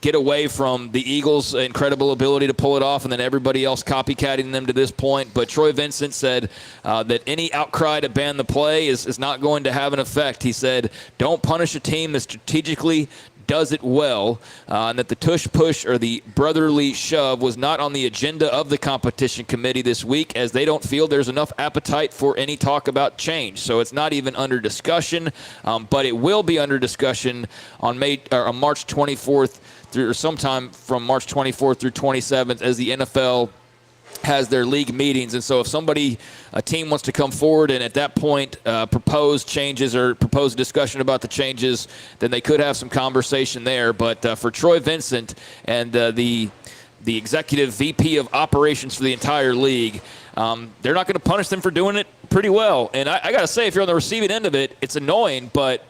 get away from the Eagles' incredible ability to pull it off and then everybody else copycatting them to this point. But Troy Vincent said that any outcry to ban the play is not going to have an effect. He said, don't punish a team that strategically does it well, and that the tush push or the brotherly shove was not on the agenda of the competition committee this week, as they don't feel there's enough appetite for any talk about change. So it's not even under discussion, but it will be under discussion on March 24th through, or sometime from March 24th through 27th, as the NFL has their league meetings. And so if a team wants to come forward and at that point propose changes or propose a discussion about the changes, then they could have some conversation there. But for Troy Vincent and the executive VP of operations for the entire league, they're not going to punish them for doing it pretty well. And I got to say, if you're on the receiving end of it, it's annoying, but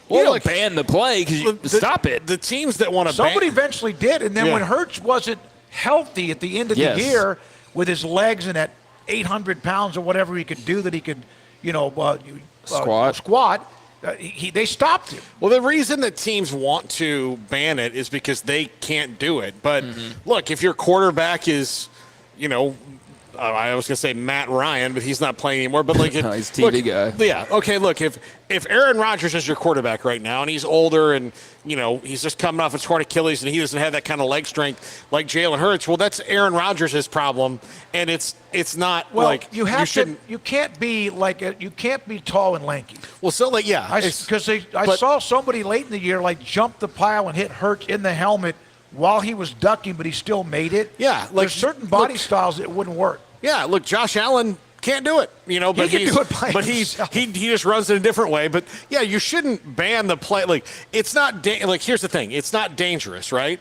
you don't ban the play because you stop it. The teams that want to Somebody eventually did, and then when Hurts wasn't healthy at the end of the year with his legs and at 800 pounds or whatever he could do, that he could, squat, they stopped him. Well, the reason that teams want to ban it is because they can't do it. But look, if your quarterback is, I was going to say Matt Ryan, but he's not playing anymore. But he's a TV guy. Yeah. Okay. Look, if Aaron Rodgers is your quarterback right now, and he's older, and he's just coming off a torn Achilles, and he doesn't have that kind of leg strength like Jalen Hurts, well, that's Aaron Rodgers' problem, and it's not you can't be tall and lanky. Well, so because I saw somebody late in the year jump the pile and hit Hurts in the helmet while he was ducking, but he still made it. Yeah, there's certain body styles that wouldn't work. Yeah, look, Josh Allen can't do it, but he can do it by himself. he just runs it a different way. But yeah, you shouldn't ban the play. It's not here's the thing: it's not dangerous, right?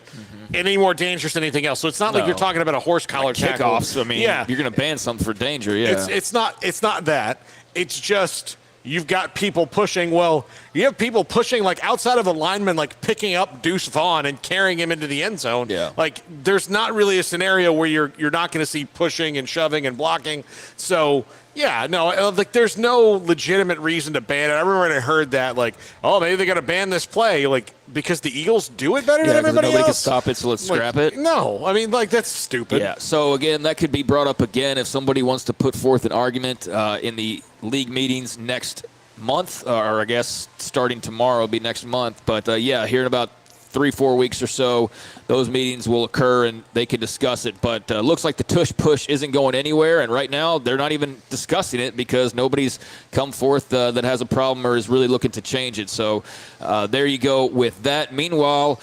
Any more dangerous than anything else. So it's not like you're talking about a horse collar tackle. Kickoffs. I mean, you're going to ban something for danger. Yeah, it's not that. It's just you've got people pushing. Well, you have people pushing outside of a lineman, picking up Deuce Vaughn and carrying him into the end zone. Yeah. There's not really a scenario where you're not going to see pushing and shoving and blocking. So yeah, no, there's no legitimate reason to ban it. I remember when I heard that, maybe they got to ban this play, because the Eagles do it better than everybody nobody else. can stop it, so let's scrap it. No, I mean, that's stupid. Yeah. So again, that could be brought up again if somebody wants to put forth an argument in the league meetings next month, or I guess starting tomorrow will be next month. But here in about 3-4 weeks or so, those meetings will occur and they can discuss it. But looks like the tush push isn't going anywhere, and right now they're not even discussing it because nobody's come forth that has a problem or is really looking to change it. So there you go with that. Meanwhile,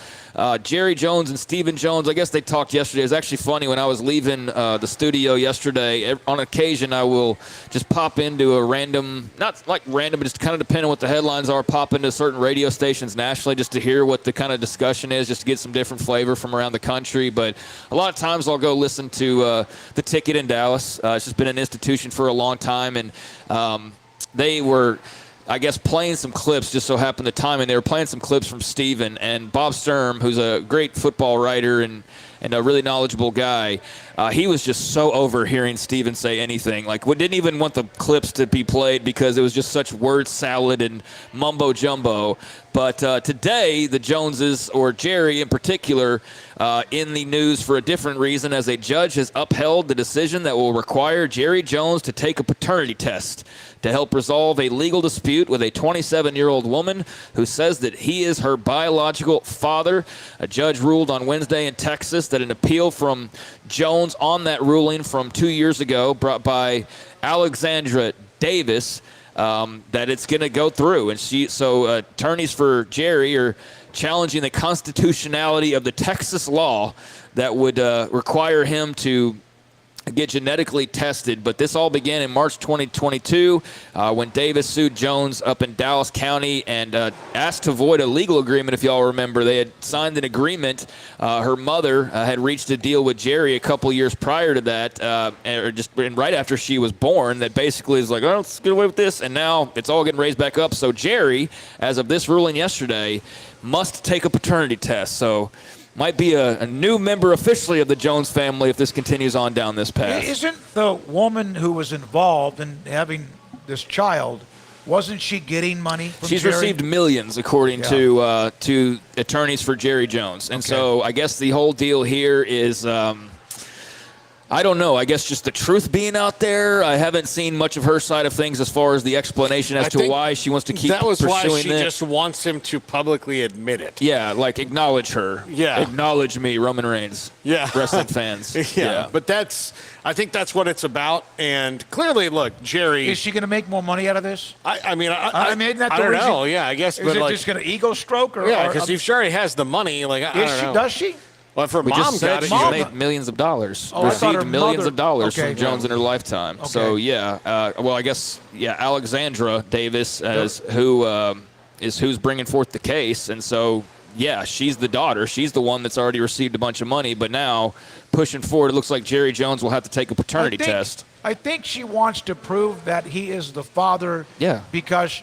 Jerry Jones and Stephen Jones, I guess they talked yesterday. It was actually funny when I was leaving the studio yesterday. On occasion, I will just pop into a random, not like random, but just kind of depending on what the headlines are, pop into certain radio stations nationally just to hear what the kind of discussion is, just to get some different flavor from around the country. But a lot of times I'll go listen to The Ticket in Dallas. It's just been an institution for a long time, and they were, I guess, playing some clips, just so happened the timing. They were playing some clips from Steven and Bob Sturm, who's a great football writer and a really knowledgeable guy. He was just so over hearing Steven say anything. We didn't even want the clips to be played because it was just such word salad and mumbo jumbo. But today, the Joneses, or Jerry in particular, in the news for a different reason, as a judge has upheld the decision that will require Jerry Jones to take a paternity test to help resolve a legal dispute with a 27-year-old woman who says that he is her biological father. A judge ruled on Wednesday in Texas that an appeal from Jones on that ruling from 2 years ago, brought by Alexandra Davis, that it's going to go through. And attorneys for Jerry are challenging the constitutionality of the Texas law that would require him to get genetically tested. But this all began in March 2022 when Davis sued Jones up in Dallas County and asked to void a legal agreement. If y'all remember, they had signed an agreement. Her mother had reached a deal with Jerry a couple years prior to that, and right after she was born, that basically is like, oh, let's get away with this. And now it's all getting raised back up. So Jerry, as of this ruling yesterday, must take a paternity test. So might be a new member officially of the Jones family if this continues on down this path. Isn't the woman who was involved in having this child, wasn't she getting money from She's Jerry? received millions, according to attorneys for Jerry Jones. And so I guess the whole deal here is I don't know. I guess just the truth being out there. I haven't seen much of her side of things as far as the explanation as to why she wants to keep pursuing that was why she this. just wants him to publicly admit it. Yeah, like acknowledge her. Yeah. Acknowledge me, Roman Reigns. Yeah. Wrestling fans. Yeah. But I think that's what it's about. And clearly, look, Jerry. Is she going to make more money out of this? I mean, I mean, that's I the don't reason. know. Yeah, I guess. Is but it like, just going to ego stroke? Yeah, because if she already has the money, like, I don't know. Does she? Well, if her We mom just said got it, she made millions of dollars. Oh, I thought her received millions mother- of dollars Okay. from Jones in her lifetime. Okay. So, well, I guess, Alexandra Davis is who's bringing forth the case. And so, she's the daughter. She's the one that's already received a bunch of money. But now, pushing forward, it looks like Jerry Jones will have to take a paternity test. I think she wants to prove that he is the father. Yeah. Because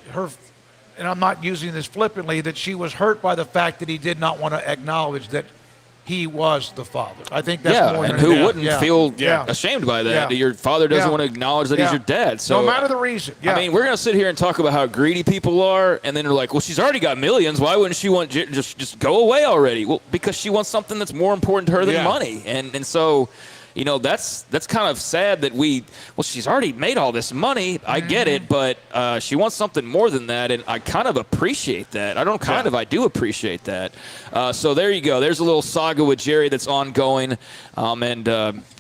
and I'm not using this flippantly, that she was hurt by the fact that he did not want to acknowledge that he was the father. I think that's more. And who wouldn't feel Yeah. ashamed by that? Yeah. Your father doesn't Yeah. want to acknowledge that he's Yeah. your dad. So no matter the reason. Yeah. I mean, we're going to sit here and talk about how greedy people are, and then they're like, well, she's already got millions. Why wouldn't she want just go away already? Well, because she wants something that's more important to her than money. And so, that's kind of sad that she's already made all this money. I get it, but she wants something more than that, and I kind of appreciate that. I do appreciate that. So there you go. There's a little saga with Jerry that's ongoing, and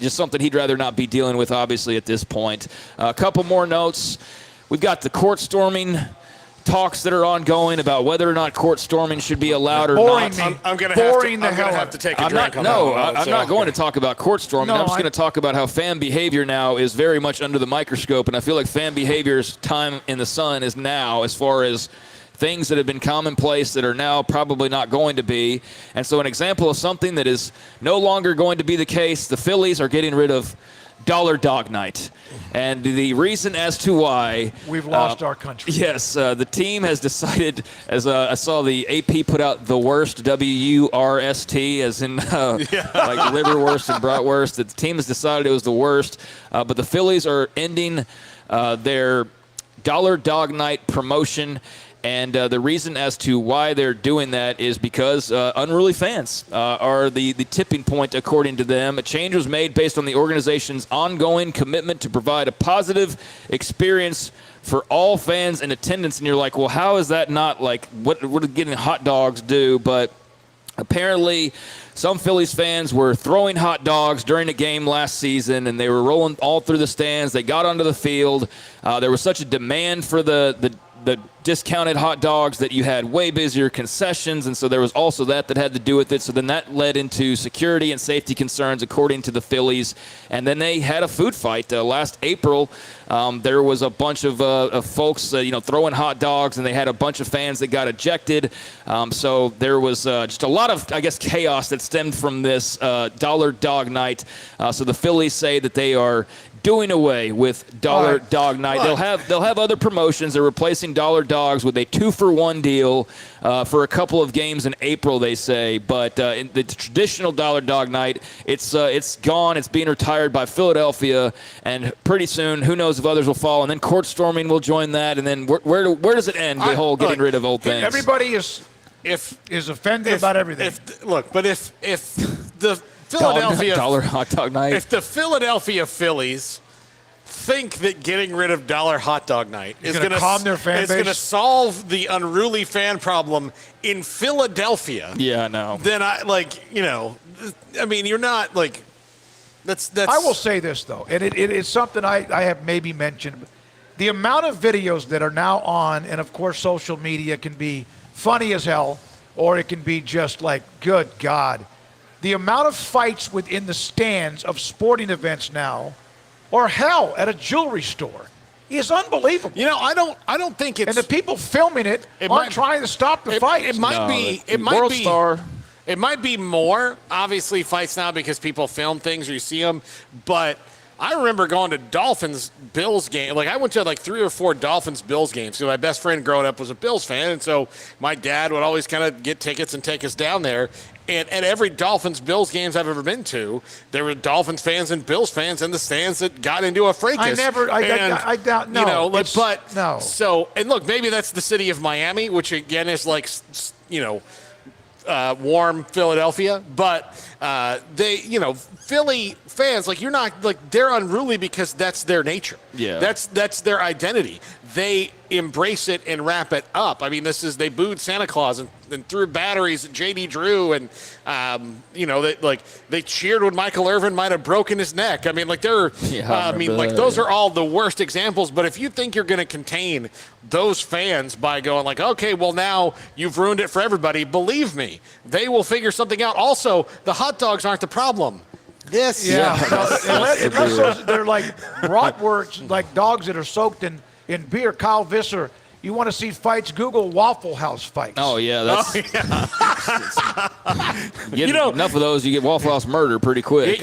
just something he'd rather not be dealing with, obviously, at this point. A couple more notes. We've got the court storming talks that are ongoing about whether or not court storming should be allowed or not. I'm going to have to take a drink on that one. I'm not going to talk about court storming. No, I'm just going to talk about how fan behavior now is very much under the microscope, and I feel like fan behavior's time in the sun is now, as far as things that have been commonplace that are now probably not going to be. And so an example of something that is no longer going to be the case, the Phillies are getting rid of Dollar Dog Night. And the reason as to why we've lost our country. Yes, the team has decided, as I saw the AP put out the worst, WURST, as in like liverwurst and bratwurst. The team has decided it was the worst. But the Phillies are ending their Dollar Dog Night promotion. And the reason as to why they're doing that is because unruly fans are the tipping point, according to them. A change was made based on the organization's ongoing commitment to provide a positive experience for all fans in attendance. And you're like, well, how is that not like what do getting hot dogs do? But apparently some Phillies fans were throwing hot dogs during a game last season, and they were rolling all through the stands. They got onto the field. There was such a demand for the discounted hot dogs that you had way busier concessions, and so there was also that had to do with it. So then that led into security and safety concerns, according to the Phillies. And then they had a food fight last April. There was a bunch of folks throwing hot dogs, and they had a bunch of fans that got ejected. So there was just a lot of, I guess, chaos that stemmed from this Dollar Dog Night. So the Phillies say that they are doing away with Dollar Dog Night. They'll have other promotions. They're replacing Dollar Dogs with a 2-for-1 deal for a couple of games in April, they say. But in the traditional Dollar Dog Night, it's gone. It's being retired by Philadelphia, and pretty soon, who knows if others will follow. And then court storming will join that. And then where does it end? The whole getting rid of old things. Everybody is offended about everything. If the Philadelphia Dollar Hot Dog Night. If the Philadelphia Phillies think that getting rid of Dollar Hot Dog Night is going to calm their fan base, base, going to solve the unruly fan problem in Philadelphia, yeah, I know. Then you're not like that's. I will say this though, and it is something I have maybe mentioned. The amount of videos that are now on, and of course social media can be funny as hell, or it can be just like, good God. The amount of fights within the stands of sporting events now, or hell, at a jewelry store, is unbelievable. I don't think it's. And the people filming it aren't trying to stop the fight. It might be more obviously fights now because people film things or you see them, but I remember going to Dolphins-Bills game. Like, I went to like 3 or 4 Dolphins-Bills games. So my best friend growing up was a Bills fan, and so my dad would always kind of get tickets and take us down there. And at every Dolphins-Bills games I've ever been to, there were Dolphins fans and Bills fans in the stands that got into a fracas. I doubt, no. No. So, and look, maybe that's the city of Miami, which again is like, warm Philadelphia, but they, Philly fans, you're not, they're unruly because that's their nature. Yeah. That's their identity. They embrace it and wrap it up. I mean, they booed Santa Claus and threw batteries at J.D. Drew, and they cheered when Michael Irvin might have broken his neck. I mean, those are all the worst examples. But if you think you're going to contain those fans by going okay, well now you've ruined it for everybody, believe me, they will figure something out. Also, the hot dogs aren't the problem. Unless they're like bratwursts, like dogs that are soaked in beer. Kyle Visser, you want to see fights? Google Waffle House fights. Oh yeah, enough of those, you get Waffle House murder pretty quick.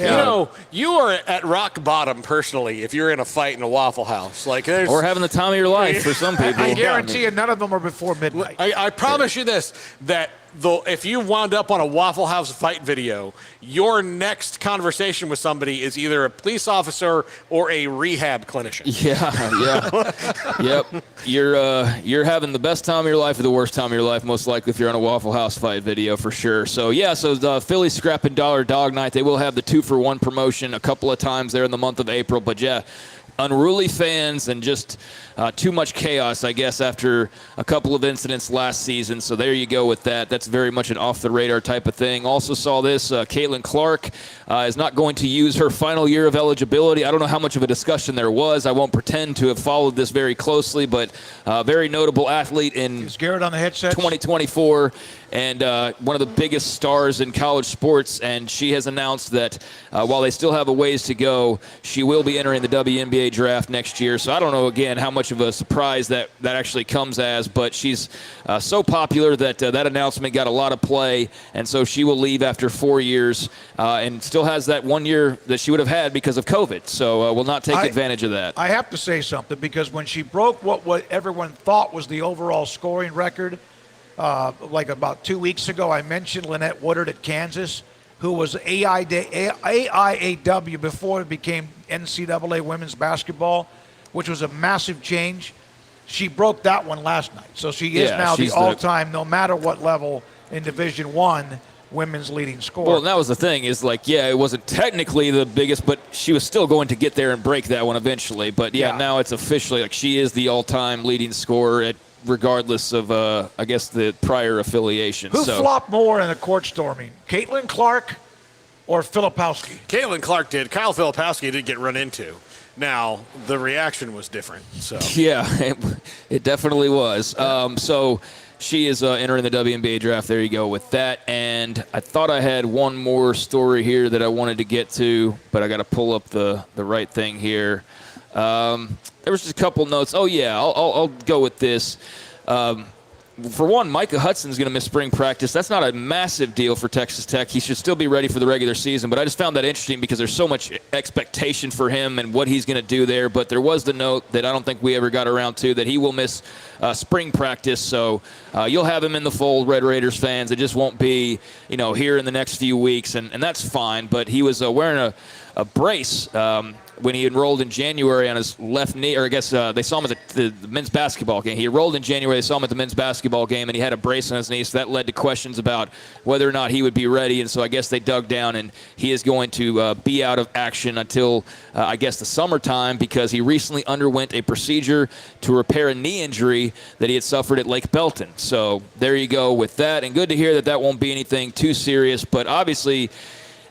You are at rock bottom personally if you're in a fight in a Waffle House, or having the time of your life for some people. I guarantee you, none of them are before midnight. I promise you this, that if you wound up on a Waffle House fight video, your next conversation with somebody is either a police officer or a rehab clinician. Yep. You're having the best time of your life or the worst time of your life, most likely, if you're on a Waffle House fight video for sure. So Philly Scrapping Dollar Dog Night. They will have the 2-for-1 promotion a couple of times there in the month of April. But unruly fans and just too much chaos, I guess, after a couple of incidents last season. So there you go with that. That's very much an off-the-radar type of thing. Also saw this. Caitlin Clark is not going to use her final year of eligibility. I don't know how much of a discussion there was. I won't pretend to have followed this very closely, but very notable athlete in Is Garrett on the headset? 2024. And one of the biggest stars in college sports, and she has announced that while they still have a ways to go, she will be entering the WNBA draft next year. So I don't know, again, how much of a surprise that actually comes as, but she's so popular that that announcement got a lot of play, and so she will leave after 4 years and still has that 1 year that she would have had because of COVID. So will not take advantage of that. I have to say something, because when she broke what everyone thought was the overall scoring record, about 2 weeks ago, I mentioned Lynette Woodard at Kansas, who was AIAW before it became NCAA women's basketball, which was a massive change. She broke that one last night. So she is now the all-time, no matter what level, in Division I, women's leading scorer. Well, that was the thing, is it wasn't technically the biggest, but she was still going to get there and break that one eventually. But now it's officially she is the all-time leading scorer regardless of, I guess, the prior affiliation. Who flopped more in the court storming, Caitlin Clark or Filipowski? Caitlin Clark did. Kyle Filipowski did get run into. Now, the reaction was different. So yeah, it definitely was. So she is entering the WNBA draft. There you go with that. And I thought I had one more story here that I wanted to get to, but I got to pull up the right thing here. There was just a couple notes. Oh, yeah, I'll go with this. For one, Micah Hudson's going to miss spring practice. That's not a massive deal for Texas Tech. He should still be ready for the regular season, but I just found that interesting because there's so much expectation for him and what he's going to do there. But there was the note that I don't think we ever got around to, that he will miss spring practice. So you'll have him in the fold, Red Raiders fans. It just won't be, here in the next few weeks, and that's fine. But he was wearing a brace when he enrolled in January on his left knee, or I guess they saw him at the men's basketball game. He enrolled in January. They saw him at the men's basketball game, and he had a brace on his knee, so that led to questions about whether or not he would be ready. And so I guess they dug down, and he is going to be out of action until, I guess, the summertime, because he recently underwent a procedure to repair a knee injury that he had suffered at Lake Belton. So there you go with that, and good to hear that won't be anything too serious, but obviously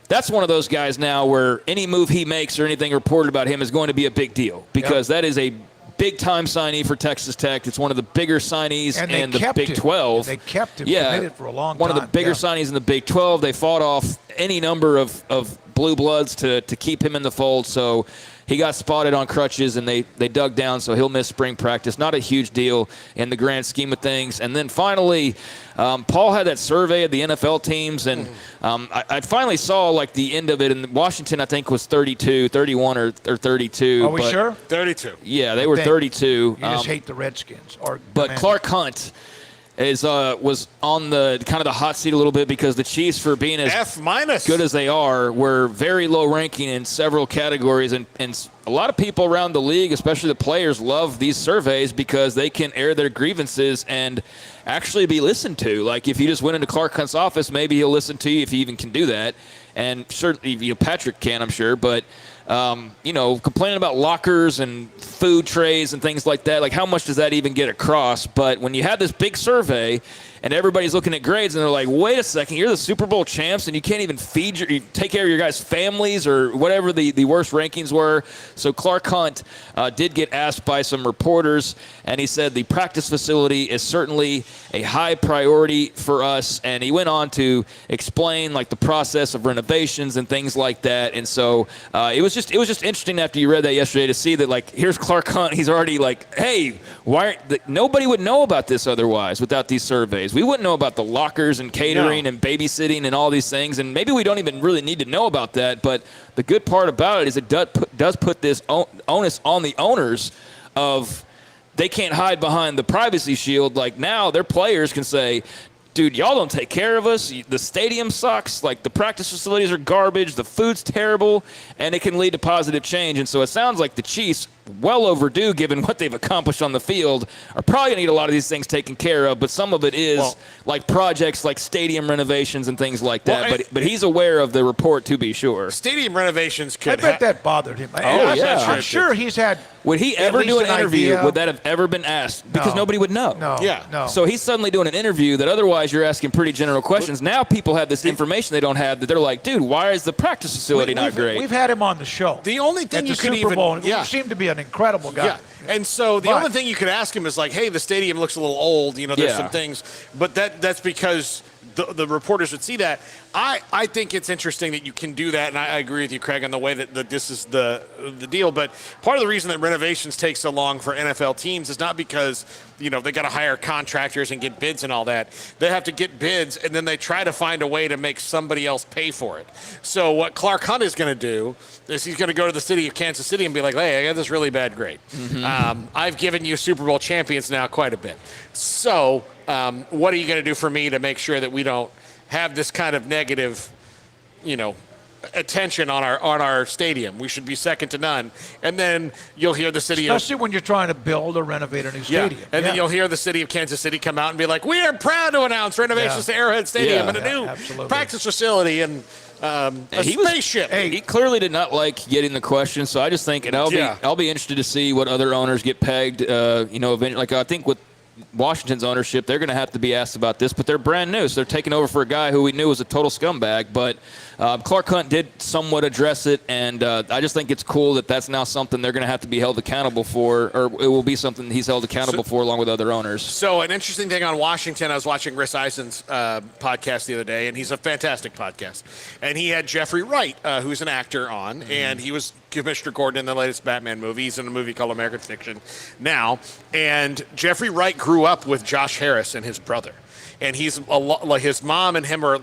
that's one of those guys now where any move he makes or anything reported about him is going to be a big deal, because that is a big-time signee for Texas Tech. It's one of the bigger signees in the Big 12. They kept him committed for a long time. One of the bigger signees in the Big 12. They fought off any number of blue bloods to keep him in the fold, so he got spotted on crutches, and they dug down, so he'll miss spring practice. Not a huge deal in the grand scheme of things. And then finally, Paul had that survey of the NFL teams, and I finally saw the end of it. And Washington, I think, was 31 or 32. Are we sure? 32. Yeah, they were 32. You just hate the Redskins. But Clark Hunt was on the kind of the hot seat a little bit because the Chiefs, for being as F- good as they are, were very low ranking in several categories, and a lot of people around the league, especially the players, love these surveys because they can air their grievances and actually be listened to. Like if you just went into Clark Hunt's office, maybe he'll listen to you if he even can do that, and certainly Patrick can, I'm sure, but. Complaining about lockers and food trays and things like that, like how much does that even get across? But when you have this big survey and everybody's looking at grades and they're like, wait a second, you're the Super Bowl champs and you can't even take care of your guys' families or whatever the worst rankings were. So Clark Hunt did get asked by some reporters, and he said the practice facility is certainly a high priority for us. And he went on to explain like the process of renovations and things like that. And so it was just interesting after you read that yesterday to see that, like, here's Clark Hunt. He's already like, hey, nobody would know about this otherwise without these surveys. We wouldn't know about the lockers and catering and babysitting and all these things, and maybe we don't even really need to know about that. But the good part about it is it does put this onus on the owners of they can't hide behind the privacy shield. Like now their players can say, dude, y'all don't take care of us. The stadium sucks. Like the practice facilities are garbage. The food's terrible, and it can lead to positive change. And so it sounds like the Chiefs, well overdue given what they've accomplished on the field, are probably going to need a lot of these things taken care of. But some of it is like projects like stadium renovations and things like that. But he's aware of the report, to be sure. Stadium renovations could. I bet that bothered him. I'm sure he's had. Would he ever do an interview? Idea. Would that have ever been asked? Because nobody would know. No. So he's suddenly doing an interview that otherwise you're asking pretty general questions. Now people have this information they don't have that they're like, dude, why is the practice facility not great? We've had him on the show. The only thing you could Super Bowl, he seemed to be an incredible guy. Yeah. And so the only thing you could ask him is like, hey, the stadium looks a little old. There's some things. But that's because the reporters would see that. I think it's interesting that you can do that, and I agree with you, Craig, on the way that this is the deal. But part of the reason that renovations take so long for NFL teams is not because they got to hire contractors and get bids and all that. They have to get bids, and then they try to find a way to make somebody else pay for it. So what Clark Hunt is going to do is he's going to go to the city of Kansas City and be like, hey, I got this really bad grade. Mm-hmm. I've given you Super Bowl champions now quite a bit. So what are you going to do for me to make sure that we don't have this kind of negative, attention on our stadium? We should be second to none. And then you'll hear the city, especially when you're trying to build or renovate a new stadium. And then you'll hear the city of Kansas City come out and be like, we are proud to announce renovations to Arrowhead Stadium and a new practice facility and a spaceship. He clearly did not like getting the question, so I just think, and I'll be interested to see what other owners get pegged. Eventually, like I think with Washington's ownership, they're going to have to be asked about this, but they're brand new, so they're taking over for a guy who we knew was a total scumbag. But Clark Hunt did somewhat address it, and I just think it's cool that that's now something they're going to have to be held accountable for, or it will be something he's held accountable for along with other owners. So an interesting thing on Washington, I was watching Riss Eisen's podcast the other day, and he's a fantastic podcast. And he had Jeffrey Wright, who's an actor, on, and he was Commissioner Gordon in the latest Batman movie. He's in a movie called American Fiction now. And Jeffrey Wright grew up with Josh Harris and his brother. And he's like his mom and him are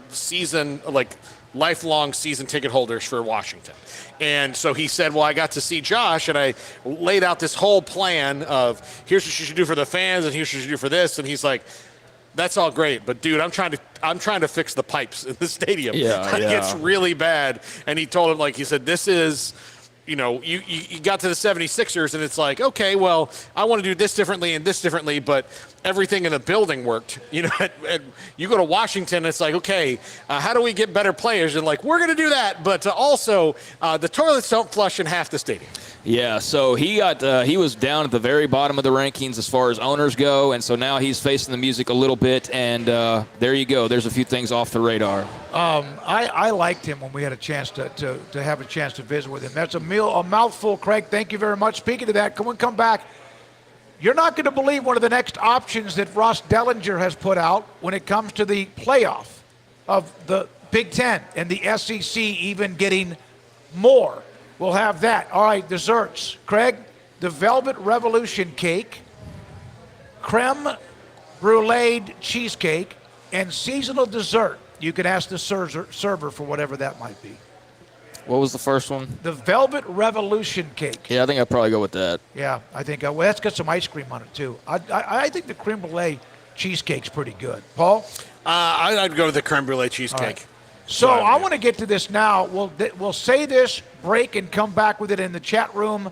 lifelong season ticket holders for Washington. And so he said, well, I got to see Josh, and I laid out this whole plan of here's what you should do for the fans, and here's what you should do for this. And he's like, that's all great, but dude, I'm trying to fix the pipes in the stadium. It's really bad. And he told him, he said, this is, you got to the 76ers, and it's like, okay, well, I want to do this differently and this differently, but everything in the building worked. You go to Washington, it's like, okay, how do we get better players? And we're going to do that, but also the toilets don't flush in half the stadium. Yeah, so he was down at the very bottom of the rankings as far as owners go, and so now he's facing the music a little bit, and there you go. There's a few things off the radar. I liked him when we had a chance to have a chance to visit with him. That's a mouthful, Craig. Thank you very much. Speaking of that, can we come back? You're not going to believe one of the next options that Ross Dellinger has put out when it comes to the playoff of the Big Ten and the SEC even getting more. We'll have that. All right, desserts. Craig, the Velvet Revolution cake, creme brulee cheesecake, and seasonal dessert. You can ask the server for whatever that might be. What was the first one? The Velvet Revolution cake. Yeah, I think I'd probably go with that. Yeah, I think that's got some ice cream on it too. I think the creme brulee cheesecake's pretty good. Paul? I'd go to the creme brulee cheesecake. Right. So I want to get to this now. We'll say this, break, and come back with it in the chat room.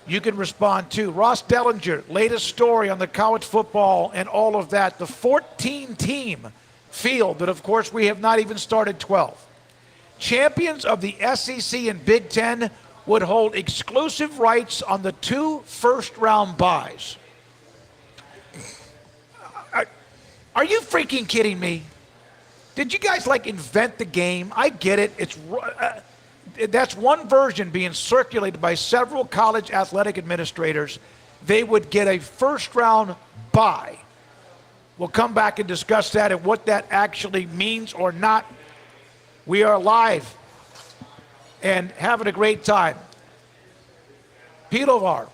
You can respond too. Ross Dellinger, latest story on the college football and all of that. The 14-team field that, of course, we have not even started 12. Champions of the SEC and Big Ten would hold exclusive rights on the 2 first-round buys. Are you freaking kidding me? Did you guys invent the game? I get it. It's that's one version being circulated by several college athletic administrators. They would get a first-round bye. We'll come back and discuss that and what that actually means or not. We are live and having a great time. Pivovar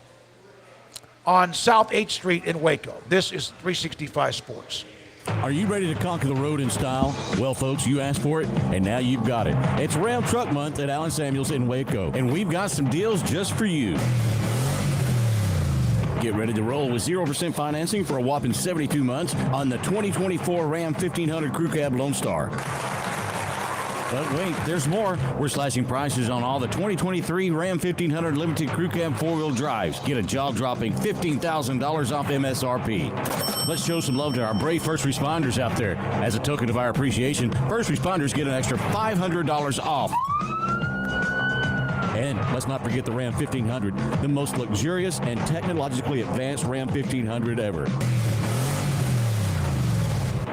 on South 8th Street in Waco. This is 365 Sports. Are you ready to conquer the road in style? Well, folks, you asked for it, and now you've got it. It's Ram Truck Month at Allen Samuels in Waco, and we've got some deals just for you. Get ready to roll with 0% financing for a whopping 72 months on the 2024 Ram 1500 Crew Cab Lone Star. But wait, there's more. We're slashing prices on all the 2023 Ram 1500 Limited Crew Cab 4-wheel drives. Get a jaw-dropping $15,000 off MSRP. Let's show some love to our brave first responders out there. As a token of our appreciation, first responders get an extra $500 off. And let's not forget the Ram 1500, the most luxurious and technologically advanced Ram 1500 ever.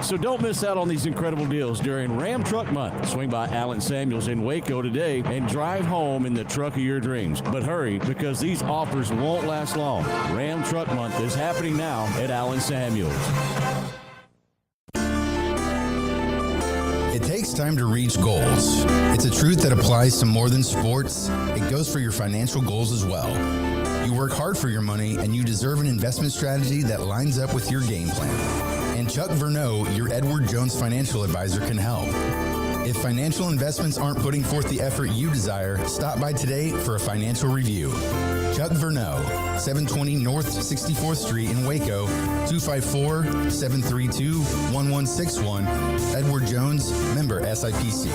So don't miss out on these incredible deals during Ram Truck Month. Swing by Allen Samuels in Waco today and drive home in the truck of your dreams. But hurry, because these offers won't last long. Ram Truck Month is happening now at Allen Samuels. It takes time to reach goals. It's a truth that applies to more than sports. It goes for your financial goals as well. You work hard for your money, and you deserve an investment strategy that lines up with your game plan. And Chuck Verneau, your Edward Jones financial advisor, can help. If financial investments aren't putting forth the effort you desire, stop by today for a financial review. Chuck Verneau, 720 North 64th Street in Waco, 254-732-1161. Edward Jones, member SIPC.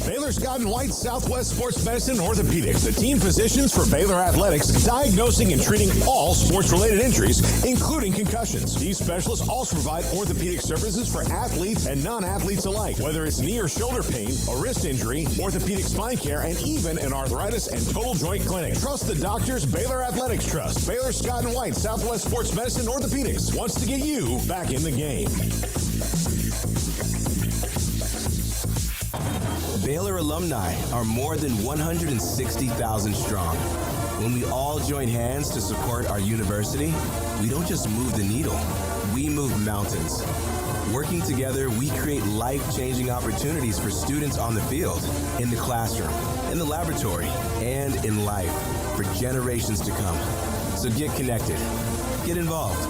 Baylor Scott & White Southwest Sports Medicine and Orthopedics, the team physicians for Baylor Athletics, diagnosing and treating all sports-related injuries, including concussions. These specialists also provide orthopedic services for athletes and non-athletes alike, whether it's knee or shoulder pain, a wrist injury, orthopedic spine care, and even an arthritis and total joint clinic. Trust the doctors Baylor Athletics trust. Baylor Scott & White Southwest Sports Medicine and Orthopedics wants to get you back in the game. Baylor alumni are more than 160,000 strong. When we all join hands to support our university, we don't just move the needle, we move mountains. Working together, we create life-changing opportunities for students on the field, in the classroom, in the laboratory, and in life for generations to come. So get connected, get involved.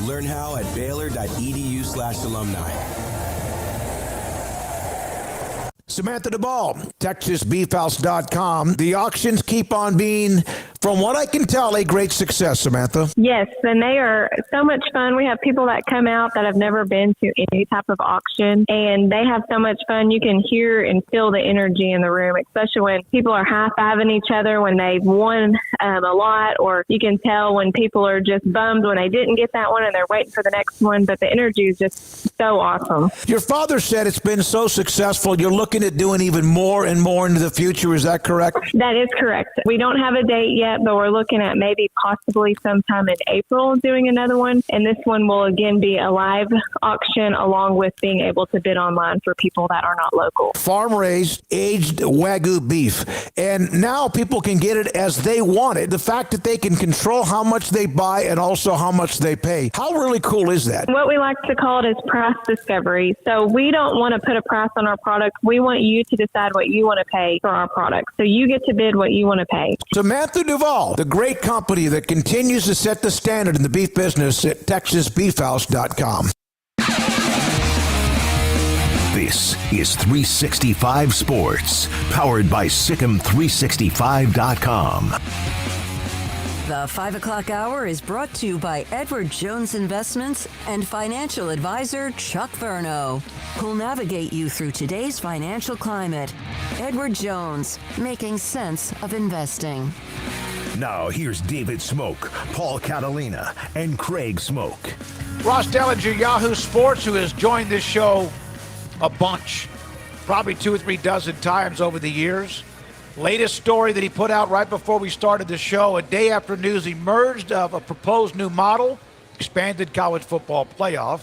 Learn how at baylor.edu/alumni. Samantha Duvall, TexasBeefHouse.com. The auctions keep on being, from what I can tell, a great success, Samantha. Yes, and they are so much fun. We have people that come out that have never been to any type of auction, and they have so much fun. You can hear and feel the energy in the room, especially when people are high-fiving each other when they've won a lot, or you can tell when people are just bummed when they didn't get that one and they're waiting for the next one, but the energy is just so awesome. Your father said it's been so successful, you're looking at doing even more and more into the future. Is that correct? That is correct. We don't have a date yet, but we're looking at maybe possibly sometime in April doing another one. And this one will again be a live auction along with being able to bid online for people that are not local. Farm-raised, aged Wagyu beef. And now people can get it as they want it. The fact that they can control how much they buy and also how much they pay. How really cool is that? What we like to call it is price discovery. So we don't want to put a price on our product. We want you to decide what you want to pay for our product. So you get to bid what you want to pay. Samantha Duvall, the great company that continues to set the standard in the beef business at TexasBeefHouse.com. This is 365 Sports, powered by SicEm365.com. The 5 o'clock hour is brought to you by Edward Jones Investments and financial advisor Chuck Verno, who'll navigate you through today's financial climate. Edward Jones, making sense of investing. Now here's David Smoak, Paul Catalina, and Craig Smoak. Ross Dellinger, Yahoo Sports, who has joined this show a bunch, probably 2 or 3 dozen times over the years. Latest story that he put out right before we started the show, a day after news emerged of a proposed new model, expanded college football playoff,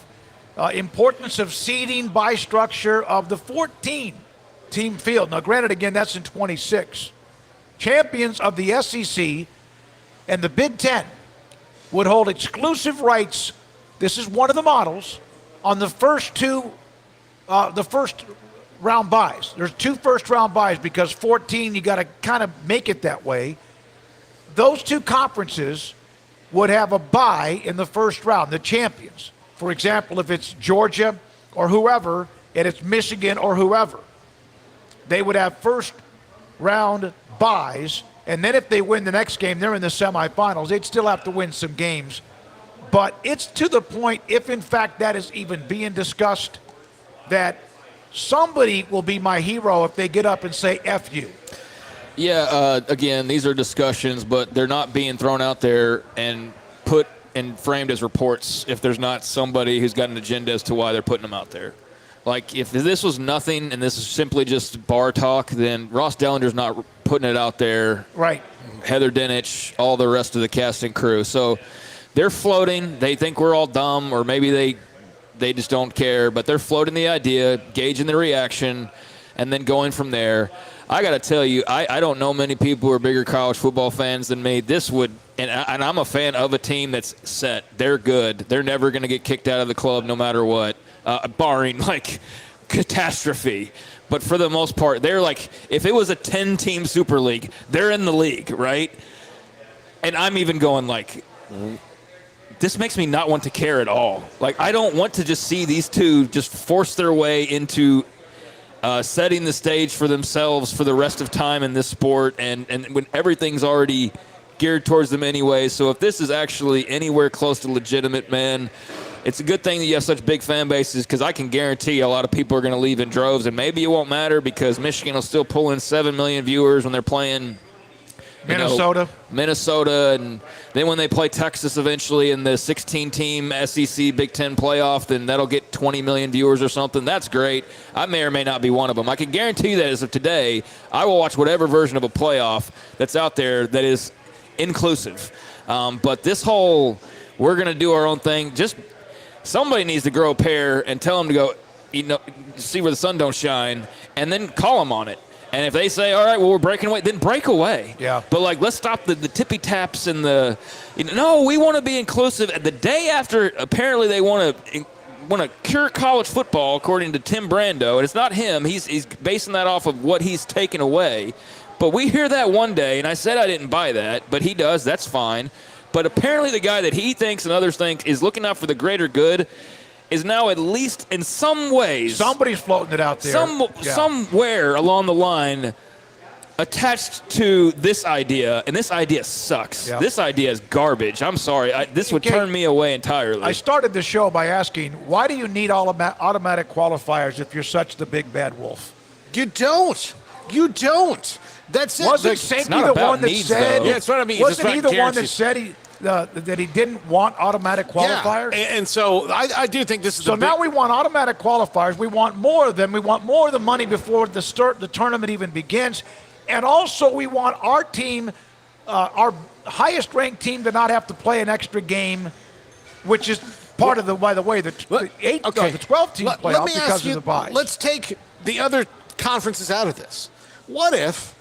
importance of seeding by structure of the 14-team field. Now, granted, again, that's in 26. Champions of the SEC and the Big Ten would hold exclusive rights. This is one of the models on the first round buys. There's 2 first-round buys because 14, you got to kind of make it that way. Those 2 conferences would have a bye in the first round, the champions. For example, if it's Georgia or whoever, and it's Michigan or whoever, they would have first-round buys, and then if they win the next game, they're in the semifinals. They'd still have to win some games. But it's to the point, if in fact that is even being discussed, that somebody will be my hero if they get up and say F you. Yeah, again, these are discussions, but they're not being thrown out there and put and framed as reports if there's not somebody who's got an agenda as to why they're putting them out there. Like, if this was nothing and this is simply just bar talk, then Ross Dellinger's not putting it out there. Right. Heather Dinich, all the rest of the cast and crew. So they're floating. They think we're all dumb, or maybe they just don't care, but they're floating the idea, gauging the reaction, and then going from there. I got to tell you, I don't know many people who are bigger college football fans than me. This would, and I'm a fan of a team that's set. They're good. They're never going to get kicked out of the club no matter what, barring, like, catastrophe. But for the most part, they're like, if it was a 10-team Super League, they're in the league, right? And I'm even going, like, this makes me not want to care at all. Like, I don't want to just see these 2 just force their way into setting the stage for themselves for the rest of time in this sport, and when everything's already geared towards them anyway. So if this is actually anywhere close to legitimate, man, it's a good thing that you have such big fan bases, because I can guarantee a lot of people are going to leave in droves, and maybe it won't matter because Michigan will still pull in 7 million viewers when they're playing Minnesota, and then when they play Texas eventually in the 16-team SEC Big Ten playoff, then that'll get 20 million viewers or something. That's great. I may or may not be one of them. I can guarantee you that as of today, I will watch whatever version of a playoff that's out there that is inclusive. But this whole, we're going to do our own thing, just somebody needs to grow a pair and tell them to go, see where the sun don't shine, and then call them on it. And if they say, all right, well, we're breaking away, then break away. Yeah. But, like, let's stop the tippy taps and the, no, we want to be inclusive. The day after, apparently they want to cure college football, according to Tim Brando, and it's not him. He's basing that off of what he's taken away. But we hear that one day, and I said I didn't buy that, but he does. That's fine. But apparently the guy that he thinks and others think is looking out for the greater good is now, at least in some ways, somebody's floating it out there. Somewhere along the line attached to this idea, and this idea sucks. Yeah. This idea is garbage. I'm sorry. This would turn me away entirely. I started the show by asking, why do you need automatic qualifiers if you're such the big bad wolf? You don't. That's it. Wasn't Sankey the one that said? Yeah, it's what I mean. Wasn't he the one that said that he didn't want automatic qualifiers? Yeah. And so I do think this is. So now we want automatic qualifiers. We want more of them. We want more of the money before the tournament even begins, and also we want our team, our highest-ranked team, to not have to play an extra game, which is part of the. By the way, the 12-team playoff because of the buys. Let's take the other conferences out of this. What if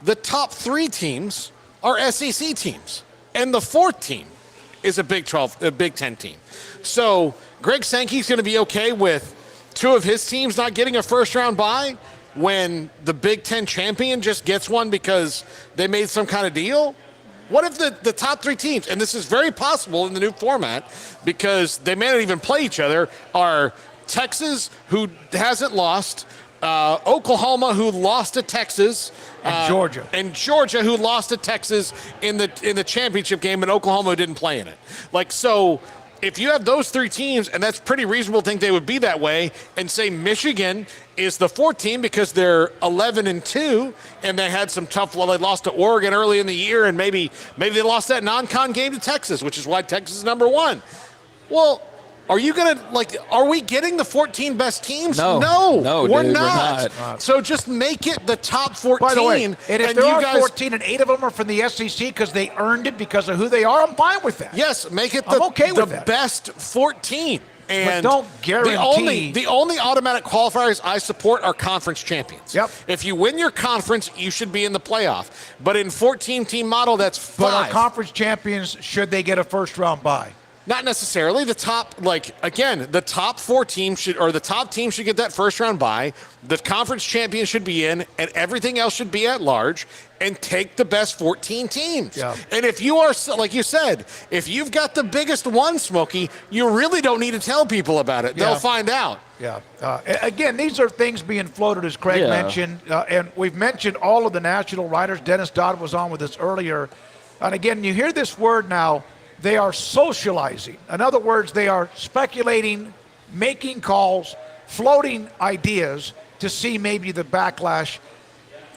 the top 3 teams are SEC teams, and the 4th team is a Big 10 team? So Greg Sankey's going to be okay with 2 of his teams not getting a first-round bye when the Big 10 champion just gets one because they made some kind of deal? What if the top 3 teams, and this is very possible in the new format because they may not even play each other, are Texas, who hasn't lost, Oklahoma, who lost to Texas, and Georgia, who lost to Texas in the championship game, and Oklahoma didn't play in it. Like, so if you have those three teams, and that's pretty reasonable to think they would be that way, and say Michigan is the fourth team because they're 11-2, and they had some tough. Well, they lost to Oregon early in the year, and maybe they lost that non-con game to Texas, which is why Texas is number one. Well, are you going to, are we getting the 14 best teams? No, we're dude, not. We're not. So just make it the top 14. By the way, and if and there you are guys, 14 and 8 of them are from the SEC because they earned it because of who they are, I'm fine with that. Yes, make it I'm okay with the that. best 14. And but don't guarantee. The only automatic qualifiers I support are conference champions. Yep. If you win your conference, you should be in the playoff. But in 14-team model, that's 5. But our conference champions, should they get a first-round bye? Not necessarily. The top, the top 4 teams should, or the top team should get that first round bye. The conference champion should be in, and everything else should be at large, and take the best 14 teams. Yeah. And if you are, like you said, if you've got the biggest one, Smokey, you really don't need to tell people about it. Yeah. They'll find out. Yeah. Again, these are things being floated, as Craig mentioned, and we've mentioned all of the national writers. Dennis Dodd was on with us earlier. And again, you hear this word now, they are socializing. In other words, they are speculating, making calls, floating ideas to see maybe the backlash.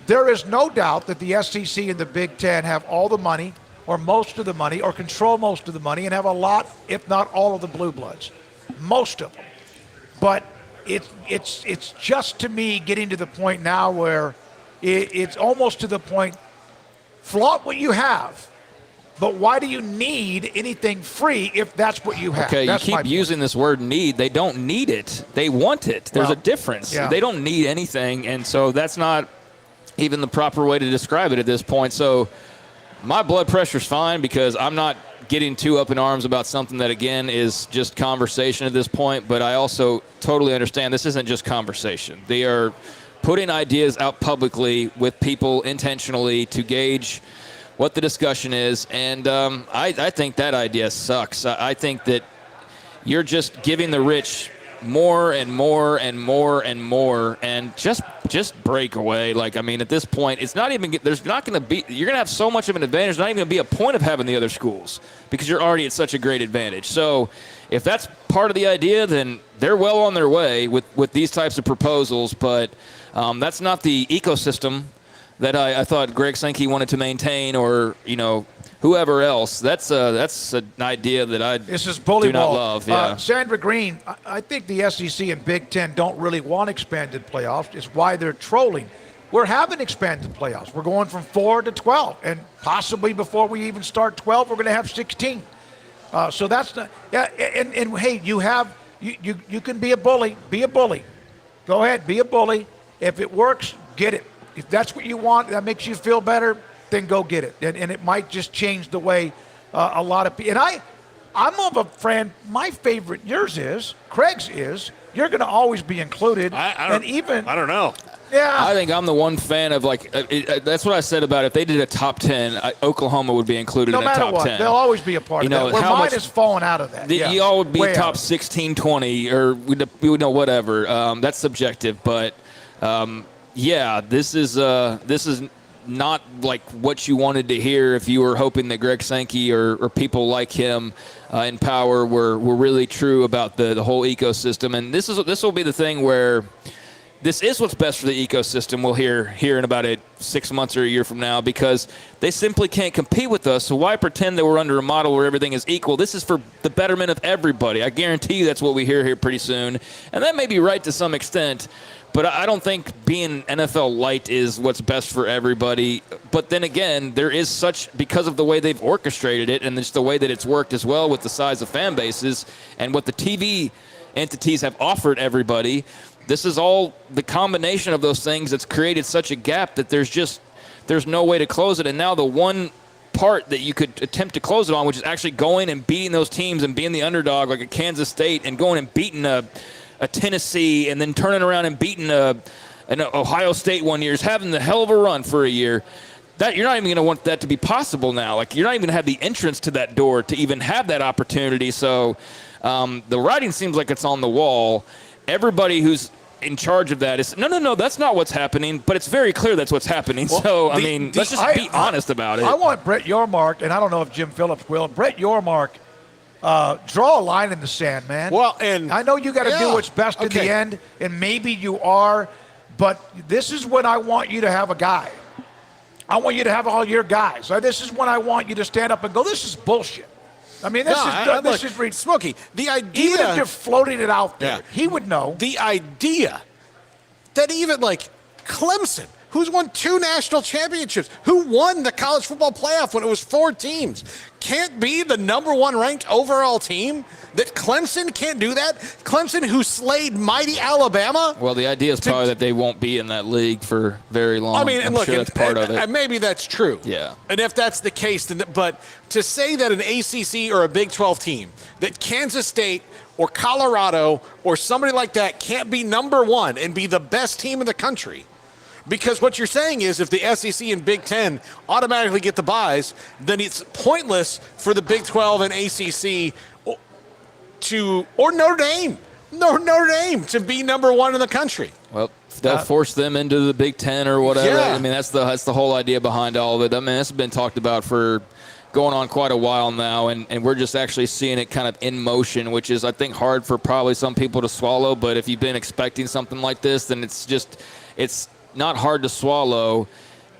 There is no doubt that the SEC and the Big Ten have all the money, or most of the money, or control most of the money, and have a lot, if not all of the blue bloods. Most of them. But it's just, to me, getting to the point now where it's almost to the point, flaunt what you have. But why do you need anything free if that's what you have? Okay, that's you keep using this word need. They don't need it. They want it. There's a difference. Yeah. They don't need anything, and so that's not even the proper way to describe it at this point. So my blood pressure's fine because I'm not getting too up in arms about something that, again, is just conversation at this point. But I also totally understand this isn't just conversation. They are putting ideas out publicly with people intentionally to gauge what the discussion is, and I think that idea sucks. I think that you're just giving the rich more and more and more and more, and just break away. At this point, it's not even. There's not going to be. You're going to have so much of an advantage. There's not even going to be a point of having the other schools because you're already at such a great advantage. So, if that's part of the idea, then they're well on their way with these types of proposals. But that's not the ecosystem that I thought Greg Sankey wanted to maintain, or whoever else. That's an idea that this is bully do not ball. love. Yeah. Sandra Green, I think the SEC and Big Ten don't really want expanded playoffs. It's why they're trolling. We're having expanded playoffs. We're going from 4 to 12, and possibly before we even start 12, we're going to have 16. So that's not. Yeah, and hey, you can be a bully. Be a bully. Go ahead, be a bully. If it works, get it. If that's what you want, that makes you feel better, then go get it. And it might just change the way a lot of people. And I'm of a friend, my favorite, yours is, Craig's is, you're going to always be included. I don't know. Yeah. I think I'm the one fan of, that's what I said about if they did a top 10, Oklahoma would be included in the top 10. No matter what, they'll always be a part of that. Where mine has fallen out of that. You all would be way top 16, 20, or we would know whatever. That's subjective, but yeah, this is not like what you wanted to hear if you were hoping that Greg Sankey or people like him in power were really true about the whole ecosystem. And this will be the thing where this is what's best for the ecosystem. We'll hear in about 6 months or a year from now, because they simply can't compete with us. So why pretend that we're under a model where everything is equal? This is for the betterment of everybody. I guarantee you that's what we hear here pretty soon. And that may be right to some extent, but I don't think being NFL light is what's best for everybody. But then again, there is such, because of the way they've orchestrated it and just the way that it's worked as well with the size of fan bases and what the TV entities have offered everybody, this is all the combination of those things that's created such a gap that there's no way to close it. And now the one part that you could attempt to close it on, which is actually going and beating those teams and being the underdog like a Kansas State and going and beating a Tennessee and then turning around and beating an Ohio State one year, is having the hell of a run for a year. That you're not even going to want that to be possible now. Like, you're not even going to have the entrance to that door to even have that opportunity. So the writing seems like it's on the wall. Everybody who's in charge of that is, no, that's not what's happening, but it's very clear that's what's happening. Well, so, let's just be honest about it. I want Brett Yormark, and I don't know if Jim Phillips will, Brett Yormark, draw a line in the sand, man. Well, and I know you got to do what's best in the end, and maybe you are, but this is when I want you to have a guy. I want you to have all your guys. This is when I want you to stand up and go, this is bullshit. I mean, this is Smokey. The idea, even if you're floating it out there, he would know. The idea that even like Clemson, who's won 2 national championships, who won the college football playoff when it was 4 teams, can't be the number 1 ranked overall team. That Clemson can't do that. Clemson, who slayed mighty Alabama. Well, the idea is probably that they won't be in that league for very long. I mean, and I'm look, sure that's part of it. And maybe that's true. Yeah. And if that's the case, then, but to say that an ACC or a Big 12 team, that Kansas State or Colorado or somebody like that can't be number 1 and be the best team in the country. Because what you're saying is if the SEC and Big 10 automatically get the buys, then it's pointless for the Big 12 and ACC or Notre Dame to be number 1 in the country. Well, they'll force them into the Big 10 or whatever. Yeah. I mean, that's the whole idea behind all of it. I mean, that's been talked about for going on quite a while now, and we're just actually seeing it kind of in motion, which is, I think, hard for probably some people to swallow. But if you've been expecting something like this, then it's not hard to swallow.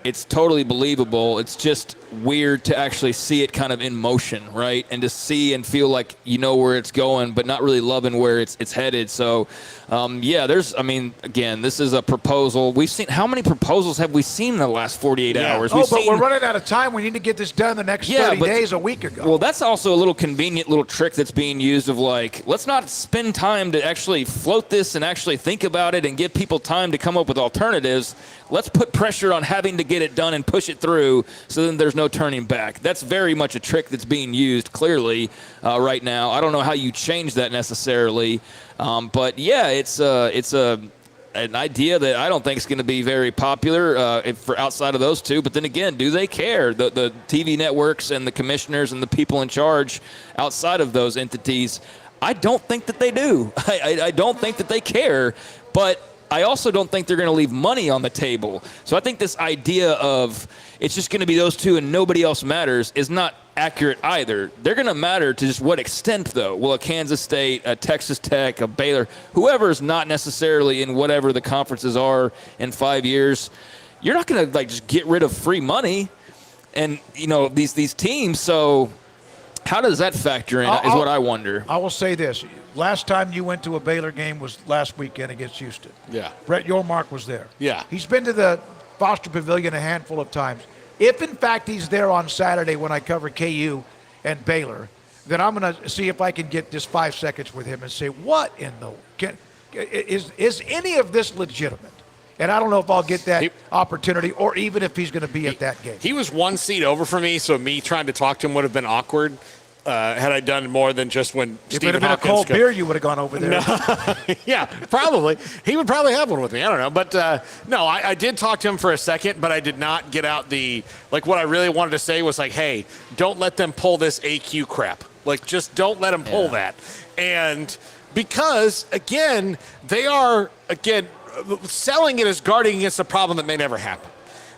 It's totally believable. It's just weird to actually see it kind of in motion, right? And to see and feel like you know where it's going, but not really loving where it's headed. So, again, this is a proposal. We've seen, how many proposals have we seen in the last 48 hours? We're running out of time. We need to get this done the next 30 days, a week ago. Well, that's also a little convenient little trick that's being used of like, let's not spend time to actually float this and actually think about it and give people time to come up with alternatives. Let's put pressure on having to get it done and push it through so then there's no turning back. That's very much a trick that's being used clearly right now. I don't know how you change that necessarily. But yeah, it's an idea that I don't think is going to be very popular for outside of those two. But then again, do they care? The TV networks and the commissioners and the people in charge outside of those entities, I don't think that they do. I don't think that they care. But I also don't think they're going to leave money on the table. So I think this idea of it's just going to be those two and nobody else matters is not accurate either. They're going to matter to just what extent, though. Will a Kansas State, a Texas Tech, a Baylor, whoever is not necessarily in whatever the conferences are in 5 years, you're not going to just get rid of free money and these teams. So how does that factor in is what I wonder. I will say this. Last time you went to a Baylor game was last weekend against Houston. Yeah. Brett Yormark was there. Yeah. He's been to the Foster Pavilion a handful of times. If, in fact, he's there on Saturday when I cover KU and Baylor, then I'm going to see if I can get just 5 seconds with him and say, what in the is any of this legitimate? And I don't know if I'll get that opportunity or even if he's going to be at that game. He was 1 seat over for me, so me trying to talk to him would have been awkward. Had I done more than just when if it had been a cold beer, you would have gone over there. No. Yeah, probably. He would probably have one with me. I don't know. But, no, I did talk to him for a second, but I did not get out what I really wanted to say was like, hey, don't let them pull this AQ crap. Like, just don't let them pull that. And because, again, they are, selling it as guarding against a problem that may never happen.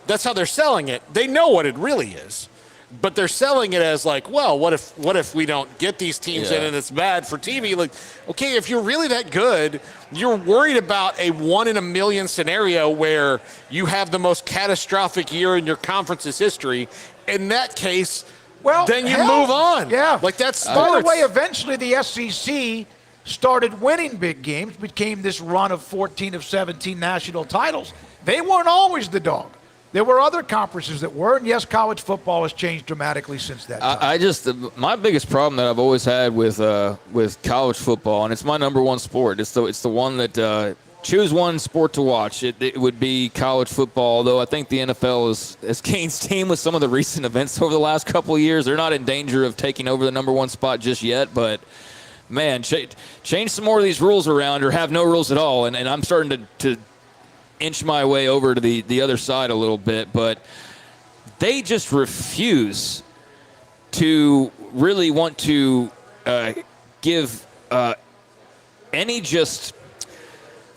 That's how they're selling it. They know what it really is. But they're selling it as like, well, what if we don't get these teams in and it's bad for TV? Like, okay, if you're really that good, you're worried about a 1 in a million scenario where you have the most catastrophic year in your conference's history. In that case, then you move on. Yeah. Like that's sports. By the way, eventually the SEC started winning big games, became this run of 14 of 17 national titles. They weren't always the dog. There were other conferences that were, and yes, college football has changed dramatically since that time. My biggest problem that I've always had with college football, and it's my number one sport. It's the one that choose one sport to watch. It would be college football. Although I think the NFL has gained steam with some of the recent events over the last couple of years. They're not in danger of taking over the number one spot just yet, but man, change some more of these rules around, or have no rules at all. And I'm starting to inch my way over to the other side a little bit, but they just refuse to really want to give any just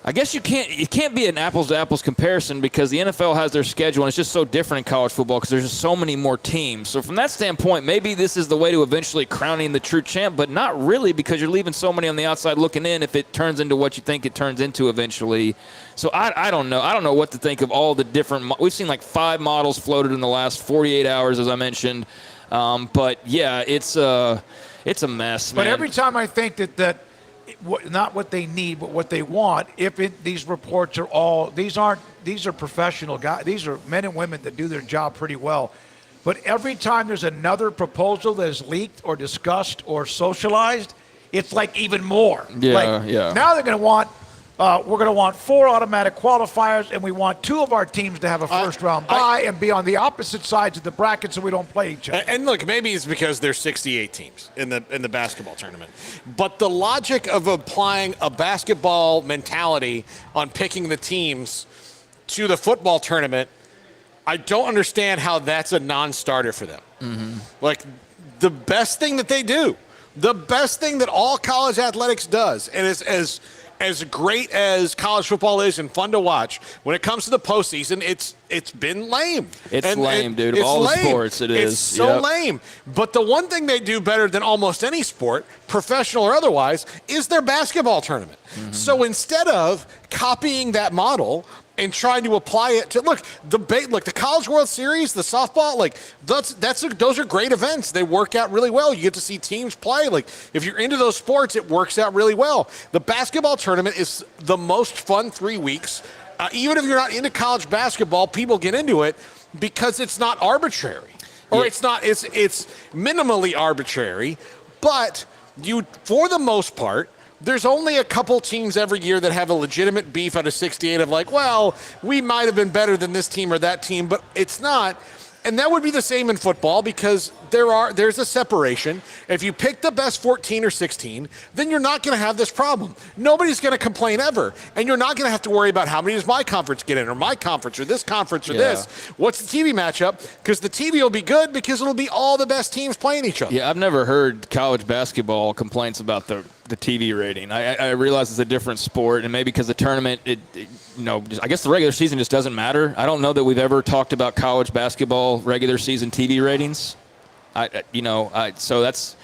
I guess it can't be an apples to apples comparison because the NFL has their schedule and it's just so different in college football because there's just so many more teams. So from that standpoint, maybe this is the way to eventually crowning the true champ, but not really because you're leaving so many on the outside looking in if it turns into what you think it turns into eventually. So I don't know. I don't know what to think of all the different – we've seen like 5 models floated in the last 48 hours, as I mentioned. But, yeah, it's a mess, man. But every time I think that not what they need, but what they want. These reports are all these are professional guys. These are men and women that do their job pretty well. But every time there's another proposal that is leaked or discussed or socialized, it's like even more. Yeah. Now they're going to want. We're going to want 4 automatic qualifiers, and we want 2 of our teams to have a first-round bye and be on the opposite sides of the bracket so we don't play each other. And look, maybe it's because there's 68 teams in the basketball tournament. But the logic of applying a basketball mentality on picking the teams to the football tournament, I don't understand how that's a non-starter for them. Mm-hmm. Like, the best thing that they do, the best thing that all college athletics does, and as great as college football is and fun to watch, when it comes to the postseason, it's been lame. It's lame, dude. Of all the sports, it is. It's so lame. But the one thing they do better than almost any sport, professional or otherwise, is their basketball tournament. Mm-hmm. So instead of copying that model and trying to apply it to the College World Series, the softball, those are great events. They work out really well. You get to see teams play. Like, if you're into those sports, it works out really well. The basketball tournament is the most fun 3 weeks. Even if you're not into college basketball, people get into it because it's not arbitrary, or it's minimally arbitrary. But for the most part, there's only a couple teams every year that have a legitimate beef out of 68 of like, well, we might have been better than this team or that team, but it's not. And that would be the same in football because there's a separation. If you pick the best 14 or 16, then you're not going to have this problem. Nobody's going to complain ever. And you're not going to have to worry about how many does my conference get in, or my conference, or this conference, or this. What's the TV matchup? Because the TV will be good because it'll be all the best teams playing each other. Yeah, I've never heard college basketball complaints about the TV rating. I realize it's a different sport, and maybe because the tournament, I guess the regular season just doesn't matter. I don't know that we've ever talked about college basketball regular season TV ratings. So that's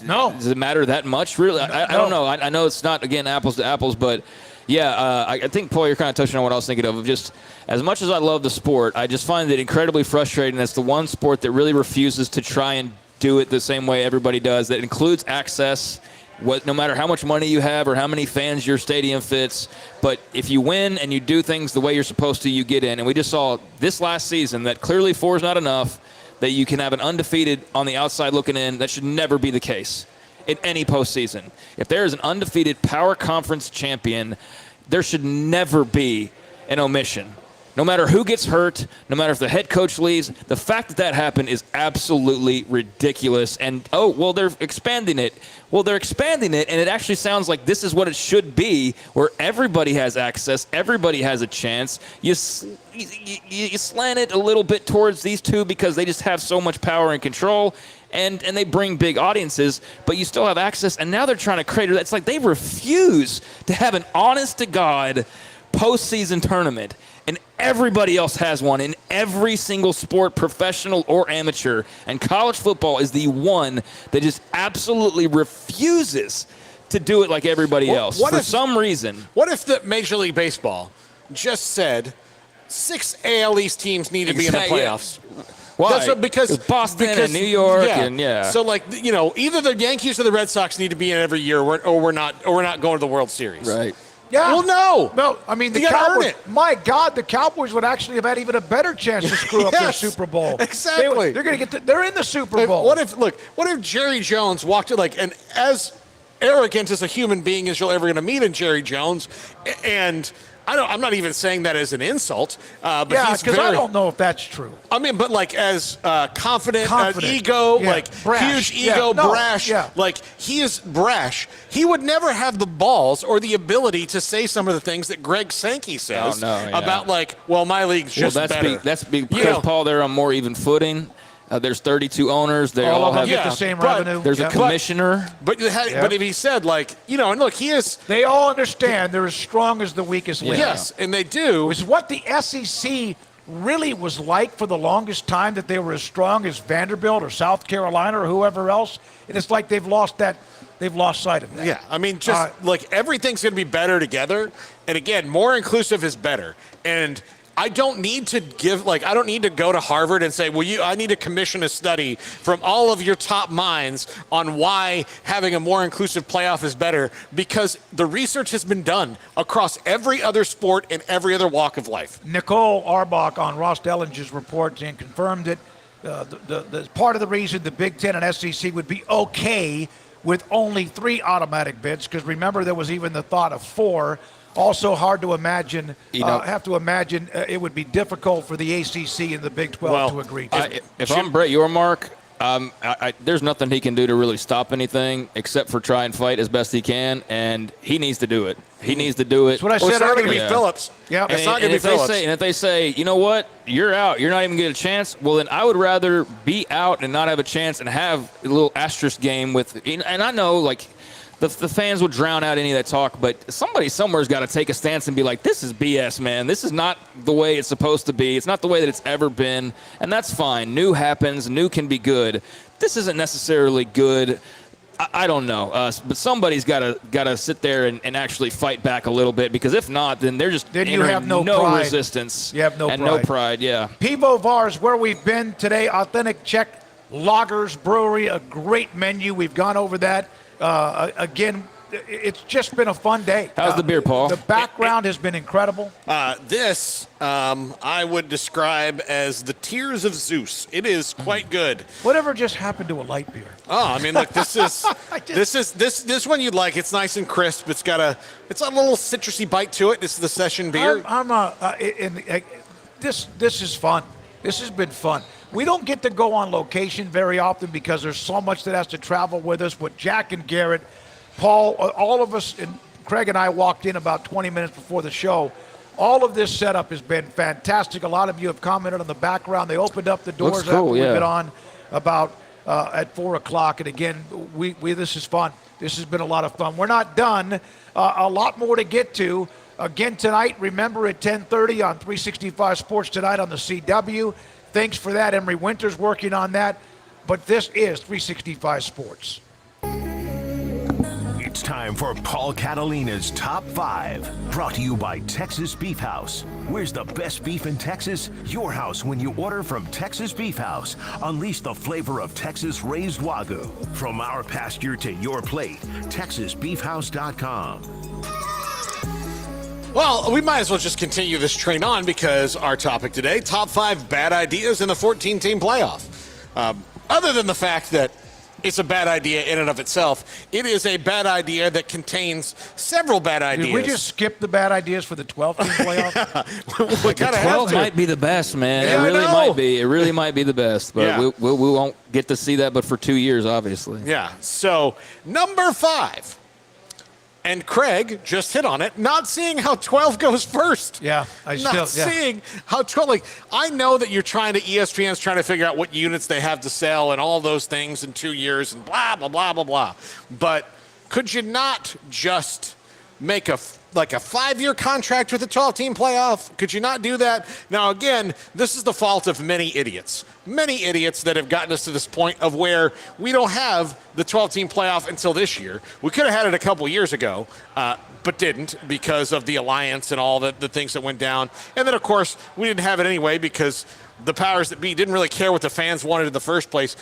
no. Does it matter that much? Really, I don't know. I know it's not, again, apples to apples, but yeah, I think, Paul, you're kind of touching on what I was thinking of. Just as much as I love the sport, I just find it incredibly frustrating. It's the one sport that really refuses to try and do it the same way everybody does. That includes access. No matter how much money you have or how many fans your stadium fits, but if you win and you do things the way you're supposed to, you get in. And we just saw this last season that clearly 4 is not enough, that you can have an undefeated on the outside looking in. That should never be the case in any postseason. If there is an undefeated power conference champion, there should never be an omission. No matter who gets hurt, no matter if the head coach leaves, the fact that happened is absolutely ridiculous. And, they're expanding it. Well, they're expanding it, and it actually sounds like this is what it should be, where everybody has access, everybody has a chance. You slant it a little bit towards these 2 because they just have so much power and control, and they bring big audiences, but you still have access. And now they're trying to create – it's like they refuse to have an honest-to-God postseason tournament. And everybody else has one in every single sport, professional or amateur. And college football is the one that just absolutely refuses to do it like everybody else for some reason. What if the Major League Baseball just said 6 AL East teams need to be in the playoffs? Yeah. Why? Because Boston and New York So either the Yankees or the Red Sox need to be in every year, or we're not going to the World Series. Right. Yeah. Well, no. I mean, the Cowboys. My God, the Cowboys would actually have had even a better chance to screw up their Super Bowl. Exactly. They're going to they're in the Super Bowl. What if Jerry Jones walked in and as arrogant as a human being as you're ever going to meet in Jerry Jones, and I'm not even saying that as an insult. But because I don't know if that's true. I mean, but as confident. Ego, brash. Huge ego, brash. Yeah. He is brash. He would never have the balls or the ability to say some of the things that Greg Sankey says about my league's just better. That's because Paul, they're on more even footing. There's 32 owners. They all all of them have get the same revenue. There's a commissioner. But if he said, like, and look, he is. They all understand they're as strong as the weakest link. Yes, and they do. It's what the SEC really was like for the longest time, that they were as strong as Vanderbilt or South Carolina or whoever else. And it's like they've lost sight of that. Yeah, I mean, just like everything's going to be better together. And again, more inclusive is better. And I don't need to I don't need to go to Harvard and say, I need to commission a study from all of your top minds on why having a more inclusive playoff is better, because the research has been done across every other sport and every other walk of life. Nicole Arbach on Ross Dellinger's report and confirmed it. The part of the reason the Big Ten and SEC would be okay with only 3 automatic bids, because remember there was even the thought of 4. Also hard to imagine. It would be difficult for the ACC and the Big 12 to agree to. If I'm Brett Yormark, there's nothing he can do to really stop anything except for try and fight as best he can, and he needs to do it. He needs to do it. That's what I said It's not going to earlier. be Phillips. Yeah, it's not going to be Phillips. And if they say, you know what, you're out, you're not even getting a chance, well, then I would rather be out and not have a chance and have a little asterisk game with. And I know, like, the fans will drown out any of that talk, but somebody somewhere's got to take a stance and be like, this is BS, man. This is not the way it's supposed to be. It's not the way that it's ever been, and that's fine. New happens. New can be good. This isn't necessarily good. I don't know, but somebody's got to sit there and actually fight back a little bit, because if not, then they're just then you have no pride. Resistance. You have no and pride. no pride. Yeah. Pivovar is where we've been today. Authentic Czech Lagers Brewery, a great menu. We've gone over that. Again, it's just been a fun day. How's the beer, Paul? The background has been incredible. This I would describe as the tears of Zeus. It is quite good. Whatever just happened to a light beer? Oh, I mean, look, this is this one you'd like. It's nice and crisp. It's a little citrusy bite to it. This is the session beer. This is fun. This has been fun. We don't get to go on location very often because there's so much that has to travel with us. But Jack and Garrett, Paul, all of us, and Craig and I walked in about 20 minutes before the show. All of this setup has been fantastic. A lot of you have commented on the background. They opened up the doors Looks cool, after we've been on about at 4 o'clock. And again, this is fun. This has been a lot of fun. We're not done. A lot more to get to. Again tonight, remember at 10:30 on 365 Sports Tonight on the CW. Thanks for that. Emery Winter's working on that. But this is 365 Sports. It's time for Paul Catalina's Top 5. Brought to you by Texas Beef House. Where's the best beef in Texas? Your house when you order from Texas Beef House. Unleash the flavor of Texas-raised Wagyu. From our pasture to your plate, TexasBeefHouse.com. Well, we might as well just continue this train on, because our topic today, top 5 bad ideas in the 14-team playoff. Other than the fact that it's a bad idea in and of itself, it is a bad idea that contains several bad ideas. Did we just skip the bad ideas for the 12-team playoff? We kind of have 12 to. might be the best, man. Yeah, it really I know. might be. It really might be the best, but Yeah. we won't get to see that but for 2 years, obviously. Yeah, so number 5. And Craig just hit on it, not seeing how 12 goes first. Yeah, seeing how 12, like, I know that ESPN's trying to figure out what units they have to sell and all those things in 2 years and blah, blah, blah, blah, blah. But could you not just make a 5-year contract with a 12-team playoff? Could you not do that? Now, again, this is the fault of many idiots that have gotten us to this point of where we don't have the 12-team playoff until this year. We could have had it a couple years ago, but didn't, because of the alliance and all the things that went down. And then, of course, we didn't have it anyway because the powers that be didn't really care what the fans wanted in the first place.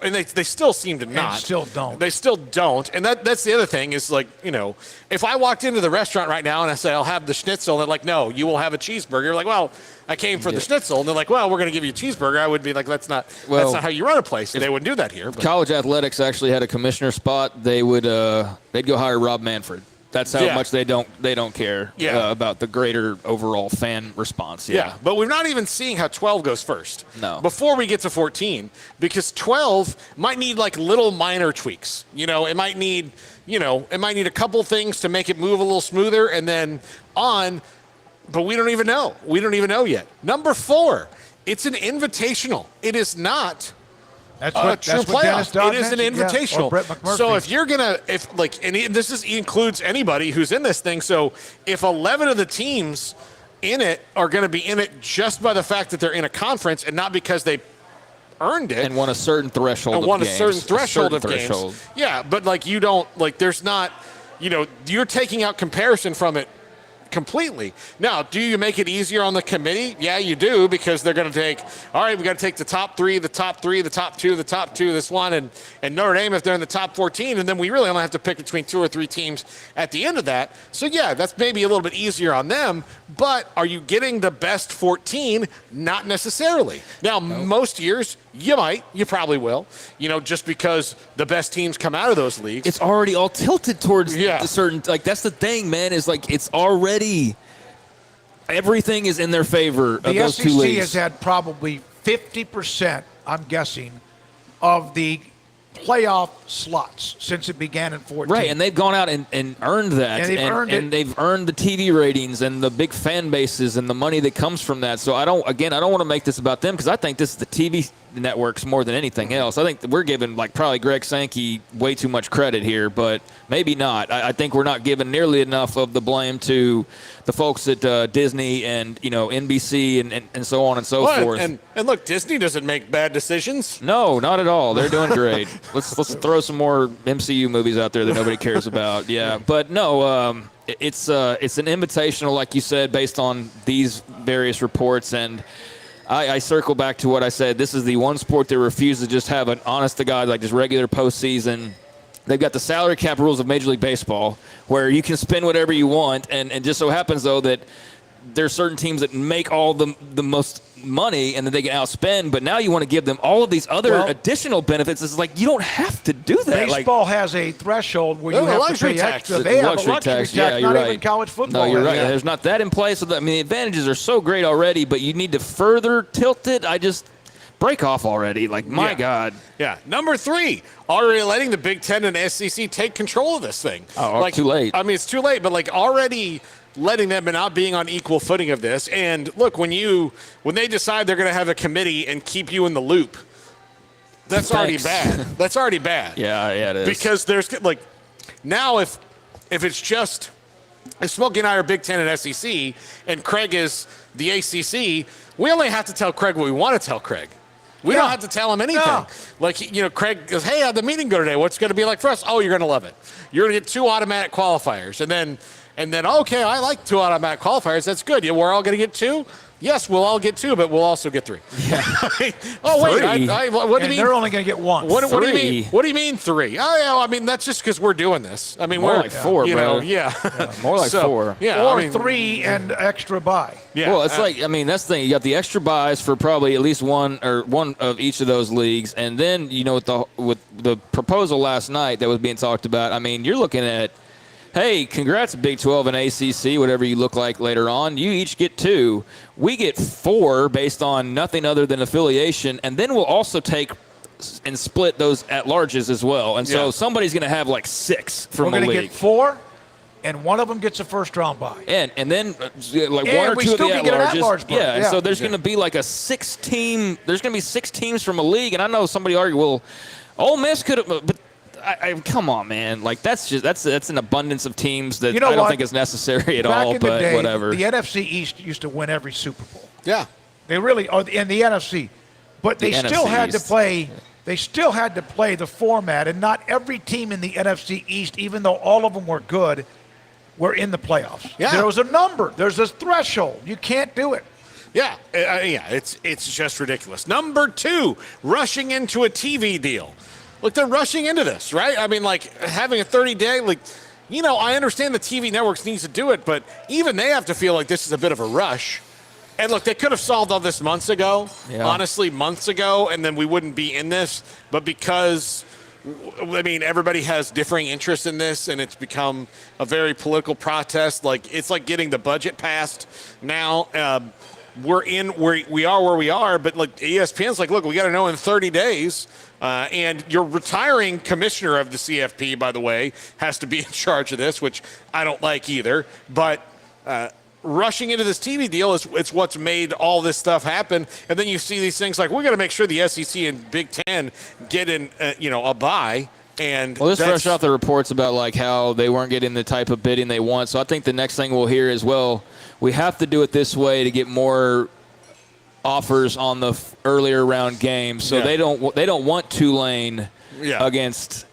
And they still seem to not. And still don't. They still don't. And that's the other thing is, like, if I walked into the restaurant right now and I say, I'll have the schnitzel, and they're like, no, you will have a cheeseburger. You're like, well, I came for the schnitzel. And they're like, well, we're going to give you a cheeseburger. I would be like, that's not how you run a place. They wouldn't do that here. But. College athletics actually had a commissioner spot. They'd go hire Rob Manfred. That's how much they don't care about the greater overall fan response. Yeah, but we're not even seeing how 12 goes first. No. Before we get to 14, because 12 might need like little minor tweaks. It might need a couple things to make it move a little smoother and then on, but we don't even know. We don't even know yet. Number 4, it's an invitational. It is not That's what Dennis Dodd It is an mentioned, invitational. or Brett McMurphy. So if you're gonna, this includes anybody who's in this thing. So if 11 of the teams in it are going to be in it just by the fact that they're in a conference and not because they earned it and won a certain threshold of games. a certain threshold of games. Yeah, but you don't there's not, you're taking out comparison from it completely. Now, do you make it easier on the committee? Yeah, you do, because they're going to take, all right, we got to take the top three, the top two, this one, and Notre Dame if they're in the top 14, and then we really only have to pick between 2 or 3 teams at the end of that. So, yeah, that's maybe a little bit easier on them, but are you getting the best 14? Not necessarily. Now, most years, you probably will, just because the best teams come out of those leagues. It's already all tilted towards the certain, that's the thing, man, is it's already, everything is in their favor of those two leagues. The SEC has had probably 50%, I'm guessing, of the playoff slots since it began in 14. Right, and they've gone out and earned that. And they've earned the TV ratings and the big fan bases and the money that comes from that. So I don't want to make this about them, because I think this is the TV networks more than anything else. I think that we're giving probably Greg Sankey way too much credit here, but maybe not. I think we're not giving nearly enough of the blame to the folks at Disney and NBC and so on and so forth. And look, Disney doesn't make bad decisions. No, not at all. They're doing great. Let's throw some more MCU movies out there that nobody cares about. Yeah, but no, it's an invitational, like you said, based on these various reports. And I circle back to what I said. This is the one sport that refuses to just have an honest-to-God, just regular postseason. They've got the salary cap rules of Major League Baseball, where you can spend whatever you want, and just so happens, though, that there are certain teams that make all the most money and that they can outspend, but now you want to give them all of these other additional benefits. It's you don't have to do that. Baseball has a threshold where you have to pay extra. They have a luxury tax. Yeah, you're not right. Even college football. No, you're right. Yeah. There's not that in place. The advantages are so great already, but you need to further tilt it. Break off already. My God. Yeah. Number 3, already letting the Big Ten and SEC take control of this thing. Oh, too late. I mean, it's too late, but already letting them and not being on equal footing of this. And look, when they decide they're going to have a committee and keep you in the loop, that's already bad. That's already bad. Yeah, it is. Because there's now if it's just, if Smoak and I are Big Ten and SEC and Craig is the ACC, we only have to tell Craig what we want to tell Craig. We don't have to tell him anything. No. Craig goes, hey, how'd the meeting go today? What's it going to be like for us? Oh, you're going to love it. You're going to get 2 automatic qualifiers. And then, okay, I like 2 automatic qualifiers. That's good. We're all going to get 2? Yes, we'll all get 2, but we'll also get 3. Yeah. Oh, wait. What do you mean? They're only going to get 1. What do you mean? What do you mean 3? Oh, yeah, I mean, that's just because we're doing this. I mean, more we're like 4, bro. Yeah. More like 4. Yeah. Or 3 and extra bye. Yeah. Well, it's that's the thing. You got the extra buys for probably at least one of each of those leagues. And then, with the proposal last night that was being talked about, you're looking at, hey, congrats, Big 12 and ACC, whatever you look like later on. You each get 2. We get 4 based on nothing other than affiliation, and then we'll also take and split those at-larges as well. And so somebody's going to have 6 from a league. We're going to get 4, and one of them gets a first-round bye. And then 1 or 2 of the at-larges. And so there's going to be a 6-team – there's going to be 6 teams from a league, and I know somebody argue, well, Ole Miss could have – but come on, man! That's an abundance of teams that I don't think is necessary at all. But day, whatever. The NFC East used to win every Super Bowl. Yeah, they really are in the NFC, but they still had to play. They still had to play the format, and not every team in the NFC East, even though all of them were good, were in the playoffs. Yeah. There was a number. There's a threshold. You can't do it. Yeah, it's just ridiculous. Number 2, rushing into a TV deal. Look, they're rushing into this, right? Having a 30-day, I understand the TV networks needs to do it, but even they have to feel like this is a bit of a rush. And look, they could have solved all this months ago, honestly, months ago, and then we wouldn't be in this. But because, everybody has differing interests in this, and it's become a very political protest. It's like getting the budget passed now. We are where we are, but ESPN's look, we got to know in 30 days. And your retiring commissioner of the CFP, by the way, has to be in charge of this, which I don't like either. But rushing into this TV deal is it's what's made all this stuff happen. And then you see these things like, we're going to make sure the SEC and Big Ten get in, a bye. And well, this fresh off the reports about like how they weren't getting the type of bidding they want. So I think the next thing we'll hear is, well, we have to do it this way to get more offers on the earlier round games. So they don't want Tulane against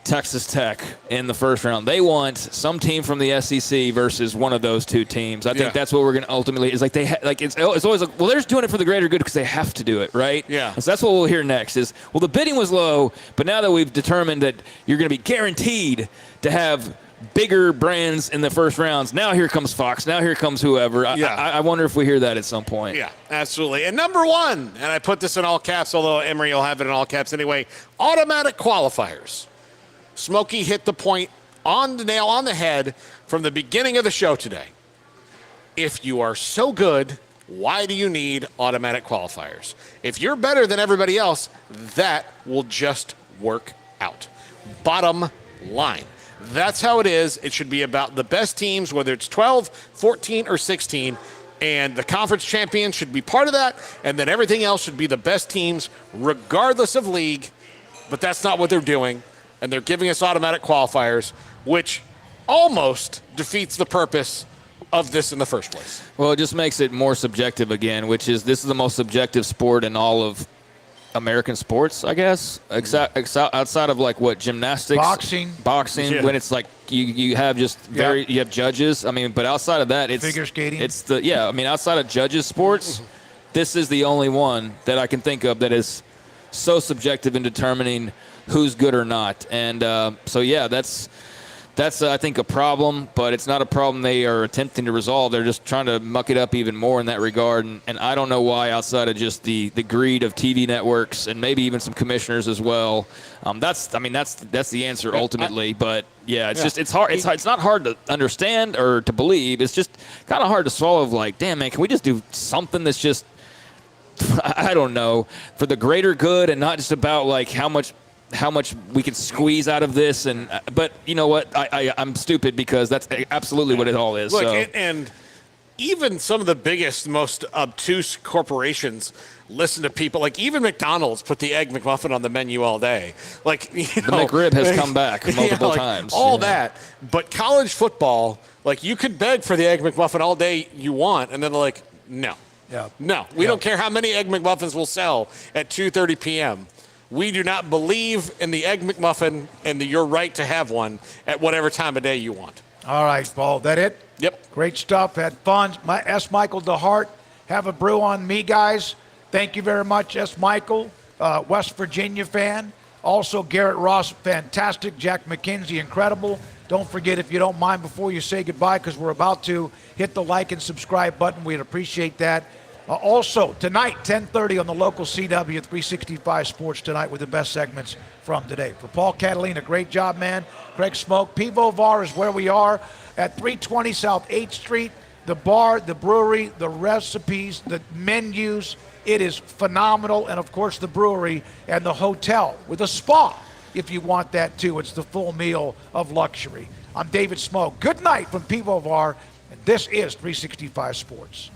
Texas Tech in the first round. They want some team from the SEC versus one of those two teams. I think that's what we're going to ultimately is like it's always like, well, they're just doing it for the greater good because they have to do it, right? Yeah. So that's what we'll hear next is, well, the bidding was low, but now that we've determined that you're going to be guaranteed to have bigger brands in the first rounds, now here comes Fox, now here comes whoever. I wonder if we hear that at some point. Yeah, absolutely. And number one, and I put this in all caps, although Emery will have it in all caps anyway, automatic qualifiers. Smokey hit the point on the nail on the head from the beginning of the show today. If you are so good, why do you need automatic qualifiers? If you're better than everybody else, that will just work out. Bottom line. That's how it is. It should be about the best teams, whether it's 12, 14, or 16, and the conference champions should be part of that, and then everything else should be the best teams, regardless of league, but that's not what they're doing. And they're giving us automatic qualifiers, which almost defeats the purpose of this in the first place. Well, it just makes it more subjective again, which is this is the most subjective sport in all of American sports, I guess, outside of like what, gymnastics, boxing, when it's like you have just you have judges. I mean, but outside of that, it's figure skating. It's outside of judges sports, this is the only one that I can think of that is so subjective in determining who's good or not. And that's I think a problem, but it's not a problem they are attempting to resolve. They're just trying to muck it up even more in that regard. And I don't know why, outside of just the greed of TV networks and maybe even some commissioners as well. That's the answer ultimately. But it's hard. It's not hard to understand or to believe. It's just kind of hard to swallow. Like, damn man, can we just do something that's just, I don't know, for the greater good and not just about like how much we can squeeze out of this. But you know what? I'm stupid because that's absolutely what it all is. Look, and even some of the biggest, most obtuse corporations listen to people. Like even McDonald's put the Egg McMuffin on the menu all day. Like the McRib has come back multiple times. All that. But college football, like you could beg for the Egg McMuffin all day you want, and then they're like, no. Yeah. No, we don't care how many Egg McMuffins will sell at 2:30 p.m. We do not believe in the Egg McMuffin and your right to have one at whatever time of day you want. All right, Paul, that it? Yep. Great stuff. Had fun. S. Michael DeHart, have a brew on me, guys. Thank you very much, S. Michael, West Virginia fan. Also, Garrett Ross, fantastic. Jack McKenzie, incredible. Don't forget, if you don't mind, before you say goodbye, because we're about to hit the like and subscribe button. We'd appreciate that. Also, tonight, 10:30 on the local CW 365 Sports Tonight with the best segments from today. For Paul Catalina, great job, man. Craig Smoak. Pivovar is where we are at 320 South 8th Street. The bar, the brewery, the recipes, the menus. It is phenomenal. And, of course, the brewery and the hotel with a spa if you want that, too. It's the full meal of luxury. I'm David Smoak. Good night from Pivovar, and this is 365 Sports.